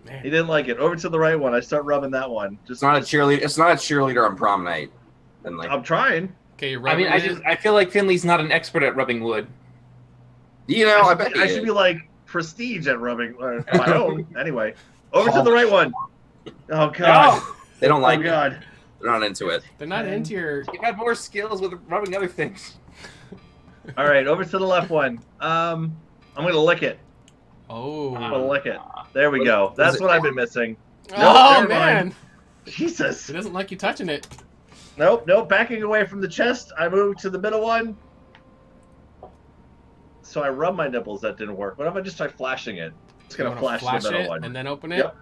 He Man. didn't like it. Over to the right one. I start rubbing that one. It's not a cheerleader. It's not a cheerleader on prom night. And like, I'm trying. Okay, you're I rubbing mean, it. I feel like Finley's not an expert at rubbing wood. I bet I he should is. be like prestige at rubbing my own. Anyway, over to the right one. Oh God. They don't like Oh it. God. They're not into it. They're not into your. You've had more skills with rubbing other things. All right, over to the left one. I'm gonna lick it. Oh. I'm gonna lick it. There we go. Is That's it- what I've been missing. Oh never man. mind. Jesus. He doesn't like you touching it. Nope, nope. Backing away from the chest, I move to the middle one. So I rub my nipples. That didn't work. What if I just try flashing it? It's You gonna wanna flash the middle it one. and then open it. Yep.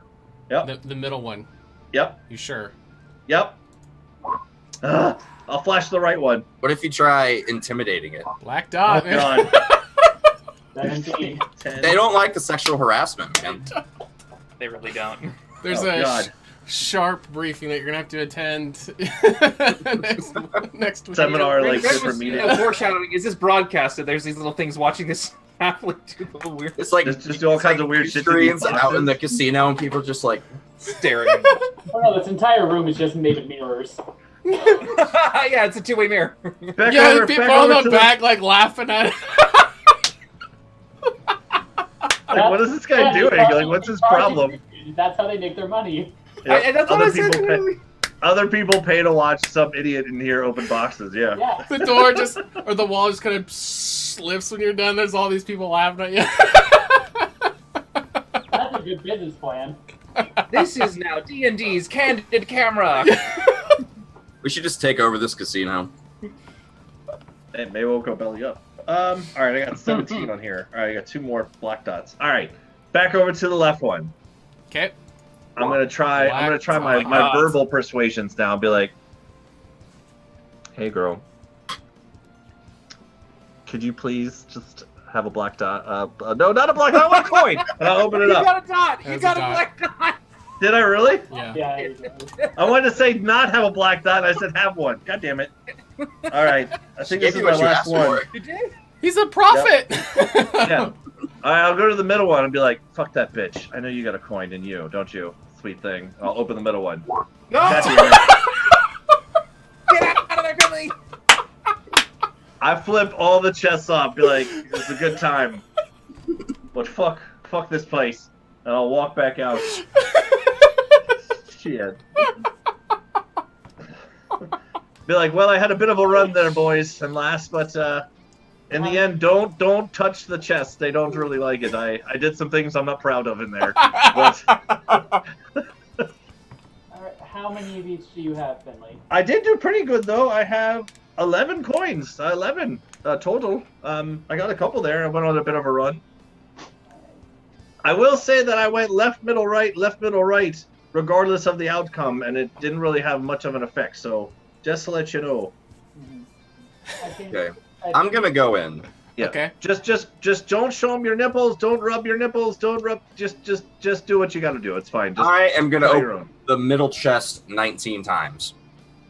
Yep. The middle one. Yep. You sure? Yep. I'll flash the right one. What if you try intimidating it? Black dot. Oh man. God. 17. 10. They don't like the sexual harassment, man. They really don't. There's Oh, a God. sharp briefing that you're gonna have to attend next week. Seminar, Red- like Red different was, media. foreshadowing. Is this broadcasted? There's these little things watching this halfway do the little weird It's like Just do all it's kinds like of weird shit to these screens out in the boxes. casino, and people just like staring. At them. Oh no, this entire room is just made of mirrors. Yeah, it's a two-way mirror. Back Yeah, over, people back on over the to back like laughing at it. Like, what is this guy doing? Like, what's his problem? That's how they make their money. Yep. And that's what I Other said. people pay- Other people pay to watch some idiot in here open boxes. Yeah. Yeah. The door just or the wall just kind of slips when you're done. There's all these people laughing at you. That's a good business plan. This is now D&D's Candid Camera. we should just take over this casino. Hey, maybe we'll go belly up. All right, I got 17 on here. All right, I got 2 more black dots. All right, back over to the left one. Okay. I'm gonna try. I'm gonna try my Black dots. verbal persuasions now. Be like, hey, girl, could you please just have a black dot? No, not a black dot. I want a coin. And I'll open it You up. got a dot. You There's got a a dot. black dot. Did I really? Yeah. Yeah. there you go. I wanted to say not have a black dot. And I said have one. God damn it. All right, I think this Gave is you my what you last asked one. for. You did. He's a prophet. Yeah. All right, I'll go to the middle one and be like, fuck that bitch. I know you got a coin in you, don't you? Sweet thing. I'll open the middle one. No. God damn it. Get out of there, Billy. I flip all the chests off. Be like, it's a good time. but fuck this place, and I'll walk back out. Shit. Be like, well, I had a bit of a run there, boys and lass, but in the end, don't touch the chest. They don't really like it. I did some things I'm not proud of in there. But... All right, how many of each do you have, Finley? I did do pretty good, though. I have 11 coins. 11 total. I got a couple there. I went on a bit of a run. I will say that I went left, middle, right, regardless of the outcome, and it didn't really have much of an effect. So just to let you know. Okay. I'm gonna go in. Yeah. Okay. Just don't show them your nipples. Don't rub your nipples. Don't rub. Just do what you got to do. It's fine. Just I am gonna try your open the middle chest 19 times.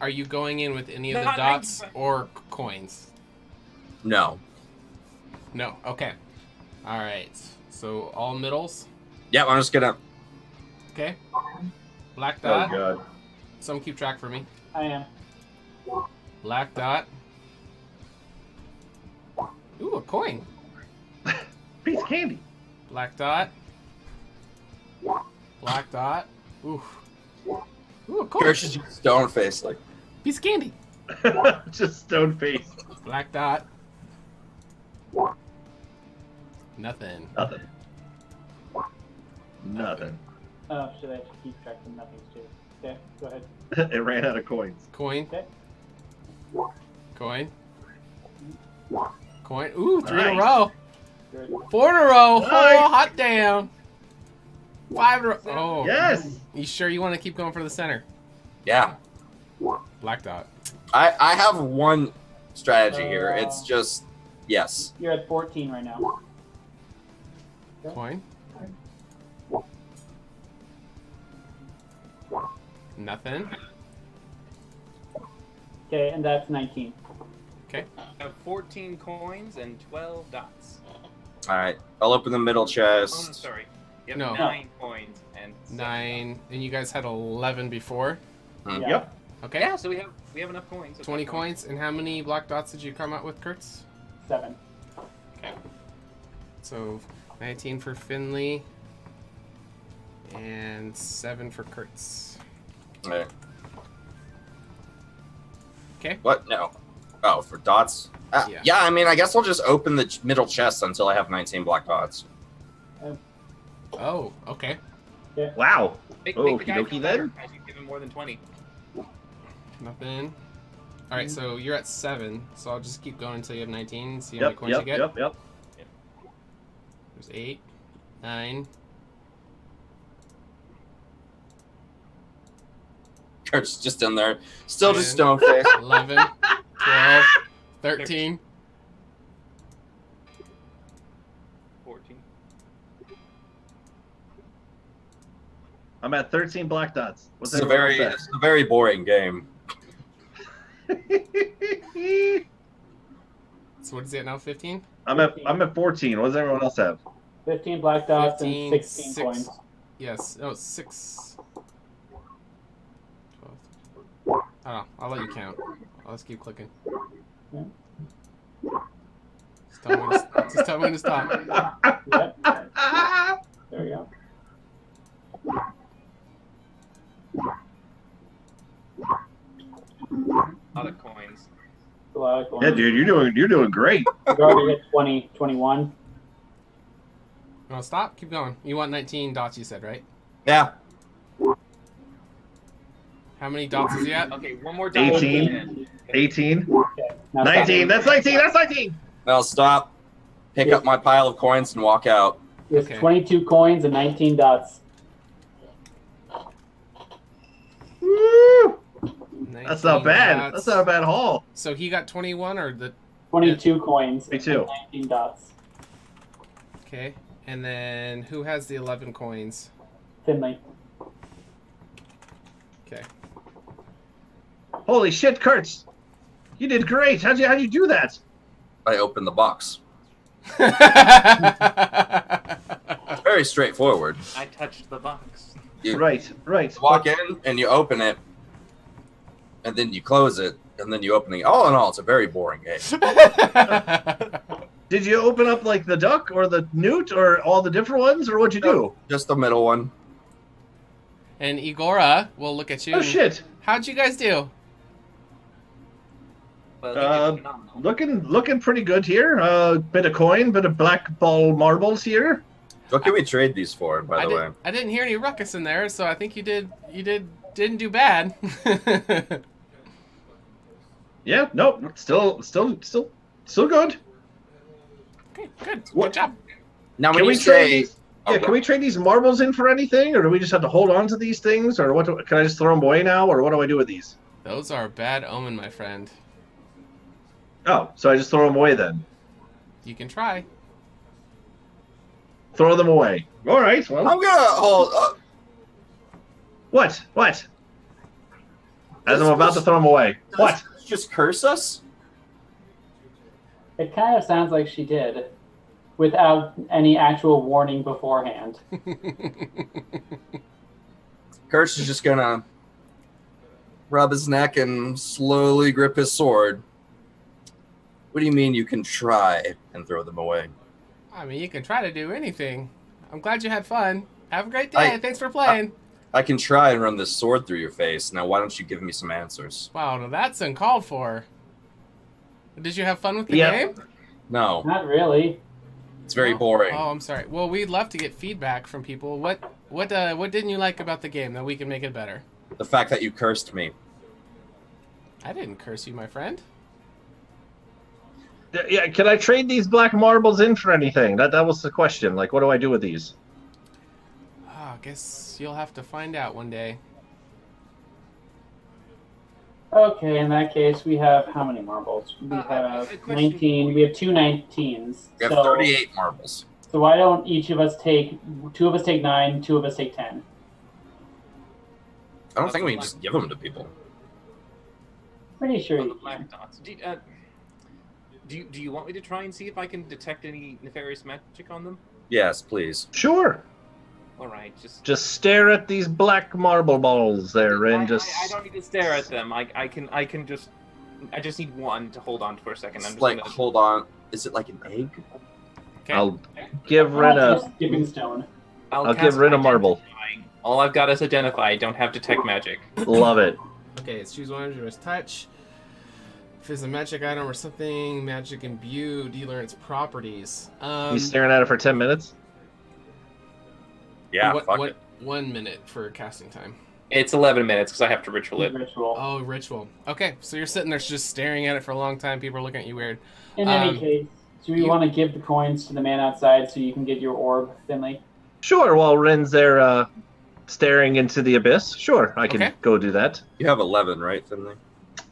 Are you going in with any of the dots or coins? No. No. Okay. All right. So all middles. Yeah, I'm just gonna. Okay. Black Oh dot. god. Someone keep track for me. I am. Black dot. Ooh, a coin. Piece of candy. Black dot. Black dot. Ooh. Ooh, a coin. Kirsch is just stone face like. Piece of candy. Just stone face. Black dot. Nothing. Nothing. Oh, should I keep track of nothings too? Okay, go ahead. It ran out of coins. Coin. Okay. Coin. Coin. Ooh, 3 in a Nice. row. Good. 4 in a row. Nice. Oh, hot damn. 5 in a row. Oh. Yes. You sure you want to keep going for the center? Yeah. Black dot. I have one strategy here. It's just yes. You're at 14 right now. Coin. Nothing. Okay, and that's 19. Okay. I have 14 coins and 12 dots. All right. I'll open the middle Oh, no, chest. sorry. You have No. 9 coins and 9. And you guys had 11 before. Yeah. Yep. Okay. Yeah, so we have enough coins. So 20 coins. And how many black dots did you come out with, Kurtz? 7. Okay. So 19 for Finley. And 7 for Kurtz. Okay. Okay. What? No. Oh, for dots? Yeah. Yeah, I mean, I guess I'll just open the middle chest until I have 19 black dots. Oh, okay. Wow. Make Oh, the guy okie feel dokie better. then. I should give him more than 20. Nothing. All right, so you're at 7. So I'll just keep going until you have 19. See how many coins you get. Yep. There's 8, 9. Kurt's just in there. Still just 10, stone face. 11, 12, 13. 14. I'm at 13 black dots. What's It's a everyone very, else it's a very boring game. at? So what is it now? 15? I'm at 14. What does everyone else have? 15 black dots 15, and 16 6. coins. Yes. Oh, 6. 12. I don't know. I'll let you count. I'll just keep clicking. Yeah. Just tell me when to stop. Yep. There we go. A lot of coins. A lot of coins. Yeah, dude, you're doing great. We've already hit 20, 21. No, stop. Keep going. You want 19 dots, you said, right? Yeah. How many dots is he at? Okay, one more dot. 18. 18. Okay. Now 19. That's 19. That's 19. I'll stop, pick up my pile of coins, and walk out. There's Okay. 22 coins and 19 dots. Woo! 19 That's not bad. dots. That's not a bad haul. So he got 21 or the... 22 coins Me too. and 19 dots. Okay. And then who has the 11 coins? Finley. Okay. Holy shit, Kurtz. You did great. How'd you do that? I open the box. Very straightforward. I touched the box. You Right. walk in and you open it, and then you close it, and then you open it. All in all, it's a very boring game. Did you open up like the duck or the newt or all the different ones, or what'd you do? Just the middle one. And Igora will look at you. Oh shit! How'd you guys do? Looking pretty good here. Bit of coin, bit of black ball marbles here. What can we trade these for, by the way? I didn't hear any ruckus in there, so I think you didn't do bad. Yeah, no, still good. Okay, good job. Now, Can we trade these marbles in for anything, or do we just have to hold on to these things, or what? Can I just throw them away now, or what do I do with these? Those are a bad omen, my friend. Oh, so I just throw them away then? You can try. Throw them away. All right. Well, I'm gonna hold. What? As I'm about to throw them away. What? Just curse us? It kind of sounds like she did, without any actual warning beforehand. Curse is just gonna rub his neck and slowly grip his sword. What do you mean you can try and throw them away? I mean, you can try to do anything. I'm glad you had fun. Have a great day. Thanks for playing. I can try and run this sword through your face. Now, why don't you give me some answers? Wow, now that's uncalled for. Did you have fun with the game? No. Not really. It's very boring. Oh, I'm sorry. Well, we'd love to get feedback from people. What didn't you like about the game that we can make it better? The fact that you cursed me. I didn't curse you, my friend. Yeah, can I trade these black marbles in for anything? That was the question. Like, what do I do with these? Oh, I guess you'll have to find out one day. Okay, in that case, we have how many marbles? We have 19. We have two 19s. We have 38 marbles. So why don't each of us take... 2 of us take 9, 2 of us take 10. I don't think we can just give them to people. Pretty sure On you the black dots. Do you want me to try and see if I can detect any nefarious magic on them? Yes, please. Sure. All right, just stare at these black marble balls there, and I don't need to stare at them. I just need one to hold on for a second. I'm just hold on. Is it like an egg? Okay. I'll give Ren a skipping stone. I'll give Ren a marble. All I've got is identify. I don't have detect magic. Love it. Okay, let's choose one. Choose touch. If it's a magic item or something, magic imbued, you learn its properties. You staring at it for 10 minutes? Yeah, fuck it. 1 minute for casting time. It's 11 minutes because I have to ritual it. Oh, ritual. Okay, so you're sitting there just staring at it for a long time. People are looking at you weird. In any case, do we want to give the coins to the man outside so you can get your orb, Finley? Sure, while Ren's there staring into the abyss. Sure, I can go do that. You have 11, right, Finley?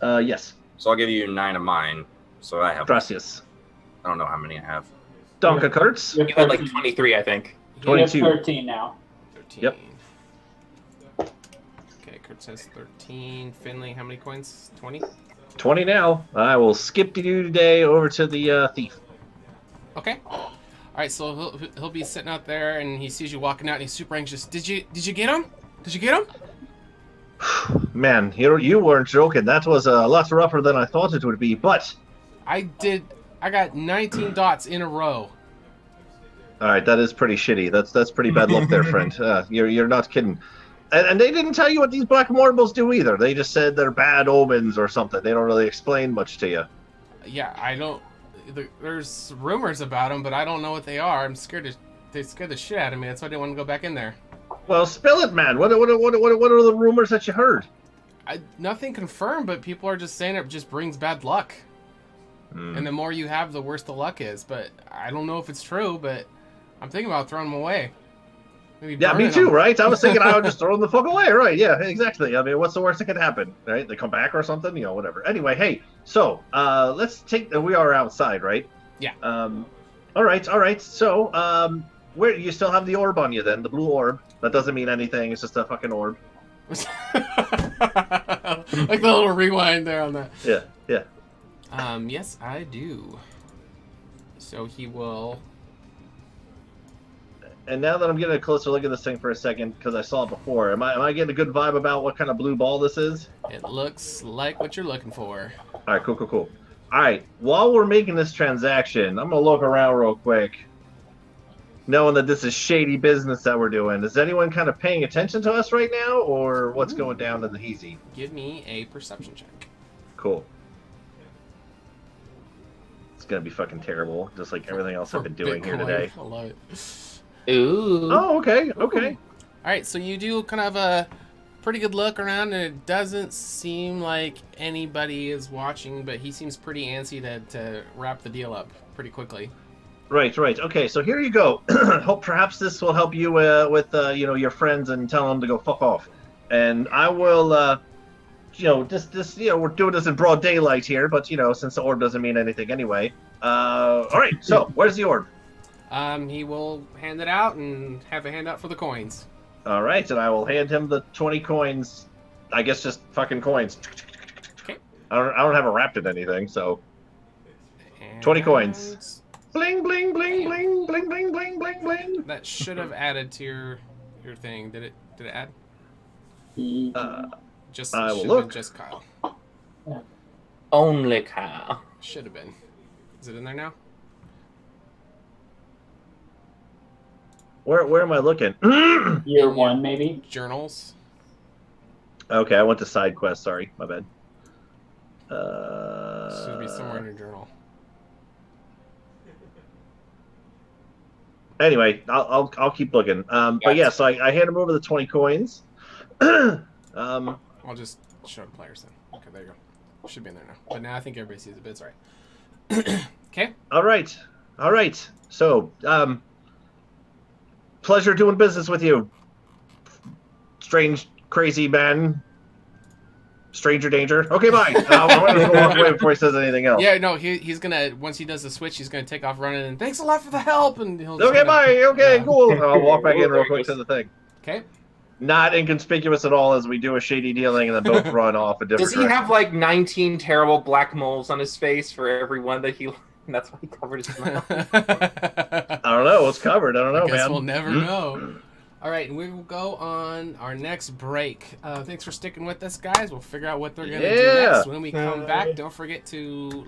Yes. So I'll give you 9 of mine. So I have... Gracias. I don't know how many I have. Donka Kurtz? You had like 23, I think. 22. You have 13 now. 13. Yep. Okay, Kurtz has 13. Finley, how many coins? 20? 20 now. I will skip you today over to the thief. Okay. All right, so he'll be sitting out there, and he sees you walking out, and he's super anxious. Did you get him? Did you get him? Man, you weren't joking. That was a lot rougher than I thought it would be, but... I got 19 dots in a row. All right, that is pretty shitty. That's pretty bad luck there, friend. You're not kidding. And they didn't tell you what these black marbles do either. They just said they're bad omens or something. They don't really explain much to you. Yeah, I don't... There's rumors about them, but I don't know what they are. I'm scared they scared the shit out of me. That's why I didn't want to go back in there. Well, spill it, man. What are the rumors that you heard? Nothing confirmed, but people are just saying it just brings bad luck. And the more you have, the worse the luck is. But I don't know if it's true, but I'm thinking about throwing them away. Yeah, me too, right? I was thinking I would just throw them the fuck away, right? Yeah, exactly. I mean, what's the worst that could happen, right? They come back or something, whatever. Anyway, hey, so let's take we are outside, right? Yeah. All right. So, where you still have the orb on you then, the blue orb? That doesn't mean anything. It's just a fucking orb. Like the little rewind there on that. Yeah. Yes, I do. So he will. And now that I'm getting a closer look at this thing for a second, because I saw it before, am I getting a good vibe about what kind of blue ball this is? It looks like what you're looking for. All right, cool. All right. While we're making this transaction, I'm gonna look around real quick, knowing that this is shady business that we're doing. Is anyone kind of paying attention to us right now, or what's going down in the hazy? Give me a perception check. Cool. It's gonna be fucking terrible, just like everything else I've been doing here today. I love it. Ooh. Oh, okay, okay. All right, so you do kind of a pretty good look around, and it doesn't seem like anybody is watching, but he seems pretty antsy to wrap the deal up pretty quickly. Right. Okay, so here you go. Hope perhaps this will help you with your friends and tell them to go fuck off. And I will, just we're doing this in broad daylight here, but since the orb doesn't mean anything anyway. All right. So where's the orb? He will hand it out and have a handout for the coins. All right, and I will hand him the 20 coins. I guess just fucking coins. Okay. I don't have it wrapped in anything, so And 20 coins. Bling bling bling bling bling bling bling bling bling. that should have added to your thing. Did it add? Just I will should have look. been just Kyle. Only Kyle. Should have been. Is it in there now? Where am I looking? Year one, maybe. Journals. Okay, I went to side quest. Sorry, my bad. Should be somewhere in your journal. Anyway, I'll keep looking. But yeah, so I hand him over the 20 coins. I'll just show the players then. Okay, there you go. Should be in there now. But now I think everybody sees it, but it's alright. Okay. All right. So, pleasure doing business with you. Strange, crazy man. Stranger danger. Okay, bye. I'm going to walk away before he says anything else. Yeah, no, he's gonna, once he does the switch, he's gonna take off running and thanks a lot for the help, and he'll Okay, bye. Okay, yeah. cool. I'll walk back in real quick to the thing. Okay. Not inconspicuous at all as we do a shady dealing and then both run off a different Does he have like 19 terrible black moles on his face for every one that he? That's why he covered his mouth. I don't know what's covered. I don't know, I guess man. we'll never know. All right, and we will go on our next break. Thanks for sticking with us, guys. We'll figure out what they're going to do next. When we come back, don't forget to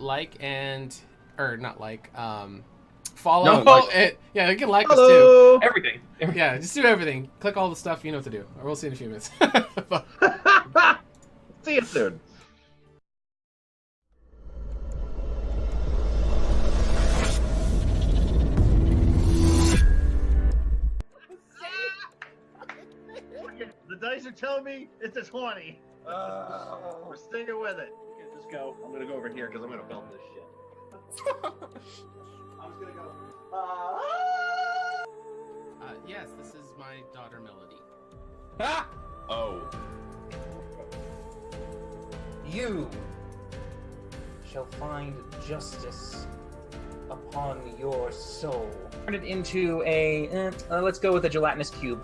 follow. No, like- it. Yeah, you can like Hello. us too. Everything. Yeah, just do everything. Click all the stuff you know what to do. Or we'll see you in a few minutes. See you soon. The dice are telling me it's a 20. We're sticking with it. Okay, just go. I'm gonna go over here because I'm gonna belt this shit. I'm just gonna go. Yes, this is my daughter, Melody. Ah! Oh. You shall find justice upon your soul. Turn it into a. Let's go with a gelatinous cube.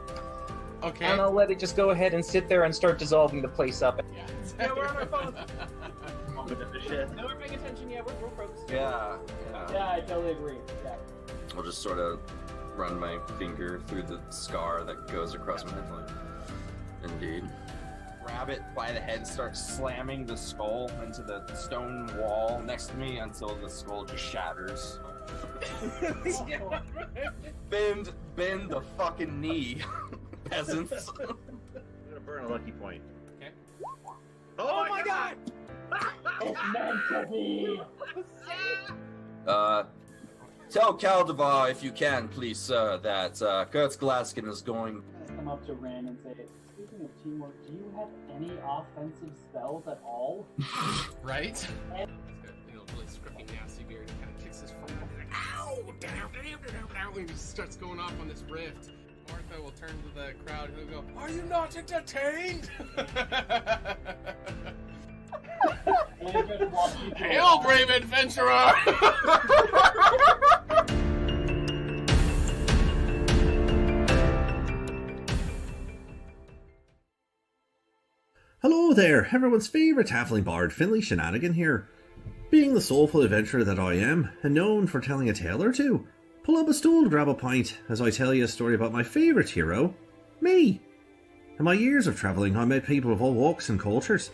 Okay. And I'll let it just go ahead and sit there and start dissolving the place up. Yeah, we're on our phones. No, we're paying attention. Yeah, we're folks. Yeah. Yeah, I totally agree. Yeah. I'll just sort of run my finger through the scar that goes across my head. Indeed. Grab it by the head, start slamming the skull into the stone wall next to me until the skull just shatters. Bend the fucking knee, peasants. I'm gonna burn a lucky point. Okay. Oh my god! It's meant to be. Tell Caldevar, if you can, please, sir, that Kurtz Glaskin is going. Come up to Ren and say, speaking of teamwork, do you have any offensive spells at all? Right? He's got a really scruffy, nasty beard. He kind of kicks his foot. Ow! Down. And he just starts going off on this rift. Martha will turn to the crowd and he'll go, "Are you not entertained?" Hail, brave adventurer! Hello there, everyone's favourite halfling bard, Finley Shenanigan here. Being the soulful adventurer that I am, and known for telling a tale or two, pull up a stool to grab a pint as I tell you a story about my favourite hero, me. In my years of travelling, I met people of all walks and cultures.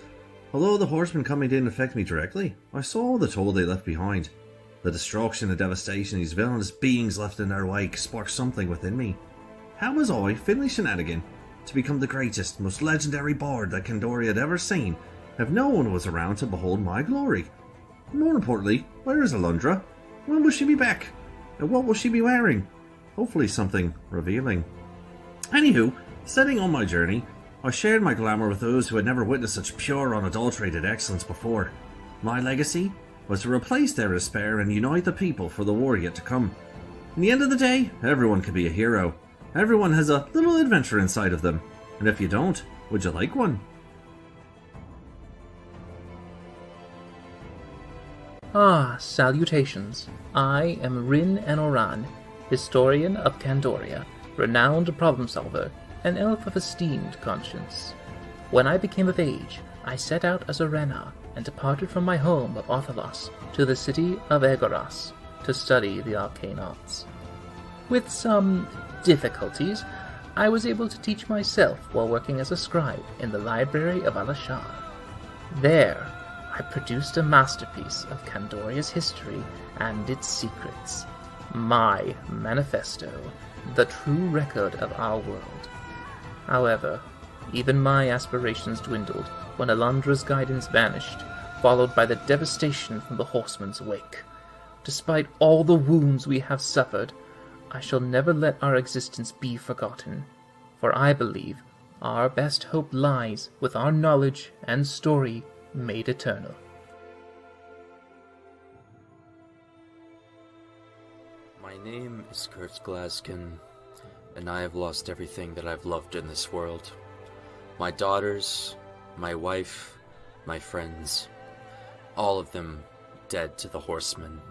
Although the Horsemen coming didn't affect me directly, I saw the toll they left behind. The destruction and devastation these villainous beings left in their wake sparked something within me. How was I, Finley Shenanigan, to become the greatest, most legendary bard that Candoria had ever seen, if no one was around to behold my glory? More importantly, where is Alundra? When will she be back? And what will she be wearing? Hopefully something revealing. Anywho, setting on my journey, I shared my glamour with those who had never witnessed such pure, unadulterated excellence before. My legacy was to replace their despair and unite the people for the war yet to come. In the end of the day, everyone can be a hero. Everyone has a little adventure inside of them. And if you don't, would you like one? Ah, salutations. I am Rin Enoran, historian of Candoria, renowned problem solver, an elf of esteemed conscience. When I became of age, I set out as a Rena and departed from my home of Othalos to the city of Egoras to study the arcane arts. With some difficulties, I was able to teach myself while working as a scribe in the library of Alashar. There, I produced a masterpiece of Candoria's history and its secrets, my manifesto, the true record of our world. However, even my aspirations dwindled when Alundra's guidance vanished, followed by the devastation from the Horsemen's wake. Despite all the wounds we have suffered, I shall never let our existence be forgotten, for I believe our best hope lies with our knowledge and story made eternal. My name is Kurt Glaskin, and I have lost everything that I've loved in this world. My daughters, my wife, my friends, all of them dead to the Horsemen.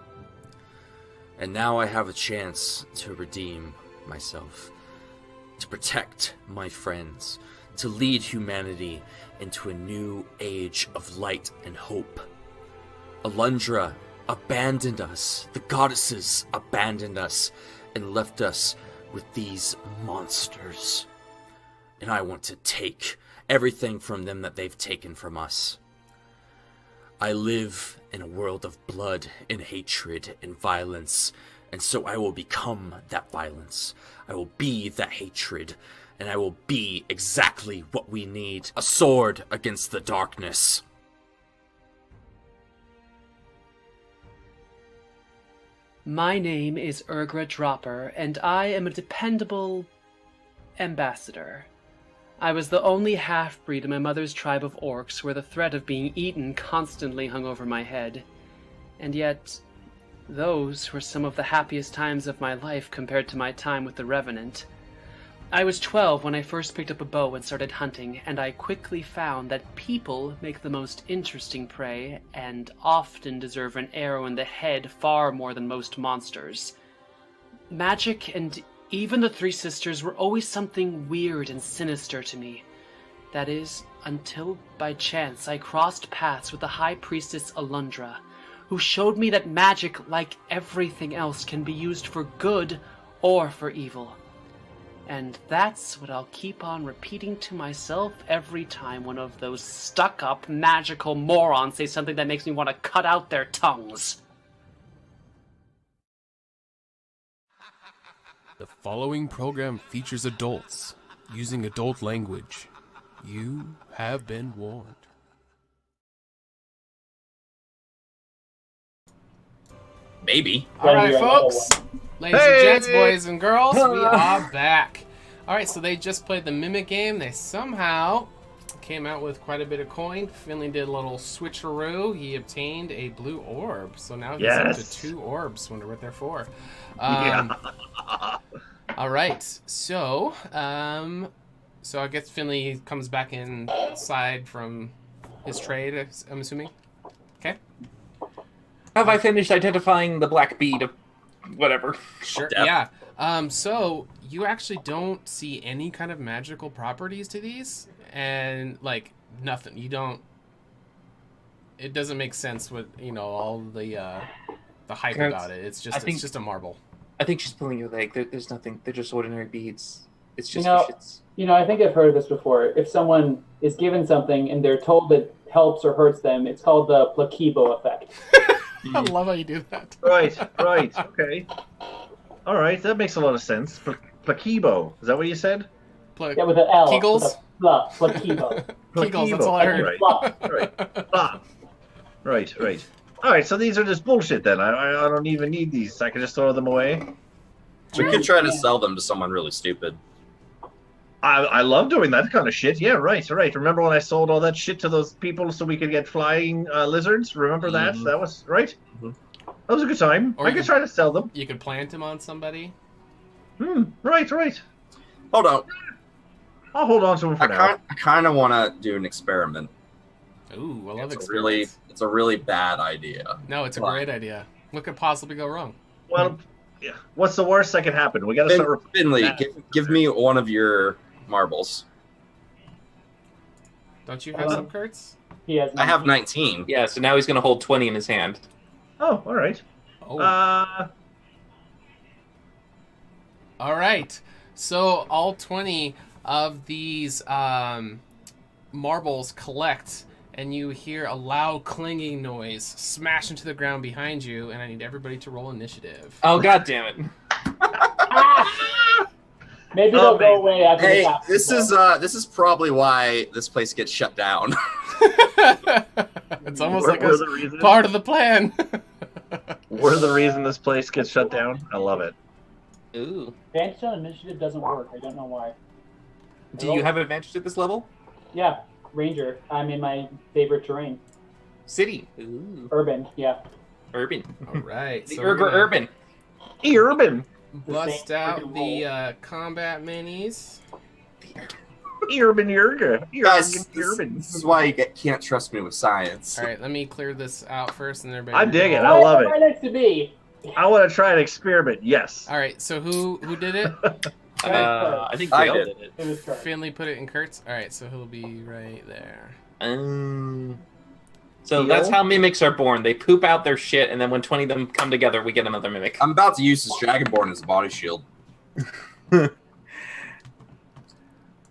And now I have a chance to redeem myself, to protect my friends, to lead humanity into a new age of light and hope. Alundra abandoned us, the goddesses abandoned us, and left us with these monsters. And I want to take everything from them that they've taken from us. I live in a world of blood and hatred and violence, and so I will become that violence. I will be that hatred, and I will be exactly what we need, a sword against the darkness. My name is Urgra Dropper, and I am a dependable ambassador. I was the only half-breed in my mother's tribe of orcs where the threat of being eaten constantly hung over my head. And yet, those were some of the happiest times of my life compared to my time with the Revenant. I was 12 when I first picked up a bow and started hunting, and I quickly found that people make the most interesting prey and often deserve an arrow in the head far more than most monsters. Magic and even the Three Sisters were always something weird and sinister to me. That is, until by chance I crossed paths with the High Priestess Alundra, who showed me that magic, like everything else, can be used for good or for evil. And that's what I'll keep on repeating to myself every time one of those stuck-up magical morons say something that makes me want to cut out their tongues. The following program features adults using adult language. You have been warned. Maybe. All right, folks. Ladies and gents, boys and girls, we are back. All right, so they just played the Mimic game. They somehow came out with quite a bit of coin. Finley did a little switcheroo. He obtained a blue orb. So now he's up to 2 orbs. Wonder what they're for. All right, so I guess Finley comes back inside from his trade, I'm assuming. Okay. Have I finished identifying the black bead of whatever? Sure, yeah. So you actually don't see any kind of magical properties to these, and like nothing. You don't. It doesn't make sense with all the hype about it. It's just a marble. I think she's pulling your leg. There's nothing. They're just ordinary beads. It's just I think I've heard this before. If someone is given something and they're told it helps or hurts them. It's called the placebo effect. I love how you do that. Right. Okay. All right, that makes a lot of sense. Placebo. Is that what you said? Yeah, with an L. Kegels? With a blah, placebo. Kegels, that's all I heard. Right. All right, so these are just bullshit then. I don't even need these. I can just throw them away. We could try to sell them to someone really stupid. I love doing that kind of shit. Yeah, right. Remember when I sold all that shit to those people so we could get flying lizards? Remember that? That was right. That was a good time. Or I could try to sell them. You could plant them on somebody. Right. Hold on. I'll hold on to them for now. I kind of want to do an experiment. Ooh, I love It's experiments. a really bad idea. No, it's a great idea. What could possibly go wrong? Well, yeah. What's the worst that could happen? We got to start. Finley, give me one of your marbles. Don't you have some, Kurtz? He has. 19. I have 19. Yeah, so now he's going to hold 20 in his hand. Oh, all right. Oh. All right. So all 20 of these marbles collect, and you hear a loud clanging noise smash into the ground behind you, and I need everybody to roll initiative. Oh, God damn it. Maybe they'll go away after Hey, this this is probably why this place gets shut down. It's almost We're like the reason. part of the plan. We're the reason this place gets shut down. I love it. Ooh. Advantage on initiative doesn't work. I don't know why. Do you have advantage at this level? Yeah, Ranger. I'm in my favorite terrain. City. Ooh. Urban, yeah. Urban. All right. The so we're gonna Urban. Urban. bust out the combat minis. Urban Yurga. Guys, this is why you can't trust me with science. All right, let me clear this out first, and everybody. I dig it. roll. I love it. Right next to me. I want to try an experiment. Yes. All right, so who did it? I think I Dale did. did it. It was Kurt. Finley put it in Kurtz. All right, so he'll be right there. So Deal? that's how mimics are born. They poop out their shit, and then when 20 of them come together, we get another mimic. I'm about to use this Dragonborn as a body shield.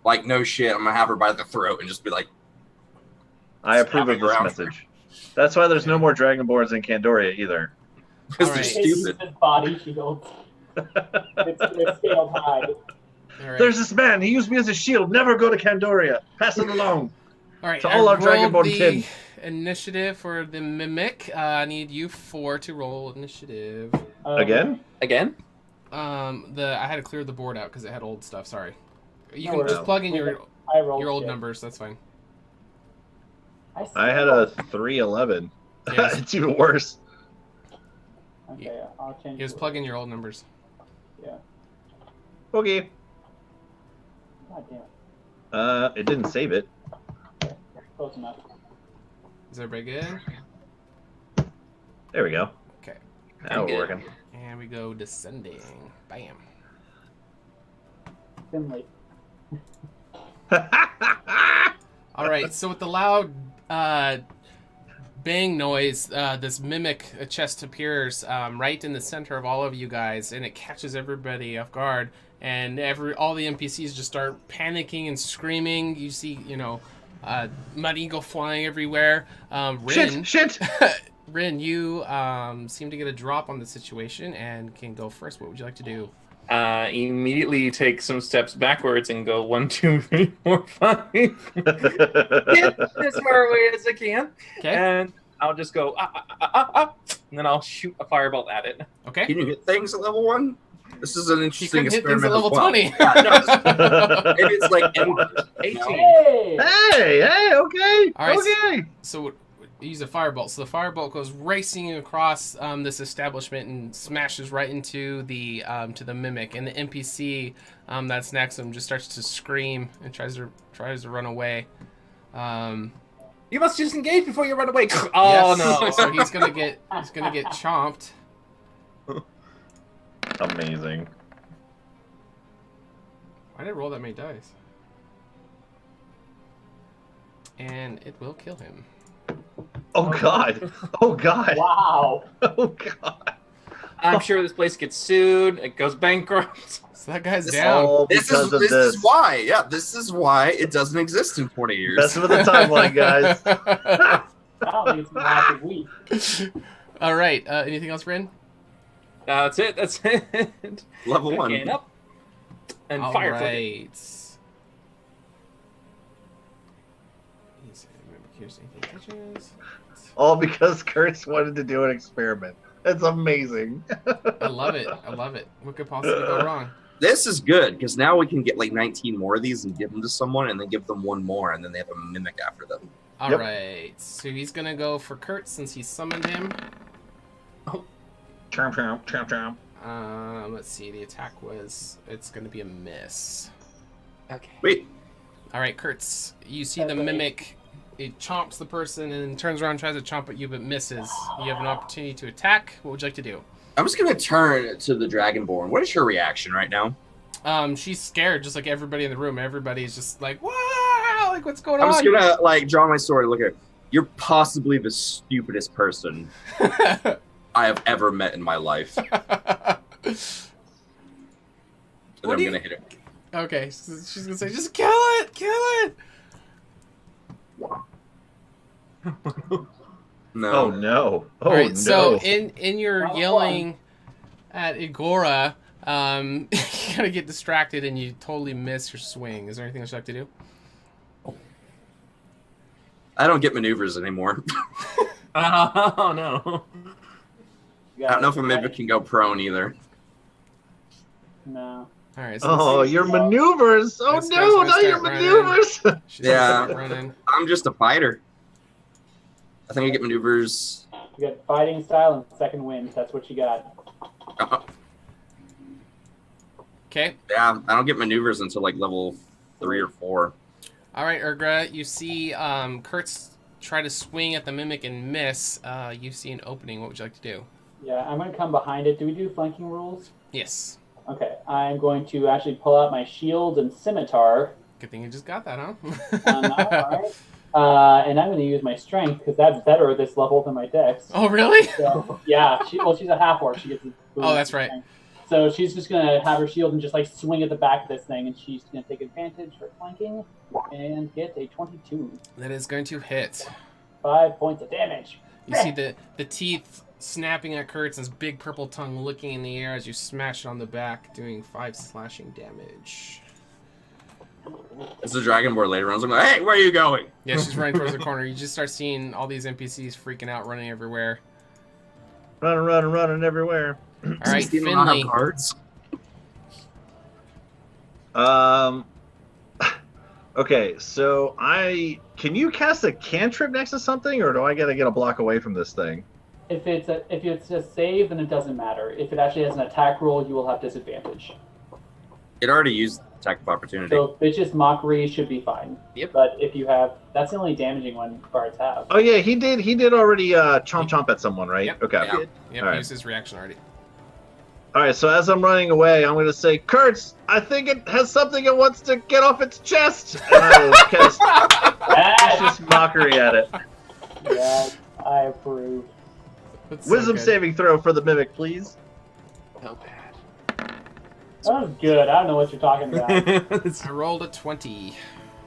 Like, no shit, I'm gonna have her by the throat and just be like... I approve of this Around. message. That's why there's no more Dragonborns in Candoria either. Because All they're right. stupid. It's body shield. It's scaled high. All right. There's this man. He used me as a shield. Never go to Candoria. Pass it along. All right. to all our I rolled Dragonborn the kin. initiative for the mimic. I need you 4 to roll initiative. Again? Again? I had to clear the board out because it had old stuff. Sorry. You No can worries. just plug in your I rolled old shit. numbers. That's fine. I had a 311. Yes. It's even worse. Okay, I'll change. You just it. plug in your old numbers. Yeah. Okay. God damn it. It didn't save it. Close enough. Is everybody good? There we go. Okay. Now we're good. working. And we go descending. Bam. Finley. All right. So with the loud bang noise, this mimic chest appears right in the center of all of you guys, and it catches everybody off guard. And all the NPCs just start panicking and screaming. You see, Mud Eagle flying everywhere. Rin, Shit! Rin, you seem to get a drop on the situation and can go first. What would you like to do? Immediately take some steps backwards and go 1, 2, 3, 4, 5. Get as far away as I can. Okay. And I'll just go, and then I'll shoot a firebolt at it. Okay. Can you hit things at level 1? This is an She interesting couldn't hit things experiment at level as well. 20. Yeah, no, maybe it's like 18. Hey! Hey, okay. All right, Okay. So we use a firebolt. So the firebolt goes racing across this establishment and smashes right into the to the mimic, and the NPC that's next to him just starts to scream and tries to run away. You must disengage before you run away. Yes. No. So he's gonna get chomped. Amazing. Why did I roll that many dice? And it will kill him. Oh God. Oh God. Wow. Oh God. I'm sure this place gets sued. It goes bankrupt. So that guy's This down. All This because is of this this. is why. Yeah, this is why it doesn't exist in 20 years. That's with the timeline, guys. I don't think it's been last a week. All right. Anything else, Rin? That's it. That's it. Level 1. Okay, up. And All fire. right. Here's anything touches. All because Kurtz wanted to do an experiment. It's amazing. I love it. I love it. What could possibly go wrong? This is good because now we can get like 19 more of these and give them to someone, and then give them one more, and then they have a mimic after them. All Yep. right. So he's gonna go for Kurt since he summoned him. Chomp, chomp, chomp, chomp. Let's see. The attack it's gonna be a miss. Okay. Wait, All right, Kurtz. You see the mimic. It chomps the person and then turns around and tries to chomp at you but misses. You have an opportunity to attack. What would you like to do? I'm just gonna turn to the Dragonborn. What is her reaction right now? She's scared, just like everybody in the room. Everybody's just like, wow, like what's going I'm on? just gonna like draw my sword and look at her. You're possibly the stupidest person I have ever met in my life. And I'm gonna hit her. Okay, so she's gonna say, just kill it, kill it. No. Oh no! Oh All right, no! so in your Not yelling at Igora, you gotta get distracted and you totally miss your swing. Is there anything else you like to do? I don't get maneuvers anymore. Oh no. I don't know if a mimic can go prone either. No. All right. So Oh, your maneuvers! Oh This guy's no, gonna not your start running. maneuvers! she's Yeah. gonna start running. I'm just a fighter. I think I get maneuvers. You got fighting style and second wind. That's what you got. Okay. Yeah, I don't get maneuvers until like level 3 or 4. All right, Urgra. You see Kurtz try to swing at the mimic and miss. You see an opening. What would you like to do? Yeah, I'm going to come behind it. Do we do flanking rules? Yes. Okay, I'm going to actually pull out my shield and scimitar. Good thing you just got that, huh? Alright. And I'm going to use my strength because that's better at this level than my dex. Oh, really? So, yeah, she's a half orc. She gets. Oh, that's right. So she's just going to have her shield and just like swing at the back of this thing, and she's going to take advantage for flanking and get a 22. That is going to hit. 5 points of damage. You see the teeth snapping at Kurtz and his big purple tongue looking in the air as you smash it on the back, doing 5 slashing damage. It's the Dragonborn later on. So I'm like, hey, where are you going? Yeah, she's running towards the corner. You just start seeing all these NPCs freaking out, running everywhere. Running everywhere. All right, These people don't have Finley. cards. Okay, so can you cast a cantrip next to something, or do I gotta get a block away from this thing? If it's a save, then it doesn't matter. If it actually has an attack roll, you will have disadvantage. It already used attack of opportunity. So Vicious Mockery should be fine. Yep. But if you have, that's the only damaging one bards have. Oh yeah, he did already chomp at someone, right? Yep. Okay. Yeah. Yep, All right. use his reaction already. All right, so as I'm running away, I'm going to say, Kurtz, I think it has something it wants to get off its chest. And I will cast Vicious Mockery at it. Yeah, I approve. That's so Wisdom good. saving throw for the mimic, please. Oh, bad. That was good. I don't know what you're talking about. I rolled a 20.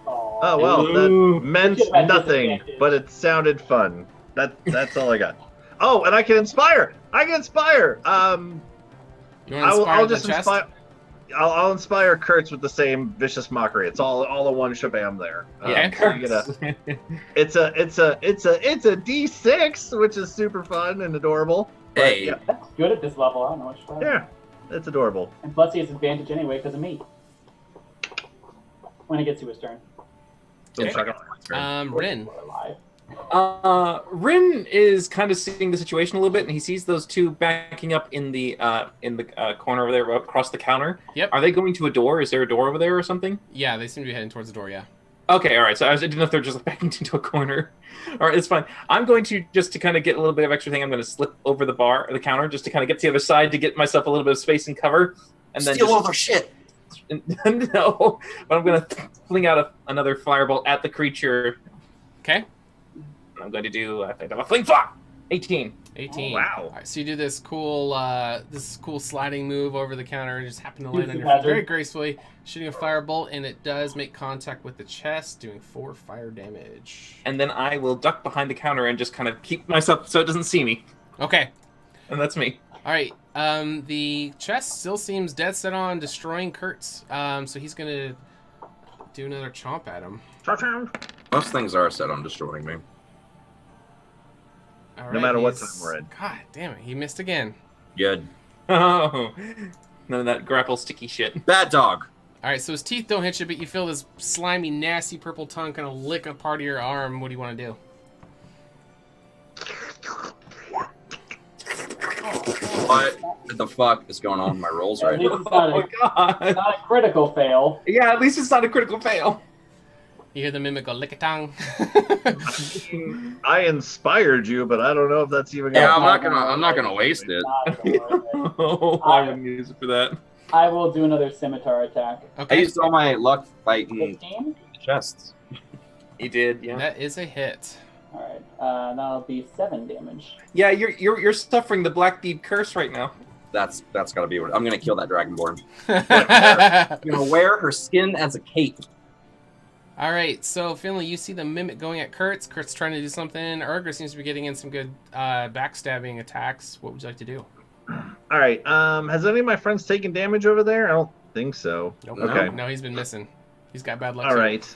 Aw. Oh, well, that meant Should've had nothing, disadvantage. but it sounded fun. That's all I got. Oh, and I can inspire! I can inspire! You want to inspire I'll the just chest? inspire. I'll inspire Kurtz with the same Vicious Mockery. It's all a one shabam there. Yeah, so you get it's a D6, which is super fun and adorable. But, Hey. yeah, That's good at this level. I don't know what you're talking about. yeah, it's adorable. And plus he has advantage anyway because of me. When it gets to his turn. Okay. Okay. Rin. We're alive. Rin is kind of seeing the situation a little bit, and he sees those two backing up in the corner over there across the counter. Yep. Are they going to a door? Is there a door over there or something? Yeah, they seem to be heading towards the door, yeah. Okay, all right. So I didn't know if they're just backing into a corner. All right, it's fine. I'm going to just to kind of get a little bit of extra thing. I'm going to slip over the the counter, just to kind of get to the other side to get myself a little bit of space and cover, and then Steal just, all their shit. no, but I'm going to fling out another firebolt at the creature. Okay. I'm going to do a fling flop. 18. 18. Wow. All right, so you do this cool sliding move over the counter, just happen to land on Use your the feet very hazard. gracefully, shooting a firebolt, and it does make contact with the chest, doing 4 fire damage. And then I will duck behind the counter and just kind of keep myself so it doesn't see me. Okay. And that's me. All right. The chest still seems dead set on destroying Kurtz. So he's gonna do another chomp at him. Most things are set on destroying me. All No right, matter what he's- time we're in. God damn it, he missed again. Good. Oh, none of that grapple sticky shit. Bad dog. All right, so his teeth don't hit you, but you feel this slimy, nasty purple tongue kind of lick a part of your arm. What do you want to do? What the fuck is going on with my rolls At right least now? it's not, Oh a, god. not a critical fail. Yeah, at least it's not a critical fail. You hear the mimic go lick a tongue. I inspired you, but I don't know if that's even. Yeah, gonna I'm not gonna waste it. Not gonna work it. Oh, I wouldn't use it for that. I will do another scimitar attack. I Okay, used all my luck fighting 15. chests. You did, yeah. that is a hit. All right, that'll be 7 damage. Yeah, you're suffering the Black Deed curse right now. That's gotta be what I'm gonna kill that dragonborn. I'm gonna wear her skin as a cape. All right, so Finley, you see the mimic going at Kurtz. Kurt's trying to do something. Urgra seems to be getting in some good backstabbing attacks. What would you like to do? All right. Has any of my friends taken damage over there? I don't think so. Nope. Okay. No, he's been missing. He's got bad luck. All too. right.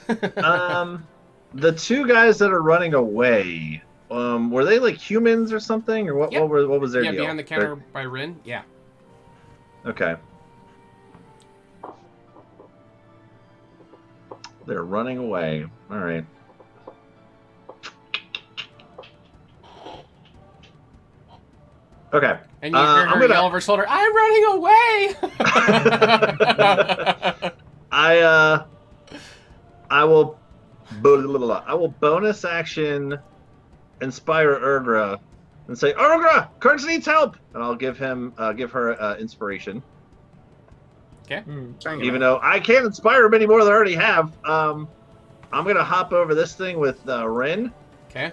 The 2 guys that are running away, were they like humans or something, or what? Yep. What was their Yeah, deal? behind the counter by Rin. Yeah. Okay. They're running away. All right. Okay. And you hear her yell over her shoulder, "I'm running away!" I will bonus action inspire Urgra and say, Urgra, Kurtz needs help, and I'll give her inspiration. Okay. Even though I can't inspire him any more than I already have. I'm gonna hop over this thing with Rin. Okay.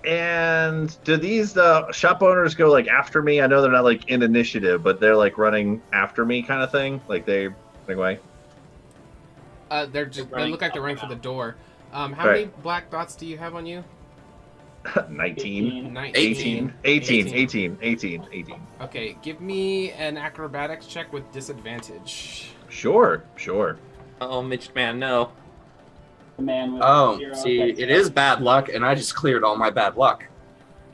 And do these shop owners go like after me? I know they're not like in initiative, but they're like running after me, kind of thing. Like they running away. They look like they're running for the door. How Right. many black dots do you have on you? 19. 19. 18. Okay, give me an acrobatics check with disadvantage. Sure. Oh, Mitch, man, no. The man with Oh, 0 see, attacks. it is bad luck, and I just cleared all my bad luck.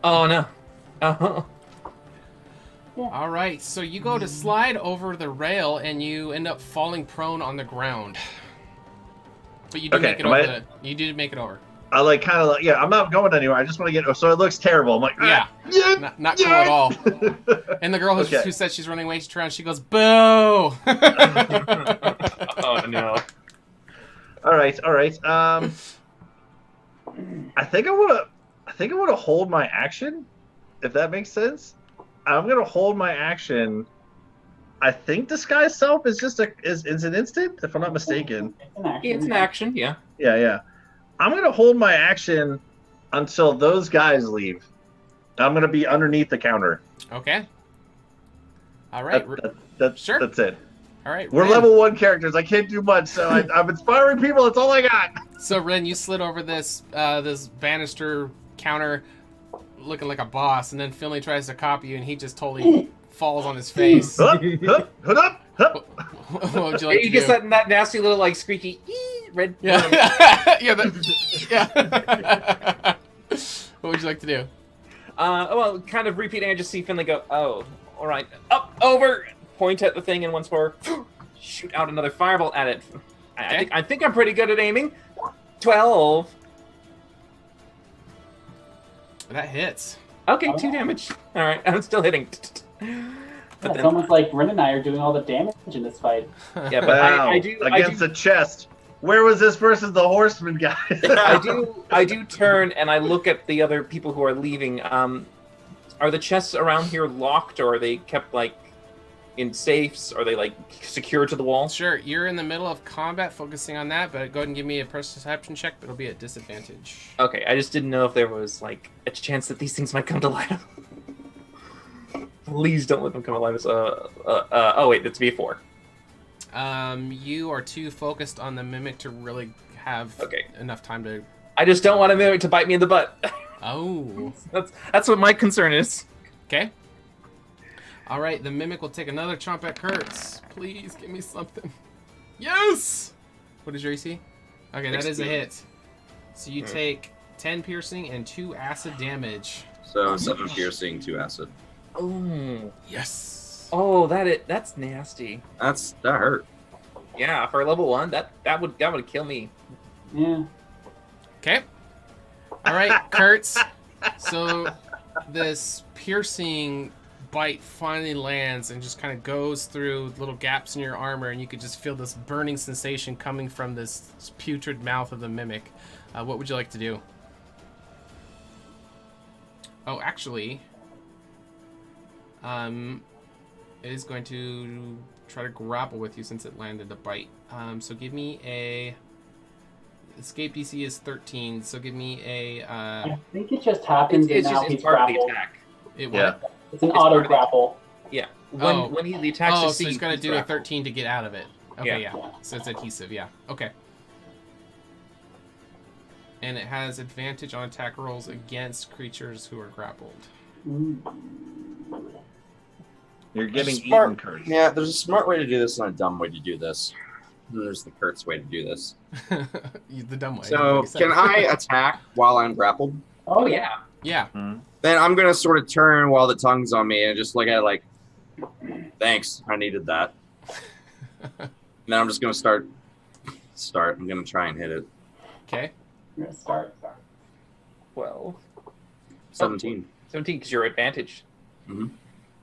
Oh, no. Oh. All right, so you go to slide over the rail and you end up falling prone on the ground. But you do Okay, make it am over. You did make it over. I like kind of like, yeah, I'm not going anywhere. I just want to get, so it looks terrible. I'm like, Yeah. yeah. Not cool at all. And the girl Okay. who said she's running away, she turns around, she goes, "Boo!" Oh, no. All right. I think I want to hold my action, if that makes sense. I'm gonna hold my action. I think disguise self is just is an instant, if I'm not mistaken. It's an action. It's an action, yeah. Yeah. I'm gonna hold my action until those guys leave. I'm gonna be underneath the counter. Okay. All right. Sure. That's it. All right. We're Ren. level 1 characters. I can't do much, so I'm inspiring people. That's all I got. So Ren, you slid over this banister counter, looking like a boss, and then Finley tries to copy you, and he just totally falls on his face. Hup. What would you like You to get do? that nasty little, like, squeaky red. Yeah. Yeah. What would you like to do? Well, kind of repeating, I just see Finley go, oh, all right, up, over, point at the thing, and once more, shoot out another fireball at it. Okay. I think I'm pretty good at aiming. 12. That hits. Okay, 2 damage. All right, I'm still hitting. But It's then, almost like Ren and I are doing all the damage in this fight. yeah, but Wow. I do Against the chest. Where was this versus the Horsemen guy? I do turn and I look at the other people who are leaving. Are the chests around here locked, or are they kept like in safes? Are they like secure to the wall? Sure, you're in the middle of combat, focusing on that, but go ahead and give me a perception check, but it'll be at disadvantage. Okay, I just didn't know if there was like a chance that these things might come to life. Please don't let them come alive. Oh wait, that's V4. You are too focused on the mimic to really have enough time to... I just don't want a mimic to bite me in the butt. Oh. That's what my concern is. Okay. All right, the mimic will take another chomp at Kurtz. Please give me something. Yes! What is your AC? Okay, that is a hit. So you take 10 piercing and 2 acid damage. So 7 piercing, 2 acid. Oh. Yes. Oh, that's nasty. That hurt. Yeah, for level 1, that would kill me. Yeah. Okay. All right, Kurtz. So this piercing bite finally lands and just kind of goes through little gaps in your armor, and you could just feel this burning sensation coming from this putrid mouth of the mimic. What would you like to do? Oh, actually, it is going to try to grapple with you since it landed a bite. So give me a... Escape DC is 13, so give me a... I think it just happens it's and now just he's part of the grappled. attack. It what? It's an auto grapple. Yeah. When he attacks so succeeds, he's going to do grappled. a 13 to get out of it. Okay, Yeah. yeah. So it's adhesive, yeah. Okay. And it has advantage on attack rolls against creatures who are grappled. You're getting Smart. eaten, Kurt. Yeah, there's a smart way to do this and a dumb way to do this. There's the Kurtz way to do this. The dumb way. So, can I attack while I'm grappled? Oh, yeah. Yeah. Then I'm going to sort of turn while the tongue's on me and just look at it like, thanks, I needed that. Then I'm just going to start. I'm going to try and hit it. Okay. You're going to start. 12. 17. 17, because you're advantaged. Mm-hmm.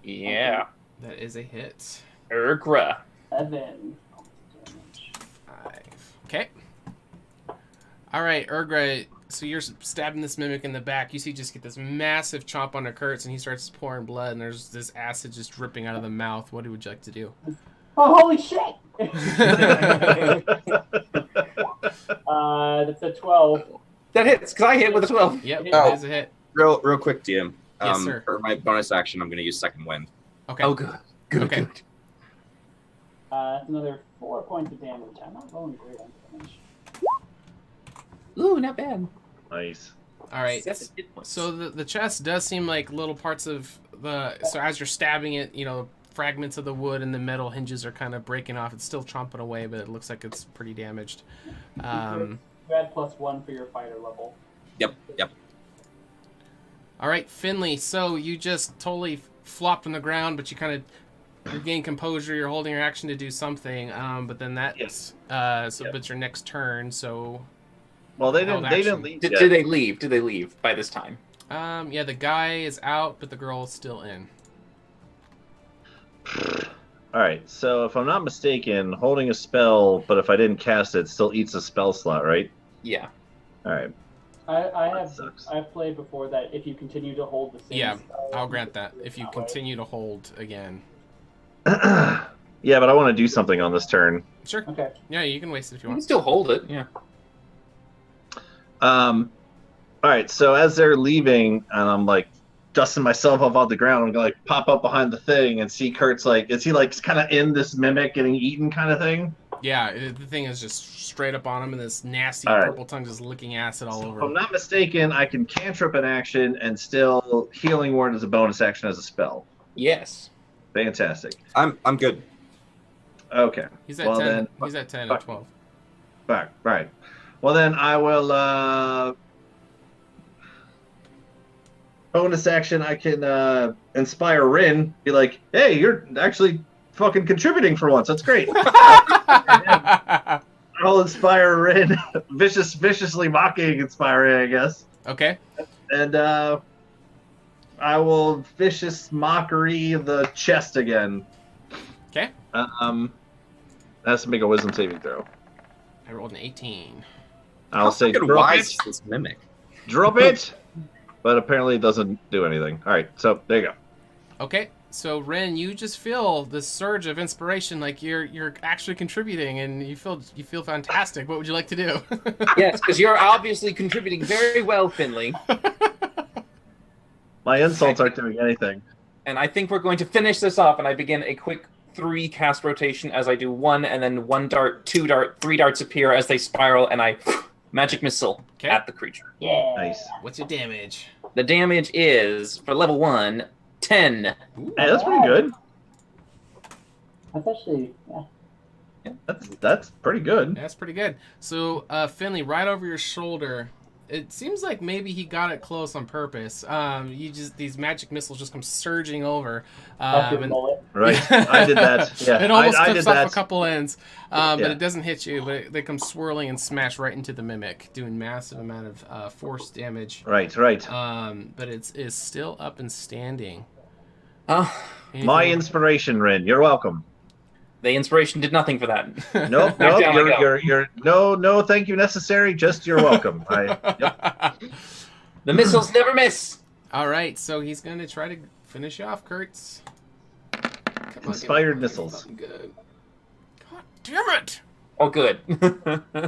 Yeah. That is a hit. Urgra. 7. 5. Okay. All right, Urgra. So you're stabbing this mimic in the back. You see, just get this massive chomp on Kurtz, and he starts pouring blood, and there's this acid just dripping out of the mouth. What would you like to do? Oh, holy shit! That's a 12. That hits, because I hit with a 12. Yep, Oh. that is a hit. Real quick, DM. Yes, sir. For my bonus action, I'm going to use Second Wind. Okay. Oh, good. Good, Okay. good. That's another 4 points of damage. I'm not rolling great on damage. Ooh, not bad. Nice. All right. 7 hit points. So the chest does seem like little parts of the... So as you're stabbing it, you know, fragments of the wood and the metal hinges are kind of breaking off. It's still chomping away, but it looks like it's pretty damaged. You add +1 for your fighter level. Yep. All right, Finley. So you just totally flopped on the ground, but you kind of regain composure. You're holding your action to do something, but then that's but it's your next turn. So Well, they Held didn't. They action. didn't leave Did yet. they leave? Did they leave by this time? yeah, the guy is out, but the girl is still in. All right. So if I'm not mistaken, holding a spell, but if I didn't cast it, still eats a spell slot, right? Yeah. All right. I've played before that if you continue to hold the same Yeah, spell, I'll grant that. If you that way. continue to hold again. Yeah, but I want to do something on this turn. Sure. Okay. Yeah, you can waste it if you You can want. still hold it, yeah. All right. So as they're leaving, and I'm like dusting myself off the ground, I'm gonna like pop up behind the thing and see Kurt's like, is he like kind of in this mimic getting eaten kind of thing? Yeah, the thing is just straight up on him, and this nasty All right. purple tongue just licking acid all So over if I'm him. not mistaken, I can cantrip an action and still healing word as a bonus action as a spell. Yes. Fantastic. I'm good. Okay. He's at well 10. then, He's at 10 or 12. right. Well then, I will. Bonus action. I can inspire Rin. Be like, hey, you're actually fucking contributing for once. That's great. I'll inspire Rin, viciously mocking inspiring, I guess. Okay. And I will vicious mockery the chest again. Okay. Has to make a wisdom saving throw. I rolled an 18. I'll say fucking drop wise it. is this mimic? Drop it. But apparently it doesn't do anything. All right, so there you go. Okay. So Ren, you just feel this surge of inspiration, like you're actually contributing, and you feel fantastic. What would you like to do? Yes, because you're obviously contributing very well, Finley. My insults aren't doing anything. And I think we're going to finish this off, and I begin a quick 3 cast rotation as I do 1, and then 1 dart, 2 dart, 3 darts appear as they spiral, and I magic missile at the creature. Yeah. Nice. What's your damage? The damage is, for level 1, 10. Hey, that's pretty good. That's actually, That's pretty good. That's pretty good. So, Finley, right over your shoulder, it seems like maybe he got it close on purpose. These magic missiles just come surging over. Right, I did that. Yeah, it almost I clips did off that. a couple ends, but it doesn't hit you. But they come swirling and smash right into the mimic, doing massive amount of force damage. Right. But it's still up and standing. My inspiration, Rin. You're welcome. The inspiration did nothing for that. Nope. You're no. Thank you necessary. Just you're welcome. Yep. The missiles never miss. All right, so he's gonna try to finish you off, Kurtz. Inspired missiles. Good. God damn it! Oh, good. All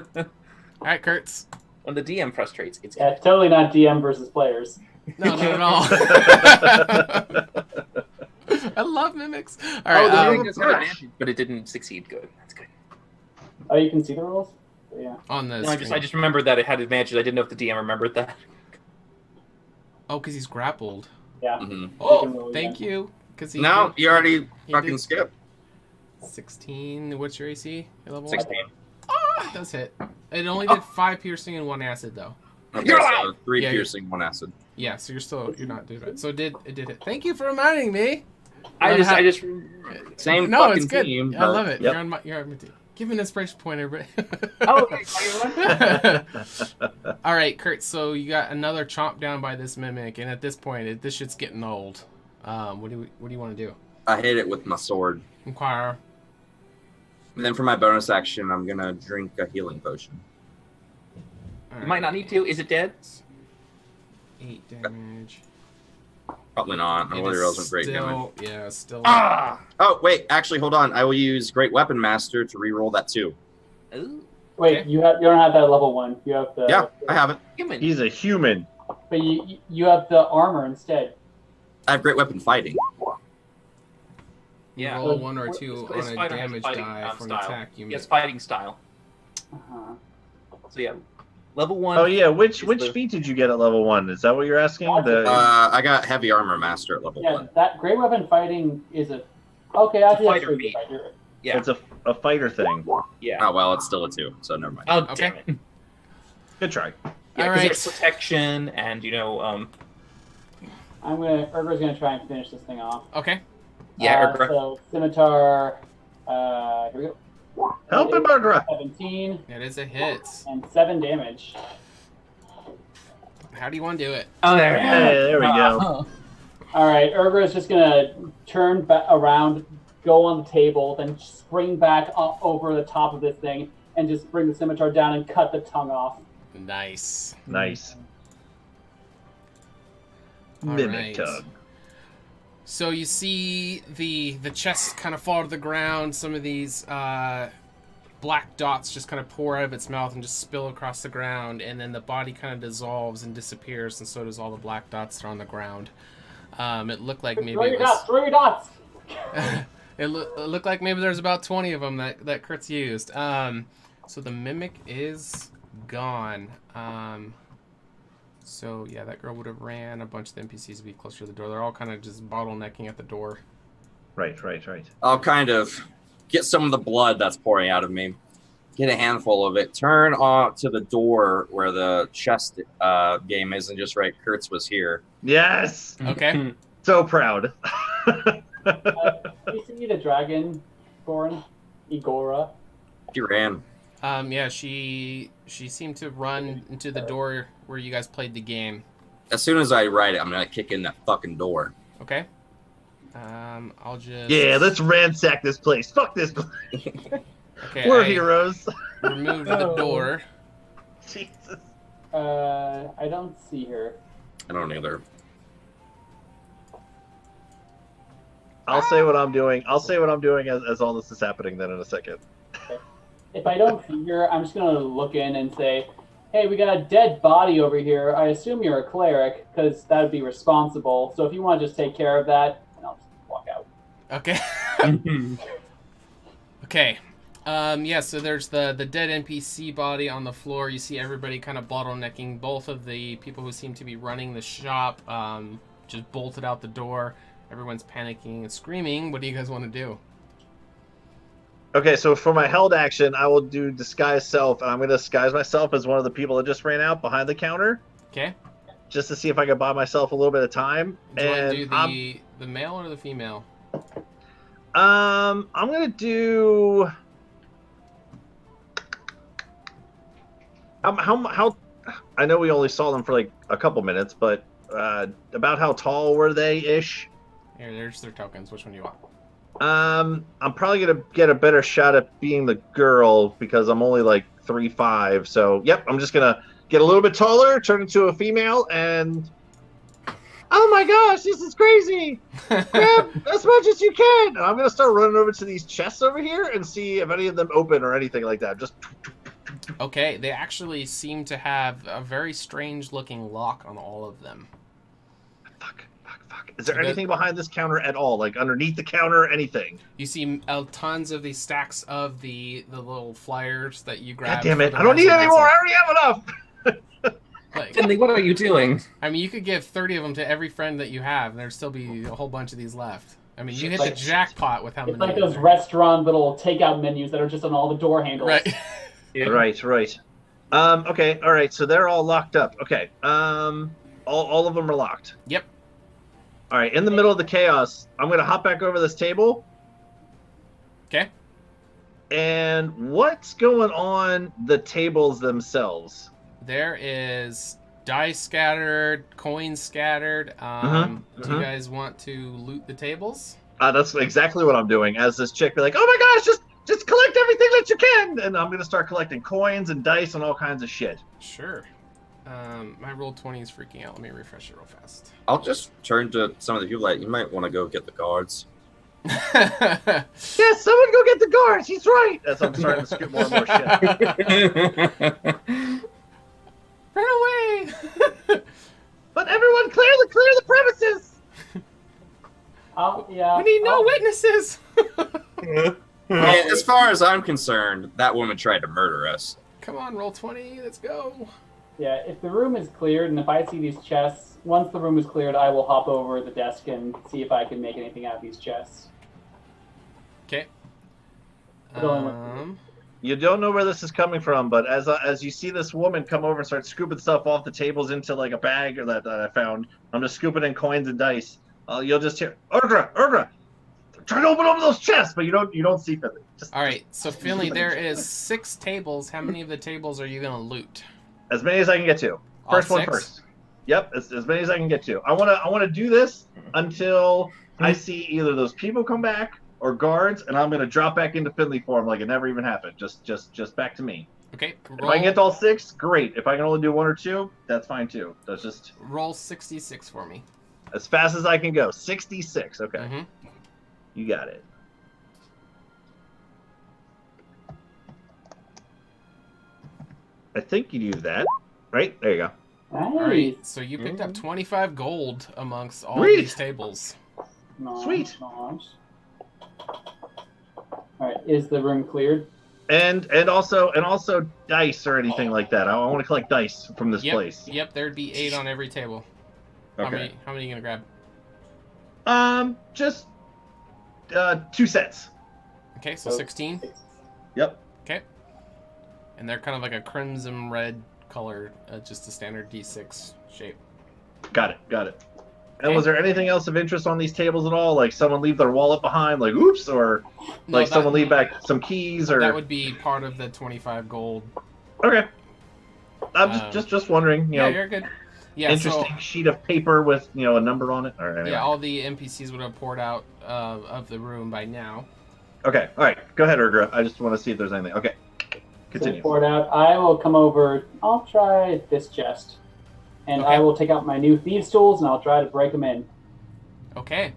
right, Kurtz. When the DM frustrates, it's Yeah, it's totally not DM versus players. No, not at all. I love mimics. All right, the mimic has got advantage, but it didn't succeed. Good. That's good. Oh, you can see the rules? Yeah. On the No, I just remembered that it had advantage. I didn't know if the DM remembered that. Oh, because he's grappled. Yeah. Mm-hmm. Oh, thank you. Because No, you already fucking skipped. 16. What's your AC? Your level 16. Oh, it does hit. It only did 5 piercing and 1 acid, though. Okay, You're so alive! 3 Yeah, piercing, 1 acid. Yeah, so you're not doing it. So it did hit. Thank you for reminding me. I just Same No, fucking it's good. team. I love it. Yep. You're on my team. Give me an inspiration point, everybody. okay. All right, Kurt. So you got another chomp down by this mimic, and at this point, this shit's getting old. What do you want to do? I hit it with my sword. Inquire. And then for my bonus action, I'm gonna drink a healing potion. All You might not need to. Is it dead? 8 damage. Probably not. My It other is rolls are great damage. still, yeah, still. Ah! Oh, wait. Actually, hold on. I will use Great Weapon Master to reroll that too. Ooh. Wait, Okay. you don't have that at level 1. You have the Yeah, I have it. Human. He's a human. But you have the armor instead. I have Great Weapon Fighting. Yeah. Roll 1 or 2 It's on a fighting- damage fighting, die from style. attack. You Yes, make. fighting style. Uh-huh. So yeah, level 1. Oh yeah, which is the- feat did you get at level 1? Is that what you're asking? I got Heavy Armor Master at level Yeah, 1. that great weapon fighting is a. Okay, actually, fighter that's feat. pretty good. Yeah. It's a fighter thing. Yeah. Oh, well, it's still a 2, so never mind. Oh, Okay. damn it. Good try. Yeah, All 'cause right. there's protection and Urgra's gonna try and finish this thing off. Okay. yeah, Urgra. So scimitar. Here we go. Help him, Urgra. 17 That is a hit. and 7 damage. How do you want to do it? Oh, there. Hey, there we go. All right, Urgra is just gonna turn around, go on the table, then spring back up over the top of this thing, and just bring the scimitar down and cut the tongue off. Nice. Nice. All Mimic right. tongue. So you see the chest kind of fall to the ground. Some of these black dots just kind of pour out of its mouth and just spill across the ground, and then the body kind of dissolves and disappears, and so does all the black dots that are on the ground. It looked like maybe Throw it your was, dots! Throw your dots! it looked like maybe there's about 20 of them that Kurtz used. So the mimic is gone. So yeah, that girl would have ran. A bunch of the NPCs would be closer to the door. They're all kind of just bottlenecking at the door. Right. I'll kind of get some of the blood that's pouring out of me, get a handful of it, turn on to the door where the chest game is, and just write Kurtz was here. Yes. Okay. So proud. You see the dragon, Goran? Igora? She ran. Yeah, she seemed to run into the door where you guys played the game. As soon as I write it, I'm going to kick in that fucking door. Okay. I'll just... Yeah, let's ransack this place. Fuck this place. Okay, We're I heroes. removed the door. Jesus. I don't see her. I don't either. I'll say what I'm doing. I'll say what I'm doing as all this is happening then in a second. If I don't figure, I'm just going to look in and say, hey, we got a dead body over here. I assume you're a cleric, because that would be responsible. So if you want to just take care of that, then I'll just walk out. Okay. Okay. Yeah, so there's the dead NPC body on the floor. You see everybody kind of bottlenecking. Both of the people who seem to be running the shop just bolted out the door. Everyone's panicking and screaming. What do you guys want to do? Okay, so for my held action, I will do disguise self, and I'm going to disguise myself as one of the people that just ran out behind the counter. Okay. Just to see if I can buy myself a little bit of time. Do you want to do the male or the female? I'm going to do... How I know we only saw them for like a couple minutes, but about how tall were they-ish? Here, there's their tokens. Which one do you want? I'm probably gonna get a better shot at being the girl because I'm only like 3'5". So yep, I'm just gonna get a little bit taller, turn into a female, and oh my gosh, this is crazy! Grab as much as you can. And I'm gonna start running over to these chests over here and see if any of them open or anything like that. Just okay, they actually seem to have a very strange-looking lock on all of them. Fuck. Is there anything behind this counter at all? Like underneath the counter, anything? You see tons of these stacks of the little flyers that you grabbed. God damn it! I don't need any more. I already have enough. Like, Finley, what are you doing? I mean, you could give 30 of them to every friend that you have, and there'd still be a whole bunch of these left. I mean, you hit the jackpot with how many. It's like those restaurant little takeout menus that are just on all the door handles. Right. Yeah. Right. Okay. All right. So they're all locked up. Okay. All of them are locked. Yep. All right. In the middle of the chaos, I'm gonna hop back over this table. Okay. And what's going on the tables themselves? There is dice scattered, coins scattered. Do you guys want to loot the tables? That's exactly what I'm doing. As this chick be like, "Oh my gosh, just collect everything that you can," and I'm gonna start collecting coins and dice and all kinds of shit. Sure. My roll 20 is freaking out. Let me refresh it real fast. I'll just turn to some of the people that you might want to go get the guards. Yes, someone go get the guards. He's right. As I'm starting to scoop more and more shit. Run away! But everyone, clear the premises. Yeah. We need no witnesses. As far as I'm concerned, that woman tried to murder us. Come on, roll 20. Let's go. Yeah, if the room is cleared and if I see these chests, once the room is cleared, I will hop over the desk and see if I can make anything out of these chests. Okay. You don't know where this is coming from, but as you see this woman come over and start scooping stuff off the tables into like a bag or that I found, I'm just scooping in coins and dice. You'll just hear Urgra, try to open up those chests, but you don't see Finley. All right, so Finley, there is 6 tables. How many of the tables are you gonna loot? As many as I can get to. First All one 6? first. Yep, as many as I can get to. I wanna do this until I see either those people come back or guards, and I'm gonna drop back into Finley form like it never even happened. Just back to me. Okay. If I can get to all 6, great. If I can only do 1 or 2, that's fine too. That's just roll 66 for me. as fast as I can go. 66. Okay. Mm-hmm. You got it. I think you do that. Right? There you go. Nice. All right, so you picked up 25 gold amongst all Sweet. these tables. Nice, Sweet. Nice. Alright, is the room cleared? And also dice or anything like that. I want to collect dice from this place. Yep, there'd be 8 on every table. Okay. How many are you gonna grab? Just 2 sets. Okay, so 16. Yep. Okay. And they're kind of like a crimson red color, just a standard D6 shape. Got it. And Okay. was there anything else of interest on these tables at all? Like someone leave their wallet behind, like oops, or like someone leave back some keys, or that would be part of the 25 gold. Okay. I'm just wondering. You know, You're good. Yeah, interesting sheet of paper with a number on it. Or anyway. Yeah, all the NPCs would have poured out of the room by now. Okay. All right. Go ahead, Urgra. I just want to see if there's anything. Okay. Continue. So pour it out. I will come over. I'll try this chest. And Okay. I will take out my new thieves' tools and I'll try to break them in. Okay.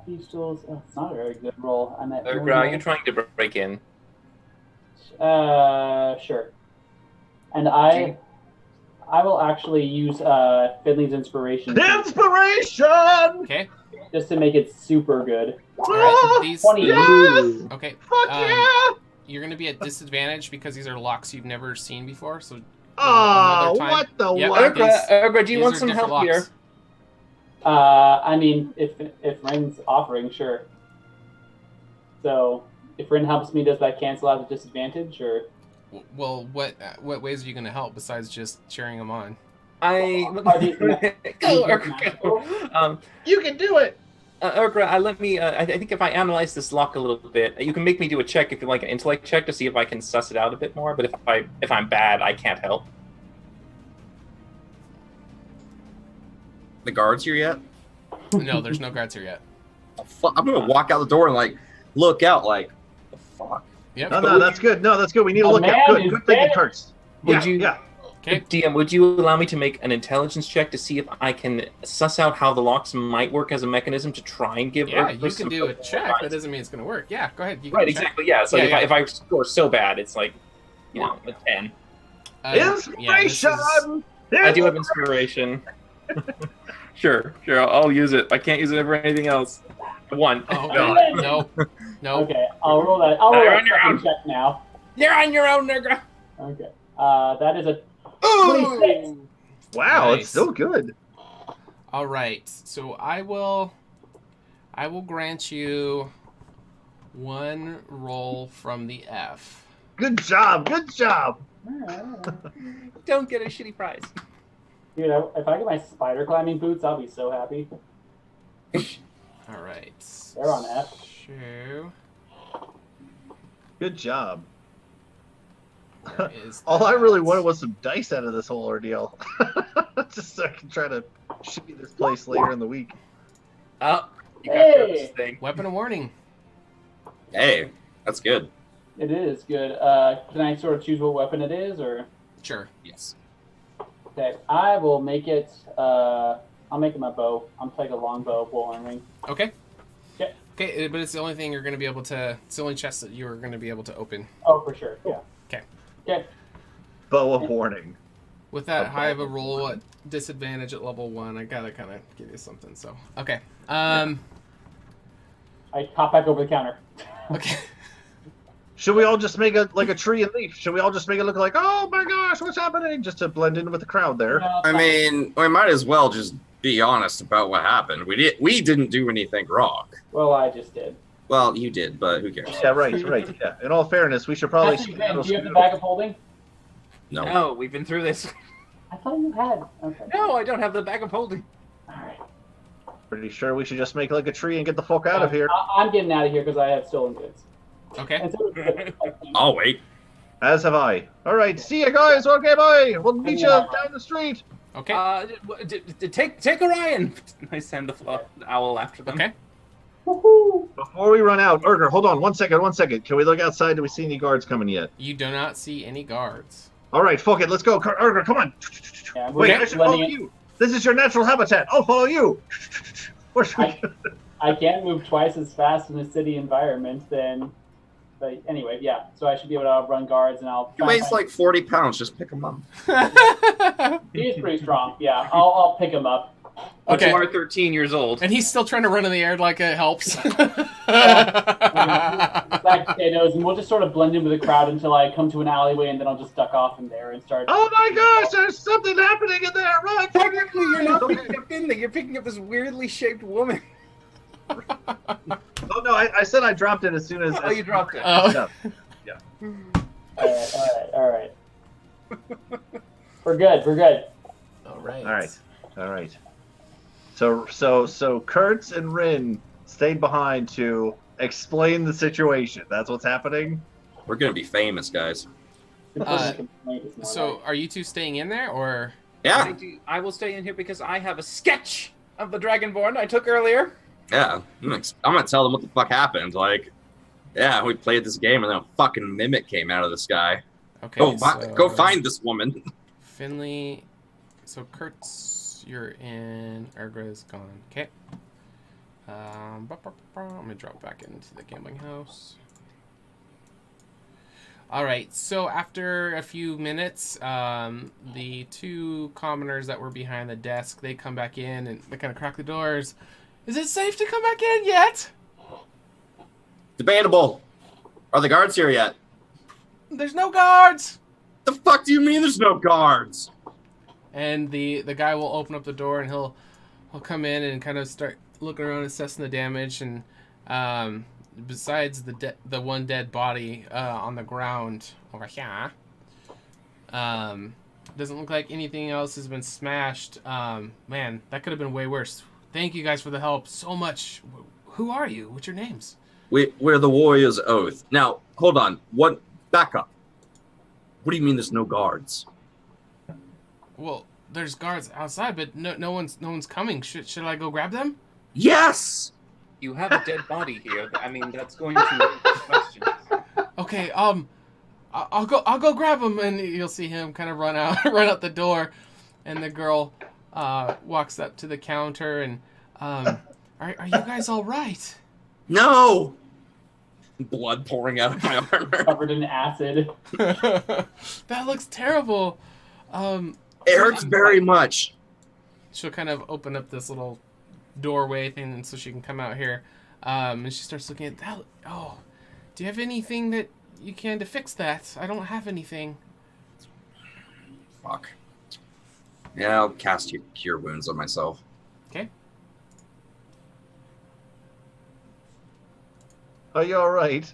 Thieves tools. Oh, it's not a very good roll. I'm at. Are you trying to break in? Sure. And I will actually use Finley's inspiration. Inspiration! Okay. Just to make it super good. All right. These. 20. Yes! Okay. Fuck yeah! You're gonna be at disadvantage because these are locks you've never seen before. So. Oh, another time. what the Yep, what? Urgra, do you these want are some different help here? locks. I mean, if Ren's offering, sure. So, if Ren helps me, does that cancel out the disadvantage, or? Well, what ways are you gonna help besides just cheering them on? Are these Go, Urgra. You can do it! Urgra, I think if I analyze this lock a little bit, you can make me do a check if you like an intellect check to see if I can suss it out a bit more. But if I'm bad, I can't help. The guards here yet? No, there's no guards here yet. I'm gonna walk out the door and like look out like the fuck. Yep. No, that's good. No, that's good. We need to A look at man good is thinking, dead. Kurtz. Would you- Yeah. Okay. DM, would you allow me to make an intelligence check to see if I can suss out how the locks might work as a mechanism to try and give? Yeah, Urgra you some can do a check. advice? That doesn't mean it's gonna work. Yeah, go ahead. You can Right, check. exactly. Yeah. So Yeah, if I score so bad, it's like, a 10. Inspiration! I do have inspiration. Sure. I'll use it. I can't use it for anything else. 1. Oh, God. no. Okay, I'll roll that. I'll roll You're a on your second own. check now. You're on your own, Urgra. Okay. That is a 26. Wow, Nice. it's still good. All right. So I will grant you 1 roll from the F. Good job. Good job. Don't get a shitty prize. Dude, if I get my spider climbing boots, I'll be so happy. All right. They're on F. Two. Good job. Where is All I that? really wanted was some dice out of this whole ordeal. Just so I can try to shoot this place later in the week. Oh, you got Hey! this thing. Weapon of warning. Hey, that's good. It is good. Can I sort of choose what weapon it is, or? Sure. Yes. Okay, I will make it. I'll make it my bow. I'm taking a long bow, bull horn ring. Okay. Okay. Okay, but it's the only thing you're going to be able to. It's the only chest that you are going to be able to open. Oh, for sure. Yeah. Okay. Okay. Bow of warning. With that high of a roll at disadvantage at level 1, I gotta kind of give you something. So okay. I hop back over the counter. Okay. Should we all just make it like a tree and leaf? Should we all just make it look like, oh my gosh, what's happening? Just to blend in with the crowd there. No, I mean, we might as well just be honest about what happened. We didn't do anything wrong. well, I just did. Well, you did, but who cares? Yeah, right. Yeah. In all fairness, we should probably. Actually, Ben, do you have the bag of holding? No. No, we've been through this. I thought you had. Okay. No, I don't have the bag of holding. All right. Pretty sure we should just make like a tree and get the fuck out of here. I'm getting out of here because I have stolen goods. Okay. And so I'll wait. As have I. All right, see you guys. Okay, bye. We'll meet you down the street. Okay. Take Orion. I send the owl after them. Okay. Woohoo! Before we run out, Urger, hold on 1 second. Can we look outside? Do we see any guards coming yet? You do not see any guards. All right, fuck it. Let's go. Urger, come on. Yeah, Wait, we're I should follow blending it. you. This is your natural habitat. I'll follow you. Where should we go? I can't move twice as fast in a city environment than. But anyway, yeah. So I should be able to run guards, and I'll. He weighs like 40 pounds. Just pick him up. He is pretty strong. Yeah, I'll pick him up. Okay. You are 13 years old. And he's still trying to run in the air like it helps. Black potatoes, and we'll just sort of blend in with the crowd until I come to an alleyway, and then I'll just duck off in there and start. Oh my gosh, there's something happening in there. Run. Technically, you're not picking up in there. You're picking up this weirdly shaped woman. Oh no, I said I dropped it as soon as. Oh, you dropped it. Oh. Yeah. All right. We're good. All right. All right. So Kurtz and Rin stayed behind to explain the situation. That's what's happening. We're gonna be famous, guys. So, are you two staying in there, or? Yeah. I will stay in here because I have a sketch of the Dragonborn I took earlier. Yeah. I'm gonna tell them what the fuck happened. Like, yeah, we played this game and then a fucking mimic came out of the sky. Okay. Go find this woman. Finley. So Kurtz, you're in. Ergra's gone. Okay. Let me drop back into the gambling house. Alright, so after a few minutes, the two commoners that were behind the desk, they come back in and they kind of crack the doors. Is it safe to come back in yet? Debatable. Are the guards here yet? There's no guards! The fuck do you mean there's no guards? And the guy will open up the door and he'll come in and kind of start looking around, assessing the damage, and besides the one dead body on the ground over here, doesn't look like anything else has been smashed. Man, that could have been way worse. Thank you guys for the help so much. Who are you? What's your names? We're the Warrior's Oath. Now, hold on. Back up. What do you mean there's no guards? Well, there's guards outside, but no one's coming. Should I go grab them? Yes! You have a dead body here. I mean, that's going to raise questions. Okay, I'll go grab him, and you'll see him kind of run out the door, and the girl walks up to the counter and are you guys all right? No! Blood pouring out of my armor. Covered in acid. That looks terrible. It hurts very much. She'll kind of open up this little doorway thing, and so she can come out here. And she starts looking at that. Oh, do you have anything that you can to fix that? I don't have anything. Fuck. Yeah, I'll cast Cure Wounds on myself. Okay. Are you all right?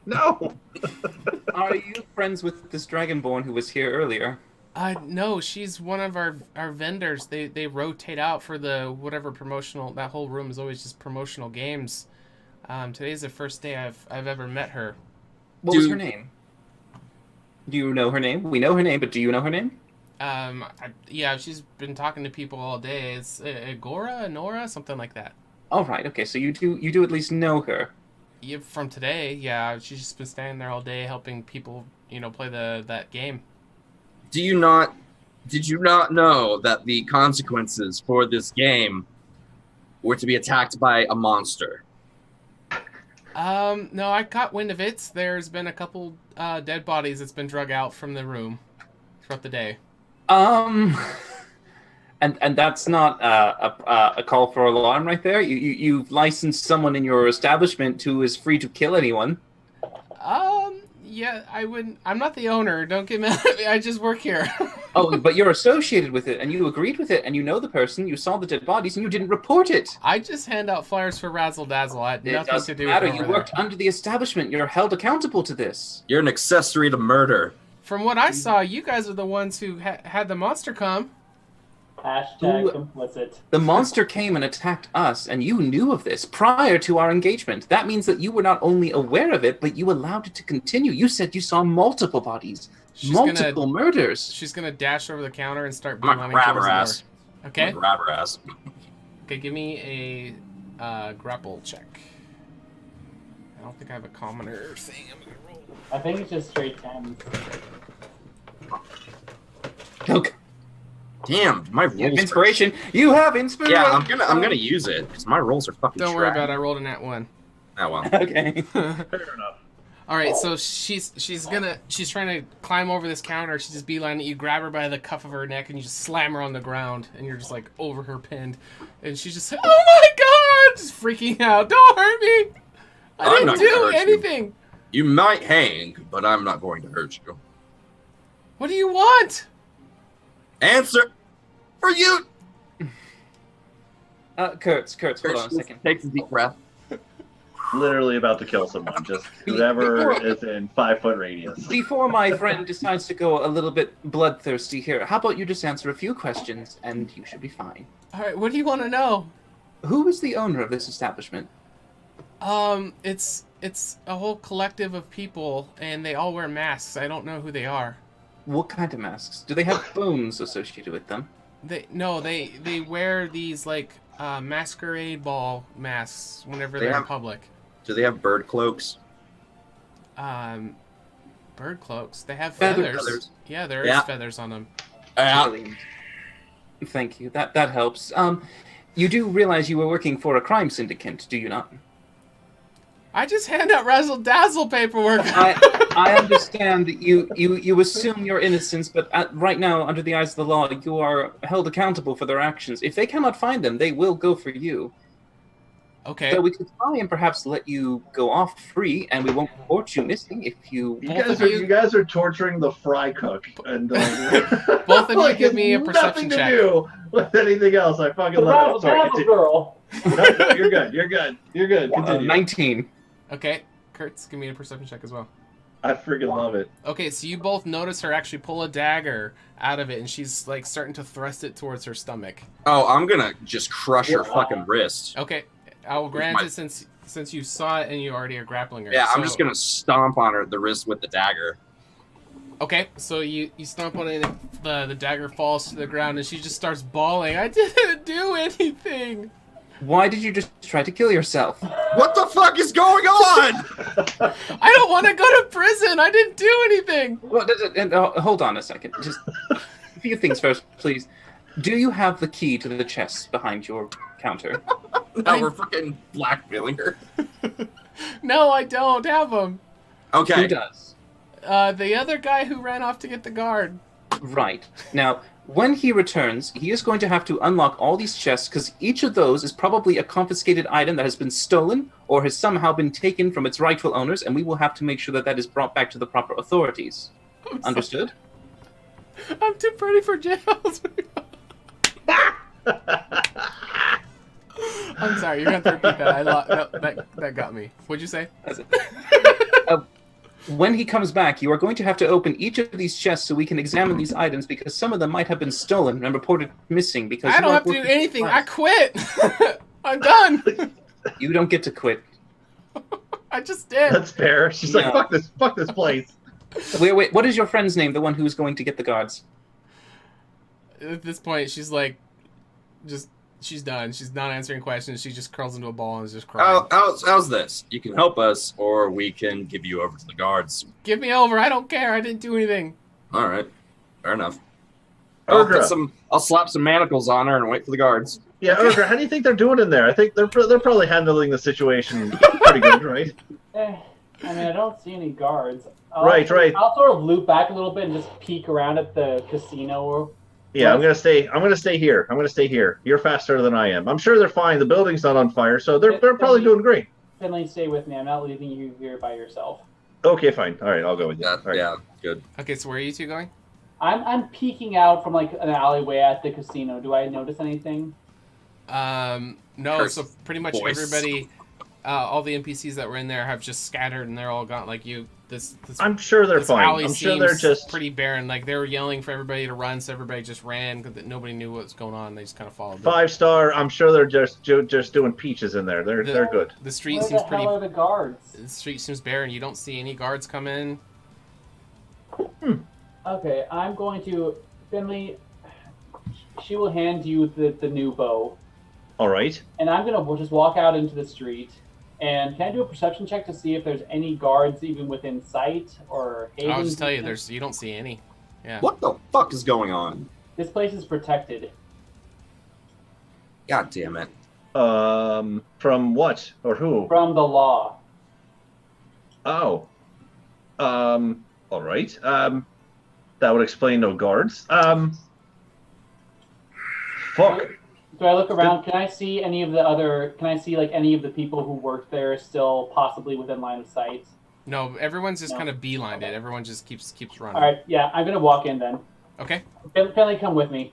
No. Are you friends with this Dragonborn who was here earlier? No, she's one of our vendors. They rotate out for the whatever promotional. That whole room is always just promotional games. Today's the first day I've ever met her. What was her name? Do you know her name? We know her name, but do you know her name? Yeah, she's been talking to people all day. It's Agora, Nora, something like that. All right. Okay, so you do at least know her. Yeah, from today, yeah. She's just been standing there all day helping people, play that game. Did you not know that the consequences for this game were to be attacked by a monster? No, I caught wind of it. There's been a couple dead bodies that's been drug out from the room throughout the day. And that's not a call for alarm right there. You've licensed someone in your establishment who is free to kill anyone. Yeah, I wouldn't. I'm not the owner. Don't get mad at me. I just work here. Oh, but you're associated with it, and you agreed with it, and you know the person. You saw the dead bodies, and you didn't report it. I just hand out flyers for Razzle Dazzle. I had nothing to do matter. with it. You worked under the establishment. You're held accountable to this. You're an accessory to murder. From what I saw, you guys are the ones who had the monster come. Hashtag complicit. The monster came and attacked us, and you knew of this prior to our engagement. That means that you were not only aware of it, but you allowed it to continue. You said you saw multiple bodies, multiple murders. She's gonna dash over the counter and start I'm gonna grab her ass. Okay. Grab her ass. Okay, give me a grapple check. I don't think I have a commoner thing. I'm gonna roll. I think it's just straight 10. Okay. Damn, my rolls. You have inspiration. You have inspiration. Yeah, I'm gonna use it because my rolls are fucking. Don't worry about it. I rolled a nat 1. Oh well. Okay. Fair enough. All right, so she's trying to climb over this counter. She just beeline it. You grab her by the cuff of her neck and you just slam her on the ground, and you're just like over her pinned, and she's just like, "Oh my god!" just freaking out. Don't hurt me. I didn't do anything. You might hang, but I'm not going to hurt you. What do you want? Answer for you. Kurtz, hold on a second. Takes a deep breath. Literally about to kill someone. Just whoever is in 5-foot radius. Before my friend decides to go a little bit bloodthirsty here, how about you just answer a few questions and you should be fine. All right, what do you want to know? Who is the owner of this establishment? It's a whole collective of people, and they all wear masks. I don't know who they are. What kind of masks? Do they have bones associated with them? They wear these like masquerade ball masks whenever they're in public. Do they have bird cloaks? Bird cloaks. They have feathers. Yeah, there is feathers on them. Brilliant. Thank you. That helps. You do realize you were working for a crime syndicate, do you not? I just hand out razzle dazzle paperwork. I understand that you assume your innocence, but right now, under the eyes of the law, you are held accountable for their actions. If they cannot find them, they will go for you. Okay. So we could try and perhaps let you go off free, and we won't report you missing if you... You guys are torturing the fry cook. And both of you give me a perception check. Nothing to do with anything else. I fucking love it. Sorry, girl. No, you're good. You're good. You're good. Continue. 19. Okay. Kurtz, give me a perception check as well. I freaking love it. Okay, so you both notice her actually pull a dagger out of it, and she's like starting to thrust it towards her stomach. Oh, I'm gonna just crush her fucking wrist. Okay, I will grant it since you saw it and you already are grappling her. Yeah, so... I'm just gonna stomp on her the wrist with the dagger. Okay, so you stomp on it, and the dagger falls to the ground, and she just starts bawling. I didn't do anything. Why did you just try to kill yourself? What the fuck is going on? I don't want to go to prison. I didn't do anything. Well, hold on a second. Just a few things first, please. Do you have the key to the chest behind your counter? Now we're fucking blackmailing her. No, I don't have them. Okay. Who does? The other guy who ran off to get the guard. Right. Now, when he returns, he is going to have to unlock all these chests, because each of those is probably a confiscated item that has been stolen or has somehow been taken from its rightful owners, and we will have to make sure that that is brought back to the proper authorities. Understood? I'm too pretty for jail. I'm sorry, you're going to have to repeat that. That got me. What'd you say? When he comes back, you are going to have to open each of these chests so we can examine these items, because some of them might have been stolen and reported missing. Because I don't have to do anything. I quit. I'm done. You don't get to quit. I just did. That's fair. She's like, fuck this place. Wait, what is your friend's name, the one who's going to get the guards? At this point, she's like, she's done. She's not answering questions. She just curls into a ball and is just crying. How's this? You can help us, or we can give you over to the guards. Give me over. I don't care. I didn't do anything. All right. Fair enough. Urgra. I'll slap some manacles on her and wait for the guards. Yeah, Urgra, how do you think they're doing in there? I think they're probably handling the situation pretty good, right? I mean, I don't see any guards. Right. I'll sort of loop back a little bit and just peek around at the casino. Yeah, I'm gonna stay here. You're faster than I am. I'm sure they're fine. The building's not on fire, so they're probably doing great. Finley, stay with me. I'm not leaving you here by yourself. Okay, fine. All right, I'll go with you. Right. Yeah, good. Okay, so where are you two going? I'm peeking out from like an alleyway at the casino. Do I notice anything? No. So pretty much everybody, all the NPCs that were in there have just scattered, and they're all gone. Like this I'm sure they're fine. Alley I'm sure they're just pretty barren. Like they were yelling for everybody to run, so everybody just ran because nobody knew what was going on. They just kind of followed. 5-star. I'm sure they're just doing peaches in there. They're good. The street Where seems the pretty. hell are the guards? The street seems barren. You don't see any guards come in. Okay, I'm going to Finley. She will hand you the new bow. All right. And I'm gonna just walk out into the street. And can I do a perception check to see if there's any guards even within sight or? I'll just tell you, you don't see any. Yeah. What the fuck is going on? This place is protected. God damn it. From what or who? From the law. Oh. All right. That would explain no guards. Fuck. Do I look around? Can I see any of the other? Can I see like any of the people who worked there still possibly within line of sight? No, everyone's just kind of beelined it. Everyone just keeps running. All right, yeah, I'm gonna walk in then. Okay. Finley, come with me.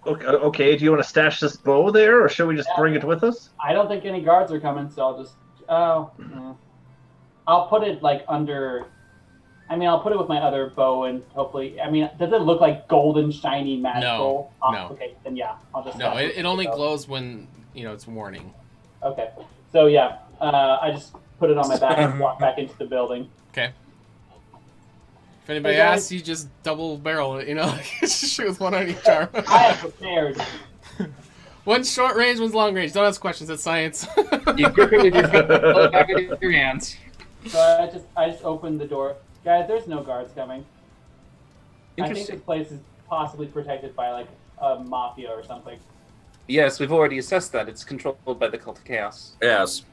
Okay. Do you want to stash this bow there, or should we just bring it with us? I don't think any guards are coming, so I'll just. I'll put it like under. I mean, I'll put it with my other bow, and hopefully, I mean, does it look like golden, shiny, magical? No. Okay, then yeah, I'll just. No, it only glows when it's warning. Okay, so yeah, I just put it on my back and walk back into the building. Okay. If anybody asks, you just double barrel it. Shoot with one on each arm. I am prepared. One's short range, one's long range. Don't ask questions. That's science. You grip it with your feet, pull it back with your hands. So I just opened the door. Guys, there's no guards coming. I think Interesting. this place is possibly protected by like a mafia or something. Yes, we've already assessed that. It's controlled by the Cult of Chaos. Yes.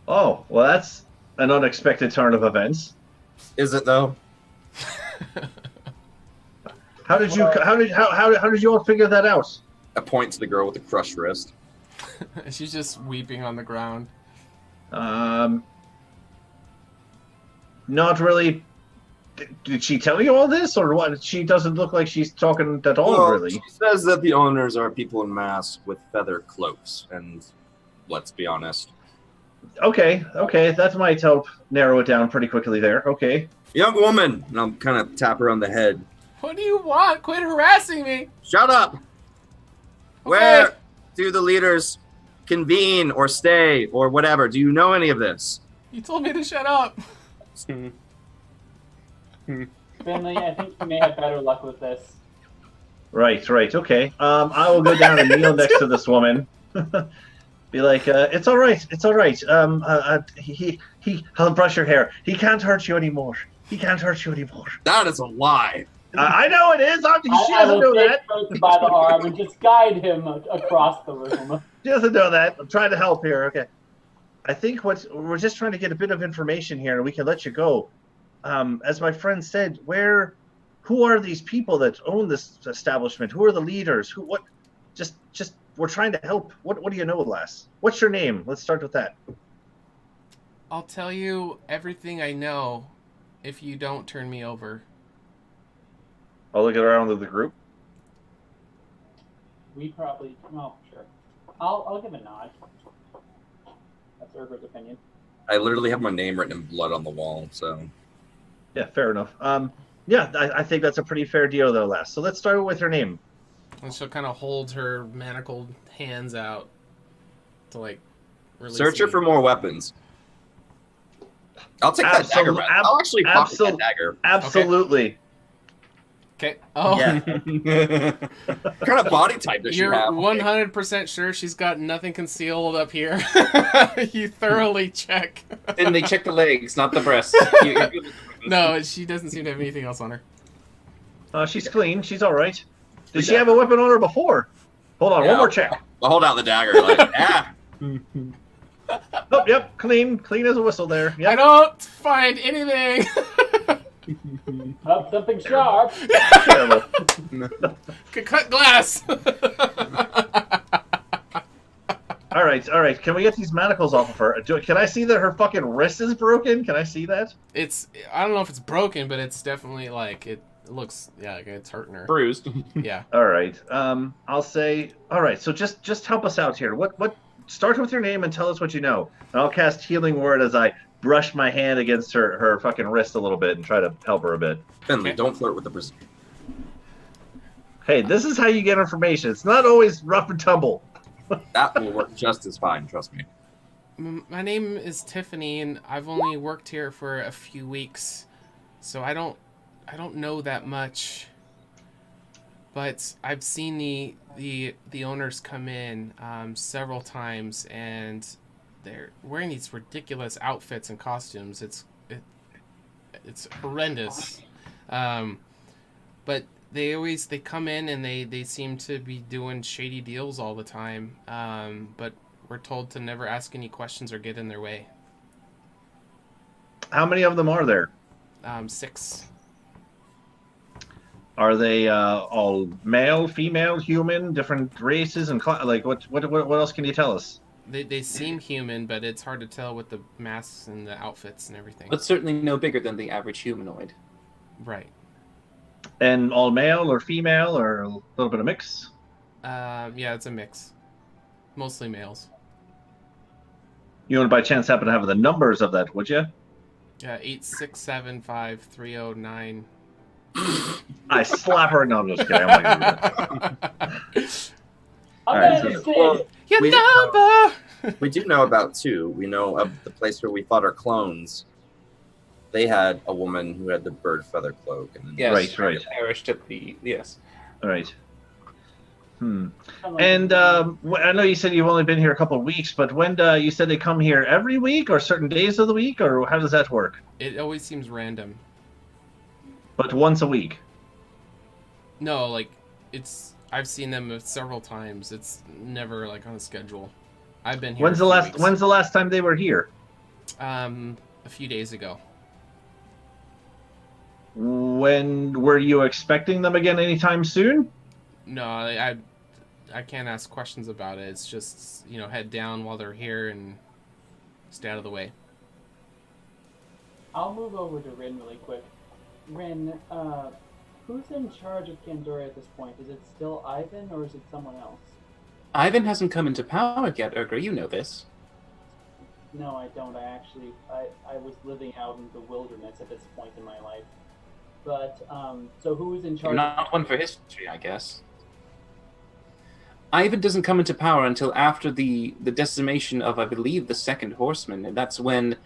Oh, well, that's an unexpected turn of events. Is it though? How did you all figure that out? I point to the girl with the crushed wrist. She's just weeping on the ground. Not really. Did she tell you all this, or what? She doesn't look like she's talking at all, Well, really. She says that the owners are people in masks with feather cloaks, and let's be honest. Okay, that might help narrow it down pretty quickly there. Okay. Young woman! And I'll kind of tap her on the head. What do you want? Quit harassing me! Shut up! Where do the leaders convene or stay or whatever? Do you know any of this? You told me to shut up. Finley, I think you may have better luck with this. Right, okay. I will go down and kneel next to this woman. Be like, it's all right. I'll brush your hair. He can't hurt you anymore. That is a lie. I know it is. She I doesn't will know take that. Percy by the arm and just guide him across the room. She doesn't know that. I'm trying to help here. Okay. I think we're just trying to get a bit of information here, and we can let you go. As my friend said, who are these people that own this establishment? Who are the leaders? Just we're trying to help. What do you know, lass? What's your name? Let's start with that. I'll tell you everything I know if you don't turn me over. I'll look around with the group. We probably, well, sure. I'll give a nod. That's Urger's opinion. I literally have my name written in blood on the wall, so. Yeah, fair enough. Yeah, I think that's a pretty fair deal, though, lass. So let's start with her name. And she'll kind of hold her manacled hands out to, like, release Search her me. for more weapons. I'll take that dagger back. I'll actually pocket that dagger. Absolutely. Okay. Oh. Yeah. What kind of body type does she You're have? 100% sure she's got nothing concealed up here. You thoroughly check. And they check the legs, not the breasts. No, she doesn't seem to have anything else on her. She's clean. She's all right. Did she have a weapon on her before? Hold on, one more check. I'll hold out the dagger. Like, ah. Oh, yep, clean as a whistle there. Yep. I don't find anything. Oh, something sharp. Could cut glass. All right. Can we get these manacles off of her? Can I see that her fucking wrist is broken? Can I see that? I don't know if it's broken, but it's definitely like it looks. Yeah, like it's hurting her. Bruised. Yeah. All right. I'll say. All right. So just help us out here. What? Start with your name and tell us what you know. And I'll cast Healing Word as I brush my hand against her fucking wrist a little bit and try to help her a bit. Finley, don't flirt with the person. Hey, this is how you get information. It's not always rough and tumble. That will work just as fine, trust me. My name is Tiffany, and I've only worked here for a few weeks, so I don't know that much. But I've seen the owners come in several times, and they're wearing these ridiculous outfits and costumes. It's horrendous. But they come in and they seem to be doing shady deals all the time. But we're told to never ask any questions or get in their way. How many of them are there? 6. Are they all male, female, human, different races, and like what else can you tell us? They seem human, but it's hard to tell with the masks and the outfits and everything. But certainly no bigger than the average humanoid. Right. And all male or female or a little bit of mix? Yeah, it's a mix. Mostly males. You would by chance happen to have the numbers of that, would you? Yeah, 8675309. I slap her. No, I'm just kidding. I'm not gonna do that. Your number! We do know about 2. We know of the place where we fought our clones. They had a woman who had the bird feather cloak. And Yes, right. Perished at the yes. Right. And I know you said you've only been here a couple of weeks, but when you said they come here every week or certain days of the week, or how does that work? It always seems random. But once a week. No, like it's I've seen them several times. It's never like on a schedule. I've been here. When's the last time they were here? A few days ago. When were you expecting them again? Anytime soon? No, I can't ask questions about it. It's just, head down while they're here and stay out of the way. I'll move over to Rin really quick. Rin, who's in charge of Kandori at this point? Is it still Ivan or is it someone else? Ivan hasn't come into power yet, Urgra. You know this. No, I don't. I was living out in the wilderness at this point in my life. But, so who's in charge? You're not one for history, I guess. Ivan doesn't come into power until after the decimation of, I believe, the second Horseman, and that's when...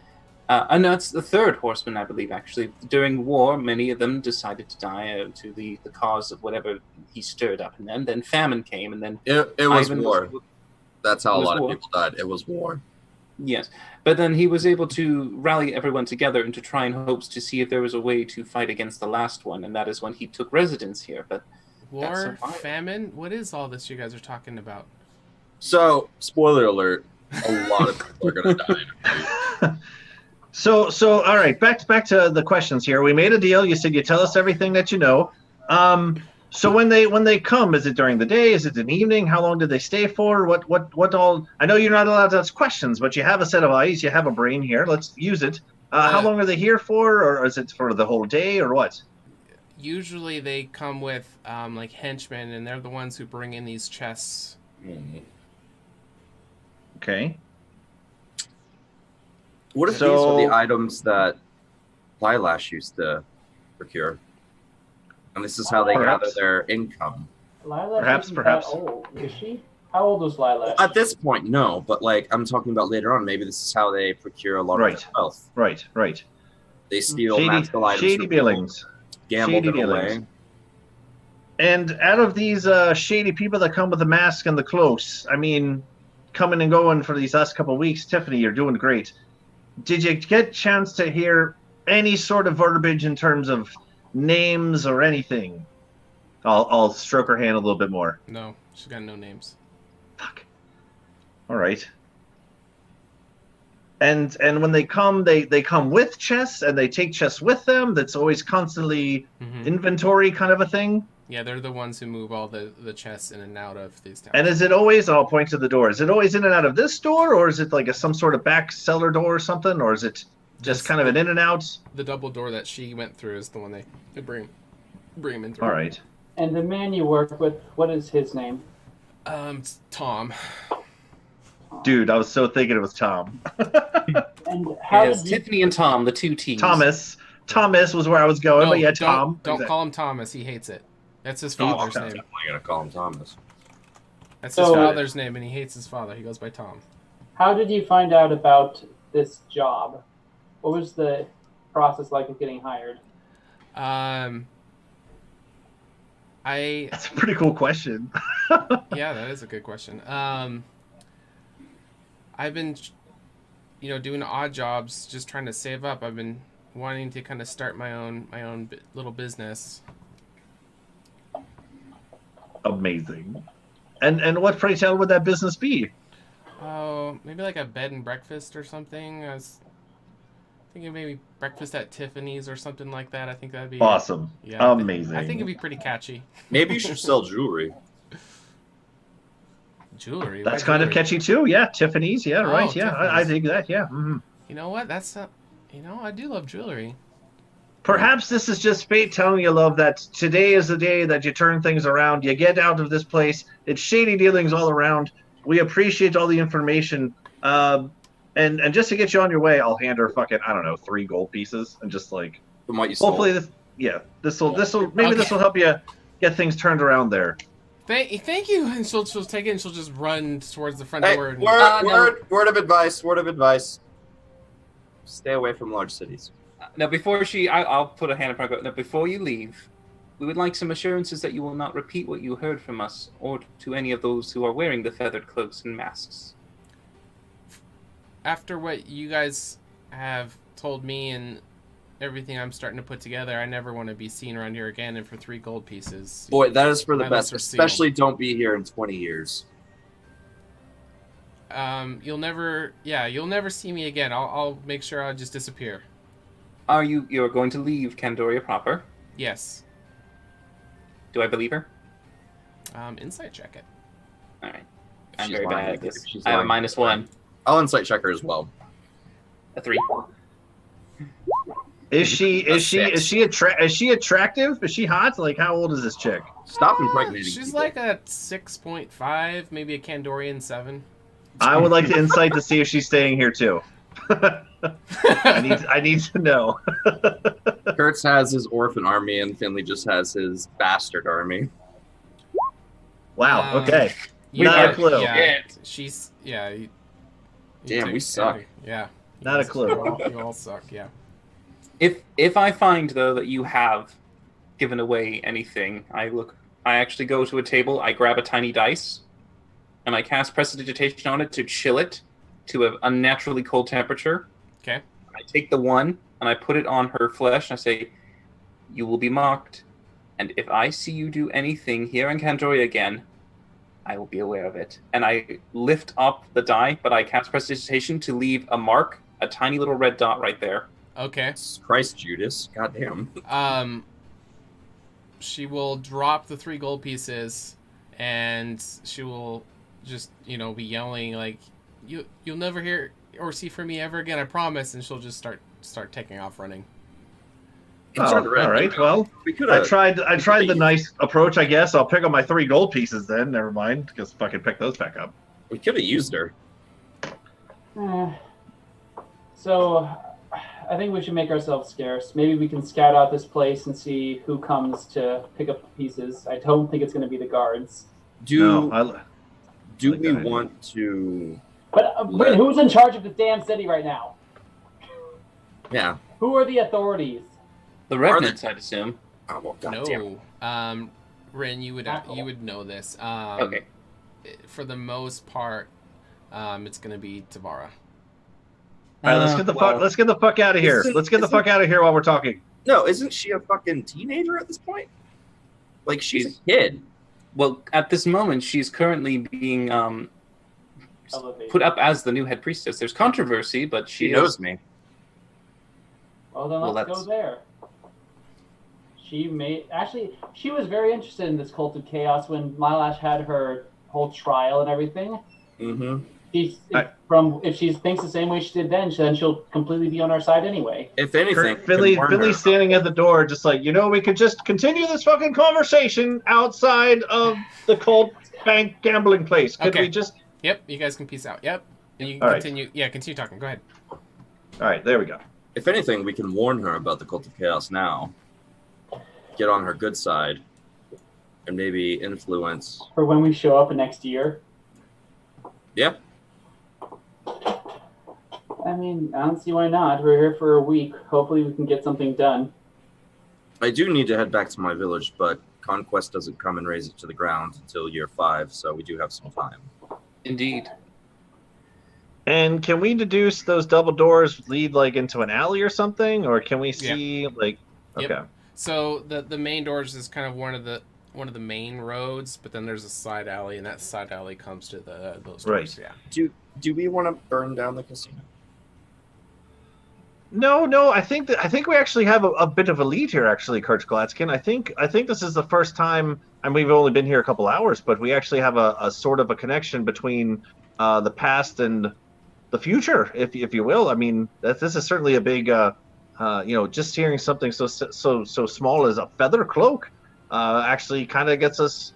no, it's the third Horseman, I believe, actually. During war, many of them decided to die to the cause of whatever he stirred up in them. Then famine came, and then... It was Ivan war. That's how a lot war. of people died. It was war. Yes, but then he was able to rally everyone together and to try in hopes to see if there was a way to fight against the last one, and that is when he took residence here. But War, famine, what is all this you guys are talking about? So, spoiler alert, a lot of people are going to die. So, all right, back to the questions here. We made a deal. You said you tell us everything that you know. So when they come, is it during the day? Is it an evening? How long do they stay for? What all? I know you're not allowed to ask questions, but you have a set of eyes. You have a brain here. Let's use it. How long are they here for, or is it for the whole day, or what? Usually they come with like henchmen, and they're the ones who bring in these chests. Okay. What if these are the items that Lilash used to procure? And this is how they gather their income. Lilash isn't that old, is she? How old was Lilash? At this point, no. But I'm talking about later on. Maybe this is how they procure a lot of their wealth. Right. They steal magical items. Shady dealings. Gamble them away. And out of these shady people that come with the mask and the cloaks, I mean, coming and going for these last couple of weeks, Tiffany, you're doing great. Did you get a chance to hear any sort of verbiage in terms of names or anything? I'll stroke her hand a little bit more. No, she's got no names. Fuck. All right. And when they come, they come with chests, and they take chests with them. That's always constantly inventory kind of a thing. Yeah, they're the ones who move all the chests in and out of these towns. And is it always? I'll point to the door. Is it always in and out of this door, or is it like some sort of back cellar door or something, or is it just kind of an in and out? The double door that she went through is the one they bring him in through. All right. And the man you work with, what is his name? It's Tom. Dude, I was so thinking it was Tom. And how did Tiffany and Tom, the two T's. Thomas was where I was going, but yeah, Tom. Don't call him Thomas. He hates it. That's his father's name. I'm definitely gonna call him Thomas. That's his father's name, and he hates his father. He goes by Tom. How did you find out about this job? What was the process like of getting hired? That's a pretty cool question. Yeah, that is a good question. I've been, doing odd jobs, just trying to save up. I've been wanting to kind of start my own little business. Amazing. And what, pray tell, would that business be? Oh, maybe like a bed and breakfast or something. I was thinking maybe breakfast at Tiffany's or something like that. I think that'd be awesome. Yeah, amazing. I think it'd be pretty catchy. Maybe you should sell jewelry. Jewelry? That's kind of catchy too. Yeah, Tiffany's. Yeah, right. Yeah, Tiffany's. I dig that. Yeah. Mm-hmm. You know what? That's I do love jewelry. Perhaps this is just fate telling you, love, that today is the day that you turn things around. You get out of this place. It's shady dealings all around. We appreciate all the information. And just to get you on your way, I'll hand her fucking, 3 gold pieces and just like. From what you stole. Hopefully this will help you get things turned around there. Thank you. And she'll take it and she'll just run towards the front door. Word of advice. Stay away from large cities. Now, I'll put a hand in front of her. Now, before you leave, we would like some assurances that you will not repeat what you heard from us or to any of those who are wearing the feathered cloaks and masks. After what you guys have told me and everything I'm starting to put together, I never want to be seen around here again. And for 3 gold pieces, Boy, that is for the my best. lips are sealed. Especially don't be here in 20 years. You'll never see me again. I'll make sure I'll just disappear. You're going to leave Candoria proper? Yes. Do I believe her? Insight check it. All right. I'm She's very lying. bad at this. She's I have a lying. -1. I'll insight check her as well. A 3. Is she attractive? Is she hot? Like, how old is this chick? Stop impregnating She's people. like a 6.5, maybe a Kandorian 7. I would like to insight to see if she's staying here too. I need to know. Kurtz has his orphan army, and Finley just has his bastard army. Wow. Okay. You Not a are- clue. Yeah, she's you Damn, we suck. Yeah. Not a clue. You all suck. Yeah. If I find though that you have given away anything, I actually go to a table, I grab a tiny dice, and I cast Prestidigitation on it to chill it to an unnaturally cold temperature. Okay. I take the 1 and I put it on her flesh and I say, "You will be mocked, and if I see you do anything here in Candoria again, I will be aware of it." And I lift up the die, but I cast Prestidigitation to leave a mark, a tiny little red dot right there. Okay. Christ, Judas. Goddamn. She will drop the 3 gold pieces, and she will just, be yelling like, "You'll never hear or see from me ever again, I promise." And she'll just start taking off running. Oh, all right. Well, I tried the nice approach, I guess. I'll pick up my 3 gold pieces then. Never mind. Just fucking pick those back up. We could have used her. So, I think we should make ourselves scarce. Maybe we can scout out this place and see who comes to pick up the pieces. I don't think it's going to be the guards. Do we idea. want to... But wait, who's in charge of the damn city right now? Yeah. Who are the authorities? The Revenants, I'd assume. Oh, well, goddamn. No. Rin, you would know this. Okay. For the most part, it's going to be Tavara. All right, let's get the fuck out of here. Let's get the fuck out of here while we're talking. No, isn't she a fucking teenager at this point? Like, she's a kid. Well, at this moment, she's currently being put up as the new head priestess. There's controversy, but She knows me. Well, then let's go there. She was very interested in this cult of chaos when Mylash had her whole trial and everything. Mm-hmm. If she thinks the same way she did then she'll completely be on our side anyway. If anything, Finley's standing at the door, just like, we could just continue this fucking conversation outside of the cult bank gambling place. Could we just? Yep, you guys can peace out. Yep, and you can continue. Yeah, continue talking. Go ahead. All right, there we go. If anything, we can warn her about the cult of chaos now. Get on her good side, and maybe influence. For when we show up next year. Yep. I mean, I don't see why not. We're here for a week. Hopefully we can get something done. I do need to head back to my village, but Conquest doesn't come and raise it to the ground until year 5, so we do have some time. Indeed. And can we deduce those double doors lead into an alley or something, or can we see Okay. Yep. So the main doors is kind of one of the main roads, but then there's a side alley, and that side alley comes to those doors. Right. Yeah. Do we want to burn down the casino? No. I think we actually have a bit of a lead here, actually, Kurt Gladskin. I think this is the first time, and we've only been here a couple hours, but we actually have a sort of a connection between the past and the future, if you will. I mean, this is certainly a big, just hearing something so small as a feather cloak actually kind of gets us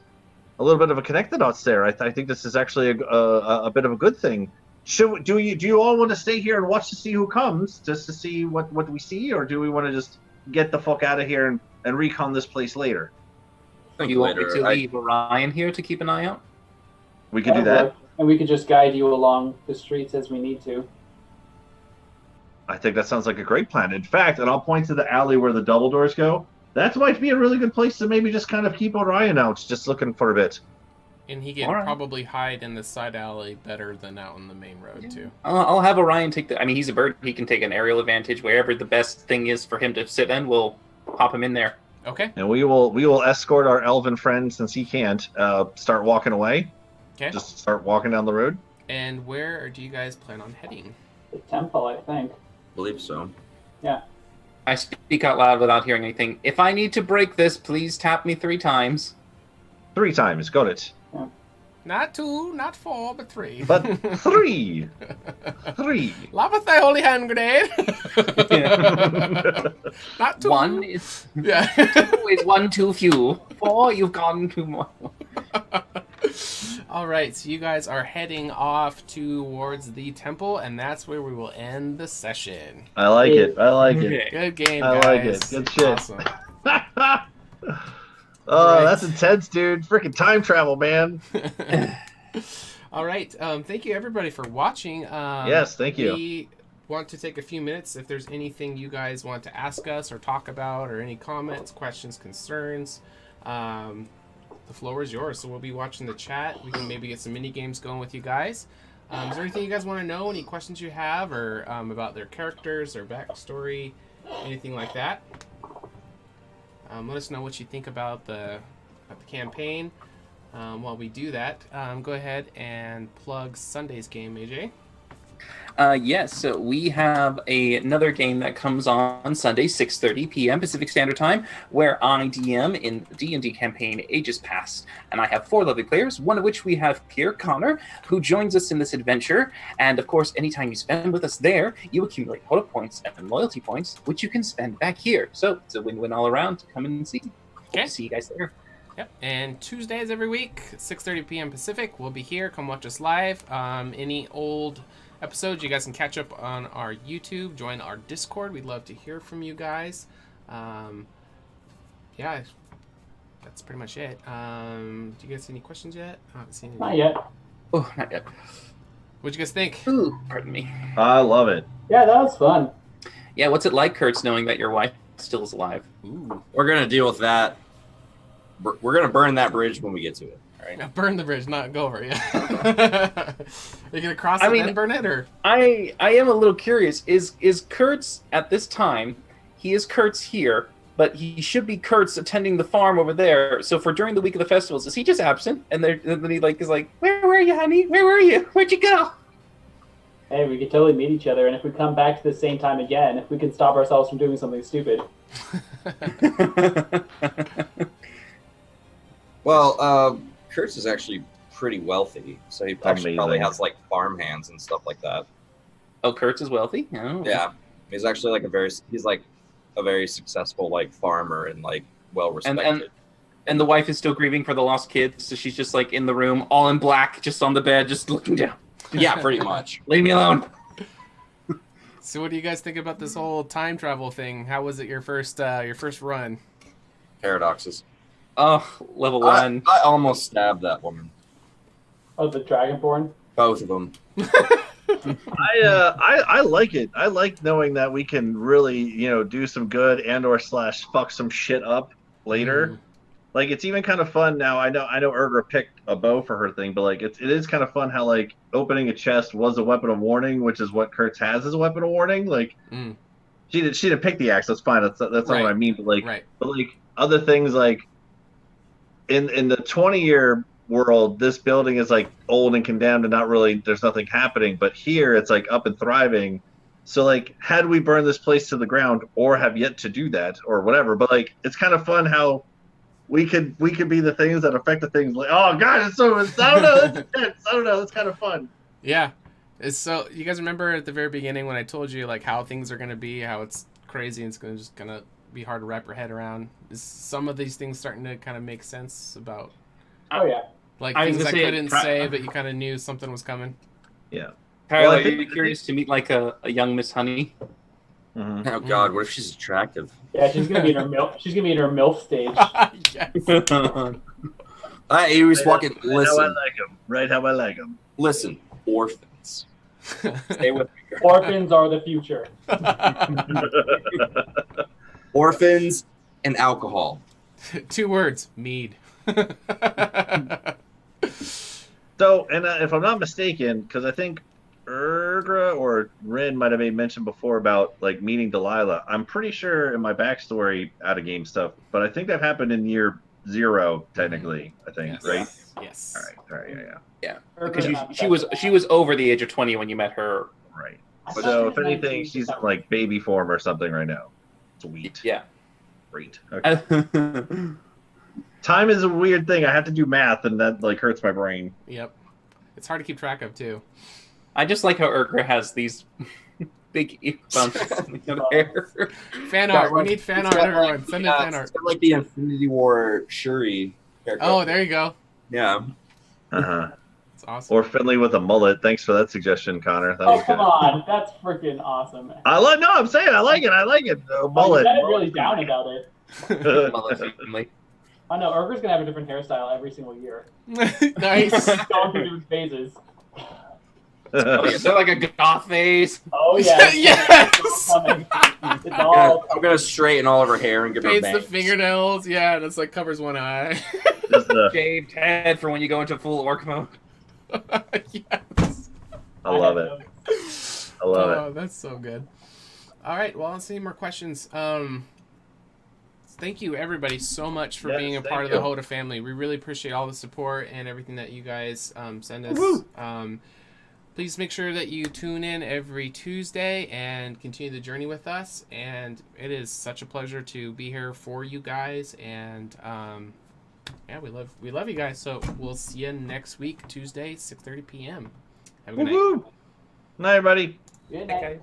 a little bit of a connect the dots there. I think this is actually a bit of a good thing. Do you all want to stay here and watch to see who comes, just to see what we see, or do we want to just get the fuck out of here and recon this place later? You want me to leave Orion here to keep an eye out? We could do that. And we could just guide you along the streets as we need to. I think that sounds like a great plan. In fact, and I'll point to the alley where the double doors go. That might be a really good place to maybe just kind of keep Orion out, just looking for a bit. And he can probably hide in the side alley better than out on the main road, too. I'll have Orion take the... I mean, he's a bird. He can take an aerial advantage. Wherever the best thing is for him to sit in, we'll pop him in there. Okay. And we will escort our elven friend, since he can't, start walking away. Okay. Just start walking down the road. And where do you guys plan on heading? The temple, I think. believe so. Yeah. I speak out loud without hearing anything. If I need to break this, please tap me 3 times. 3 times, got it. Yeah. Not 2, not 4, but 3. But 3. 3. Lava the holy hand grenade. Not 2. 1 is... Yeah. 2 is 1 too few. 4, you've gone too much. All right, so you guys are heading off towards the temple, and that's where we will end the session. I like it. I like it. Okay. Good game, I guys. like it. Good shit. Awesome. Oh, Right. that's intense, dude. Freaking time travel, man. All right, thank you everybody for watching. Yes, thank you. We want to take a few minutes if there's anything you guys want to ask us or talk about, or any comments, questions, concerns. The floor is yours, so we'll be watching the chat. We can maybe get some mini games going with you guys. Is there anything you guys want to know? Any questions you have, or about their characters or backstory, anything like that? Let us know what you think about the campaign. While we do that, go ahead and plug Sunday's game, AJ. Yes, so we have another game that comes on Sunday, 6:30 p.m. Pacific Standard Time, where I DM in the D&D campaign Ages Past. And I have 4 lovely players, one of which we have Pierre Connor, who joins us in this adventure. And of course, anytime you spend with us there, you accumulate HotA points and loyalty points, which you can spend back here. So it's a win-win all around to come in and see. Okay. See you guys there. Yep, and Tuesdays every week, 6:30 p.m. Pacific, we'll be here. Come watch us live. Any old episodes you guys can catch up on our YouTube. Join our Discord. We'd love to hear from you guys. Yeah, that's pretty much it. Do you guys see any questions yet? I haven't seen any. Not yet. Oh, not yet. What'd you guys think? Ooh, pardon me. I love it. Yeah, that was fun. Yeah, what's it like, Kurtz, knowing that your wife still is alive? Ooh. We're gonna deal with that. We're gonna burn that bridge when we get to it. All right. Now burn the bridge, not go over it. Are you gonna cross it and then burn it, or? I am a little curious. Is Kurtz at this time? He is Kurtz here, but he should be Kurtz attending the farm over there. So for during the week of the festivals, is he just absent? And then he is like, where were you, honey? Where were you? Where'd you go? Hey, we could totally meet each other, and if we come back to the same time again, if we can stop ourselves from doing something stupid. Well, Kurtz is actually pretty wealthy, so he actually probably Amazing. has like farm hands and stuff like that. Oh, Kurtz is wealthy? Oh. Yeah, he's actually like a very successful like farmer and like well respected. And the wife is still grieving for the lost kids, so she's just like in the room, all in black, just on the bed, just looking down. Yeah, pretty much. Leave me alone. So what do you guys think about this whole time travel thing? How was it your first run? Paradoxes. Oh, level 1. I almost stabbed that woman. Oh, the Dragonborn? Both of them. I like it. I like knowing that we can really, do some good and/or / fuck some shit up later. Like, it's even kind of fun now. I know Urgra picked a bow for her thing, but like it is kind of fun how like opening a chest was a weapon of warning, which is what Kurtz has as a weapon of warning. Like she didn't pick the axe. That's fine. That's not what I mean. But like other things like in the 20-year world, this building is like old and condemned and not really, there's nothing happening. But here it's like up and thriving. So like, had we burned this place to the ground or have yet to do that or whatever, but like, it's kind of fun how we could be the things that affect the things. Like, oh god, I don't know, it's intense. I don't know, it's kind of fun. Yeah. So you guys remember at the very beginning when I told you like how things are going to be, how it's crazy and it's just going to be hard to wrap your head around? Is some of these things starting to kind of make sense about? Oh yeah. Like things I couldn't say, but you kind of knew something was coming. Yeah. Kyle, are you curious to meet like a young Miss Honey? Mm-hmm. Oh God, what if she's attractive? Yeah, she's gonna be in her MILF. She's gonna be in her MILF stage. He was walking. Listen, how I like him. Right how I like him. Listen, orphans. Stay with me. Orphans are the future. Orphans and alcohol. 2 words: mead. So, and if I'm not mistaken, because I think Ergra or Rin might have made mention before about like meeting Delilah. I'm pretty sure in my backstory, out of game stuff, but I think that happened in year 0, technically. I think, Yes. right? Yes. All right, yeah. Yeah, Ergra because not she was over the age of 20 when you met her. Right. I thought So, she if was anything, 19 she's in December. like baby form or something right now. Sweet. Yeah. Great. Okay. I Time is a weird thing. I have to do math, and that like hurts my brain. Yep. It's hard to keep track of too. just like how Urgra has these big bumps in her hair. Fan Yeah, art. We like- need fan it's art, got like everyone. Send in the, fan art. It's got like the Infinity War Shuri haircut. Oh, there you go. Yeah. Uh-huh. It's awesome. Or Finley with a mullet. Thanks for that suggestion, Connor. That Oh, was good. come on. That's freaking awesome. No, I'm saying I like it. I like it. Oh, Mullet. you got really down about it. Family. I know, Urgra's going to have a different hairstyle every single year. Nice. He's going through different phases. Oh, is that like a goth face? Oh, yeah. Yes! It's all coming. It's all I'm gonna straighten all of her hair and give her Paints the bangs. fingernails. Yeah, and it's like covers one eye. Just, Shaved head for when you go into full orc mode. Yes. I love it. I love Oh, that's so good. All right. Well, let's see any more questions. Thank you, everybody, so much for Yes, being a thank part of you. the HotA family. We really appreciate all the support and everything that you guys send us. Woo-hoo. Please make sure that you tune in every Tuesday and continue the journey with us. And it is such a pleasure to be here for you guys. And yeah, we love you guys. So we'll see you next week, Tuesday, 6:30 p.m. Have a good night. Woo-hoo. Night, everybody. Good Hey, night. guys.